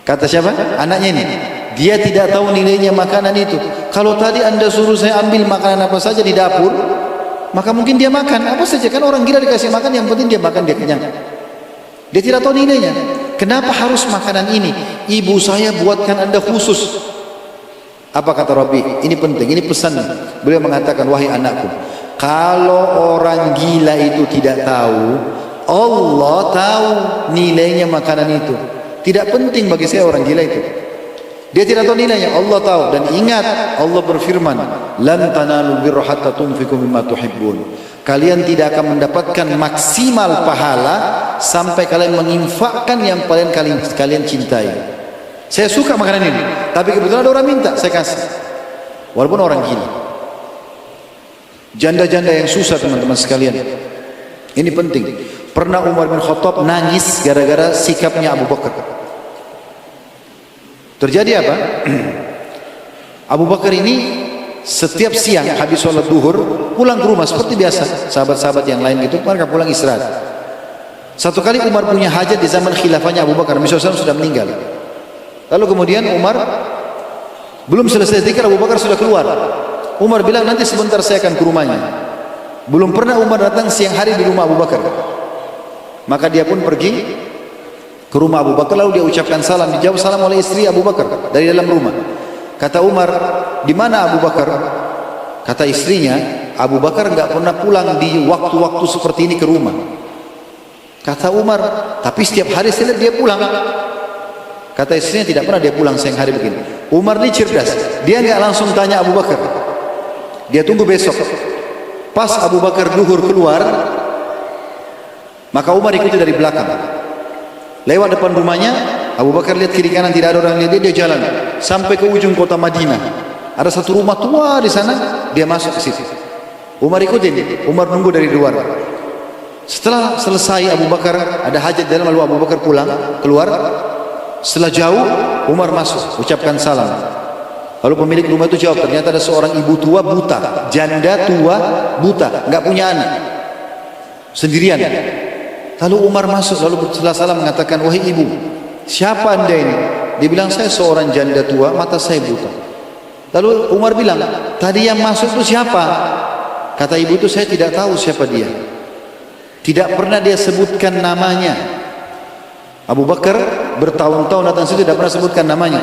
Kata siapa? Anaknya ini. Dia tidak tahu nilainya makanan itu. Kalau tadi anda suruh saya ambil makanan apa saja di dapur, maka mungkin dia makan apa saja. Kan orang gila dikasih makan, yang penting dia makan, dia kenyang. Dia tidak tahu nilainya. Kenapa harus makanan ini? Ibu saya buatkan anda khusus. Apa kata Rabi? Ini penting, ini pesan. Beliau mengatakan, wahai anakku, kalau orang gila itu tidak tahu, Allah tahu nilainya makanan itu. Tidak penting bagi saya orang gila itu. Dia tidak tahu nilainya, Allah tahu. Dan ingat, Allah berfirman, lan tanalul birra hatta tunfiqu mimma tuhibbun. Kalian tidak akan mendapatkan maksimal pahala sampai kalian menginfakkan yang paling kalian cintai. Saya suka makanan ini, tapi kebetulan ada orang minta, saya kasih. Walaupun orang gila. Janda-janda yang susah teman-teman sekalian. Ini penting. Pernah Umar bin Khattab nangis gara-gara sikapnya Abu Bakar. Terjadi apa? Abu Bakar ini setiap siang habis sholat duhur pulang ke rumah seperti biasa. Sahabat-sahabat yang lain gitu, mereka pulang istirahat. Satu kali Umar punya hajat di zaman khilafahnya Abu Bakar. Nabi SAW sudah meninggal. Lalu kemudian Umar belum selesai zikir, Abu Bakar sudah keluar. Umar bilang, nanti sebentar saya akan ke rumahnya. Belum pernah Umar datang siang hari di rumah Abu Bakar. Maka dia pun pergi ke rumah Abu Bakar, lalu dia ucapkan salam. Dijawab salam oleh istri Abu Bakar dari dalam rumah. Kata Umar, di mana Abu Bakar? Kata istrinya, Abu Bakar enggak pernah pulang di waktu-waktu seperti ini ke rumah. Kata Umar, tapi setiap hari saya lihat dia pulang. Kata istrinya, tidak pernah dia pulang siang hari begini. Umar ini cerdas, dia enggak langsung tanya Abu Bakar. Dia tunggu besok. Pas Abu Bakar duhur keluar, maka Umar ikuti dari belakang. Lewat depan rumahnya, Abu Bakar lihat kiri kanan tidak ada orang, lihat dia jalan sampai ke ujung kota Madinah. Ada satu rumah tua di sana, dia masuk ke situ. Umar ikutin, Umar nunggu dari luar. Setelah selesai Abu Bakar ada hajat dalam, lalu Abu Bakar pulang, keluar. Setelah jauh, Umar masuk, ucapkan salam. Lalu pemilik rumah itu jawab, ternyata ada seorang ibu tua buta, janda tua buta, nggak punya anak, sendirian. Lalu Umar masuk, lalu setelah salam mengatakan, wahai ibu, siapa anda ini? Dia bilang, saya seorang janda tua, mata saya buta. Lalu Umar bilang, tadi yang masuk itu siapa? Kata ibu itu, saya tidak tahu siapa dia. Tidak pernah dia sebutkan namanya. Abu Bakar bertahun-tahun datang situ tidak pernah sebutkan namanya.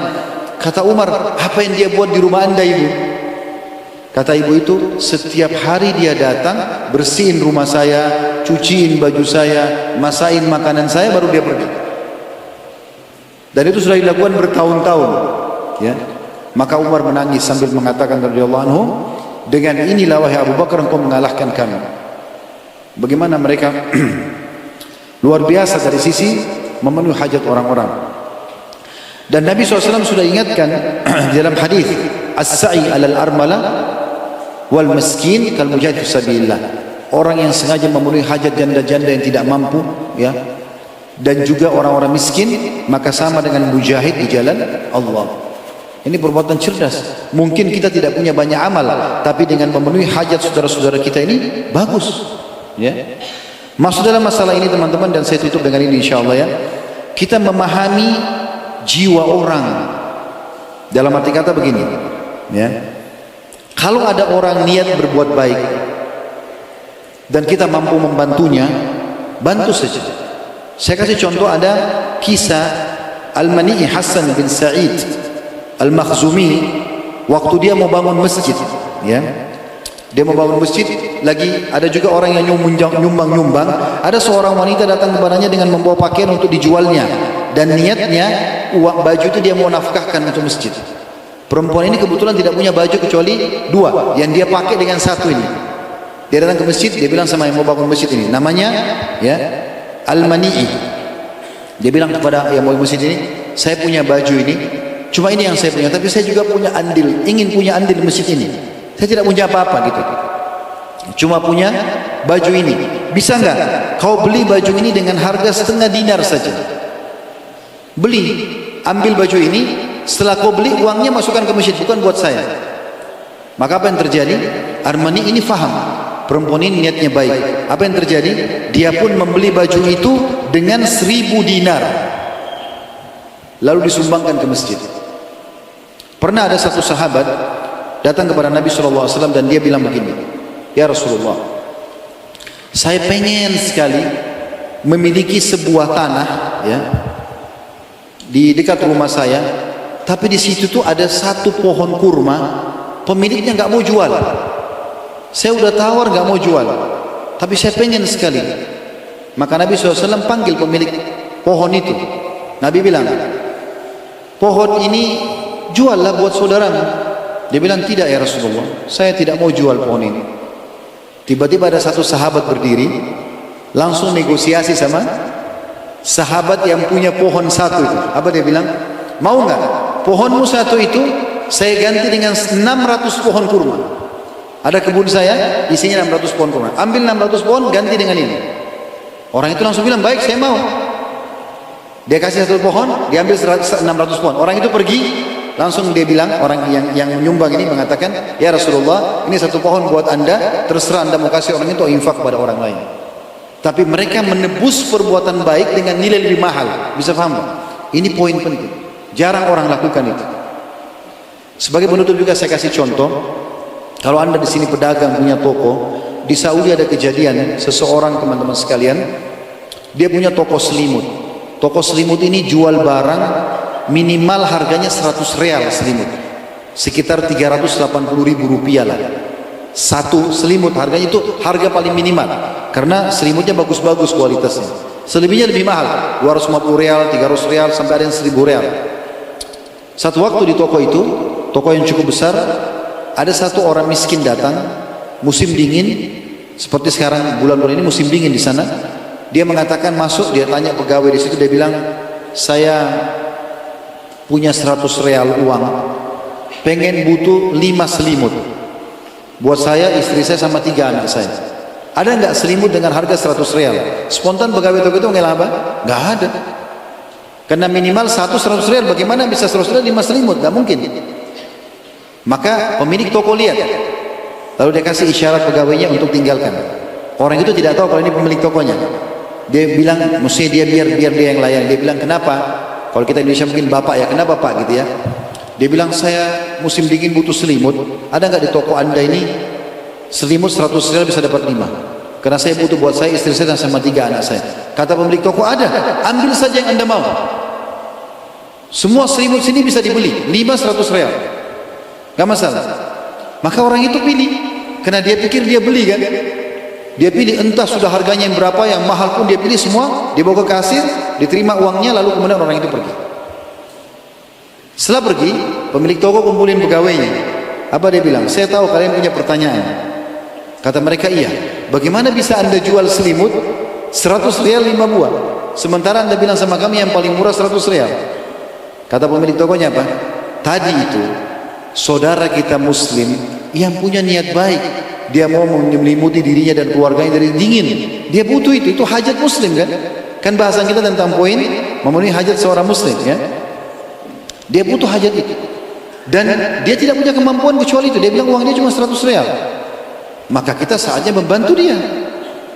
Kata Umar, apa yang dia buat di rumah anda ibu? Kata ibu itu, setiap hari dia datang, bersihin rumah saya, cuciin baju saya, masain makanan saya, baru dia pergi. Dan itu sudah dilakukan bertahun-tahun, ya. Maka Umar menangis sambil mengatakan radhiyallahu anhu, dengan inilah wahai Abu Bakar engkau mengalahkan kami. Bagaimana mereka luar biasa dari sisi memenuhi hajat orang-orang. Dan Nabi SAW sudah ingatkan dalam hadis, as-sa'i alal armala wal miskin kal mujahid fi sabilillah. orang yang sengaja memenuhi hajat janda-janda yang tidak mampu, ya, dan juga orang-orang miskin, maka sama dengan mujahid di jalan Allah. Ini perbuatan cerdas. Mungkin kita tidak punya banyak amal, tapi dengan memenuhi hajat saudara-saudara kita ini bagus, ya. Maksud dalam masalah ini teman-teman, dan saya tutup dengan ini insyaallah, ya, kita memahami jiwa orang. Dalam arti kata begini, ya, kalau ada orang niat berbuat baik dan kita mampu membantunya, bantu saja. Saya kasih contoh, ada kisah Al-Mani'i Hasan bin Sa'id Al-Makhzumi waktu dia mau bangun masjid, ya. Dia mau bangun masjid, lagi ada juga orang yang nyumbang. Ada seorang wanita datang kepadanya dengan membawa pakaian untuk dijualnya, dan niatnya uang baju itu dia mau nafkahkan untuk masjid. Perempuan ini kebetulan tidak punya baju kecuali dua yang dia pakai dengan satu ini. Dia datang ke masjid, dia bilang sama yang mau bangun masjid ini, namanya, ya, Al-Mani'i. Dia bilang kepada yang mau masjid ini, saya punya baju ini, cuma ini yang saya punya, tapi saya juga punya andil, ingin punya andil di masjid ini. Saya tidak punya apa-apa gitu, cuma punya baju ini. Bisa nggak kau beli baju ini dengan harga setengah dinar saja? Beli, ambil baju ini, setelah kau beli uangnya masukkan ke masjid, bukan buat saya. Maka apa yang terjadi? Armani ini faham, perempuan ini niatnya baik. Apa yang terjadi? Dia pun membeli baju itu dengan 1000 dinar, lalu disumbangkan ke masjid. Pernah ada satu sahabat datang kepada Nabi SAW dan dia bilang begini, ya Rasulullah, saya pengen sekali memiliki sebuah tanah, ya, di dekat rumah saya, tapi di situ tuh ada satu pohon kurma, pemiliknya nggak mau jual. Saya udah tawar nggak mau jual, tapi saya pengen sekali. Maka Nabi SAW panggil pemilik pohon itu. Nabi bilang, pohon ini juallah buat saudaramu. Dia bilang, tidak ya Rasulullah, saya tidak mau jual pohon ini. Tiba-tiba ada satu sahabat berdiri, langsung negosiasi sama sahabat yang punya pohon satu itu. Apa dia bilang? Mau nggak pohonmu satu itu saya ganti dengan 600 pohon kurma. Ada kebun saya, isinya 600 pohon kurma. Ambil 600 pohon, ganti dengan ini. Orang itu langsung bilang, baik, saya mau. Dia kasih satu pohon, dia ambil 600 pohon. Orang itu pergi, langsung dia bilang, orang yang menyumbang ini mengatakan, ya Rasulullah, ini satu pohon buat anda, terserah anda mau kasih orang itu atau infak pada orang lain. Tapi mereka menebus perbuatan baik dengan nilai lebih mahal. Bisa paham? Ini poin penting. Jarang orang lakukan itu. Sebagai penutup juga saya kasih contoh. Kalau anda di sini pedagang punya toko, di Saudi ada kejadian seseorang, teman-teman sekalian, dia punya toko selimut. Toko selimut ini jual barang minimal harganya 100 real selimut, sekitar 380.000 rupiah lah. Satu selimut harganya itu harga paling minimal, karena selimutnya bagus-bagus kualitasnya. Selebihnya lebih mahal, 250 real, 300 real, sampai ada yang 1000 real. Satu waktu di toko itu, toko yang cukup besar, ada satu orang miskin datang, musim dingin, seperti sekarang bulan-bulan ini musim dingin di sana. Dia mengatakan masuk, dia tanya pegawai di situ, dia bilang, saya punya 100 real uang, pengen butuh 5 selimut buat saya, istri saya, sama 3 anak saya. Ada nggak selimut dengan harga 100 real? Spontan pegawai toko itu ngelak apa? Nggak ada. Karena minimal 100 real, bagaimana bisa 100 real 5 selimut? Nggak mungkin. Maka pemilik toko lihat, lalu dia kasih isyarat pegawainya untuk tinggalkan. Orang itu tidak tahu kalau ini pemilik tokonya. Dia bilang, mesti dia biar dia yang layan. Dia bilang, kenapa? Kalau kita Indonesia mungkin bapak ya, kenapa pak gitu ya? Dia bilang, saya musim dingin butuh selimut. Ada nggak di toko anda ini selimut 100 real bisa dapat 5? Karena saya butuh buat saya, istri saya, dan sama 3 anak saya. Kata pemilik toko, ada, ambil saja yang anda mau. Semua selimut sini bisa dibeli, 100 real, nggak masalah. Maka orang itu pilih, karena dia pikir dia beli kan. Dia pilih, entah sudah harganya yang berapa, yang mahal pun dia pilih semua, dia bawa ke kasir, diterima uangnya, lalu kemudian orang itu pergi. Setelah pergi, pemilik toko kumpulin pegawainya. Apa dia bilang? Saya tahu kalian punya pertanyaan. Kata mereka, iya. Bagaimana bisa anda jual selimut 100 real 5 buah, sementara anda bilang sama kami yang paling murah 100 real? Kata pemilik tokonya apa? Tadi itu saudara kita muslim yang punya niat baik, dia mau menyelimuti dirinya dan keluarganya dari dingin. Dia butuh itu hajat muslim kan? Kan bahasan kita tentang poin memenuhi hajat seorang muslim ya. Dia butuh hajat itu. Dan dia tidak punya kemampuan kecuali itu. Dia bilang uang dia cuma 100 real. Maka kita saatnya membantu dia.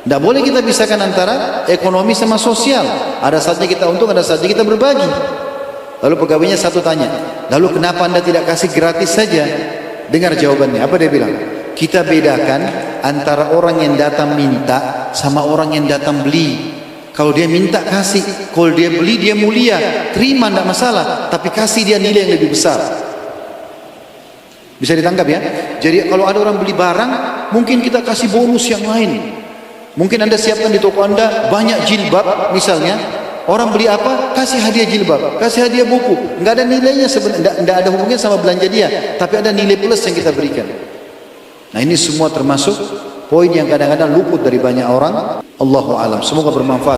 Tidak boleh kita pisahkan antara ekonomi sama sosial. Ada saatnya kita untung, ada saatnya kita berbagi. Lalu pegawainya satu tanya, lalu kenapa anda tidak kasih gratis saja? Dengar jawabannya, apa dia bilang? Kita bedakan antara orang yang datang minta sama orang yang datang beli. Kalau dia minta kasih, kalau dia beli dia mulia, terima tidak masalah, tapi kasih dia nilai yang lebih besar. Bisa ditangkap ya? Jadi kalau ada orang beli barang, mungkin kita kasih bonus yang lain. Mungkin anda siapkan di toko anda banyak jilbab misalnya. Orang beli apa? Kasih hadiah jilbab, kasih hadiah buku. Enggak ada nilainya sebenarnya, enggak ada hubungannya sama belanja dia, tapi ada nilai plus yang kita berikan. Nah ini semua termasuk poin yang kadang-kadang luput dari banyak orang. Allahu a'lam. Semoga bermanfaat.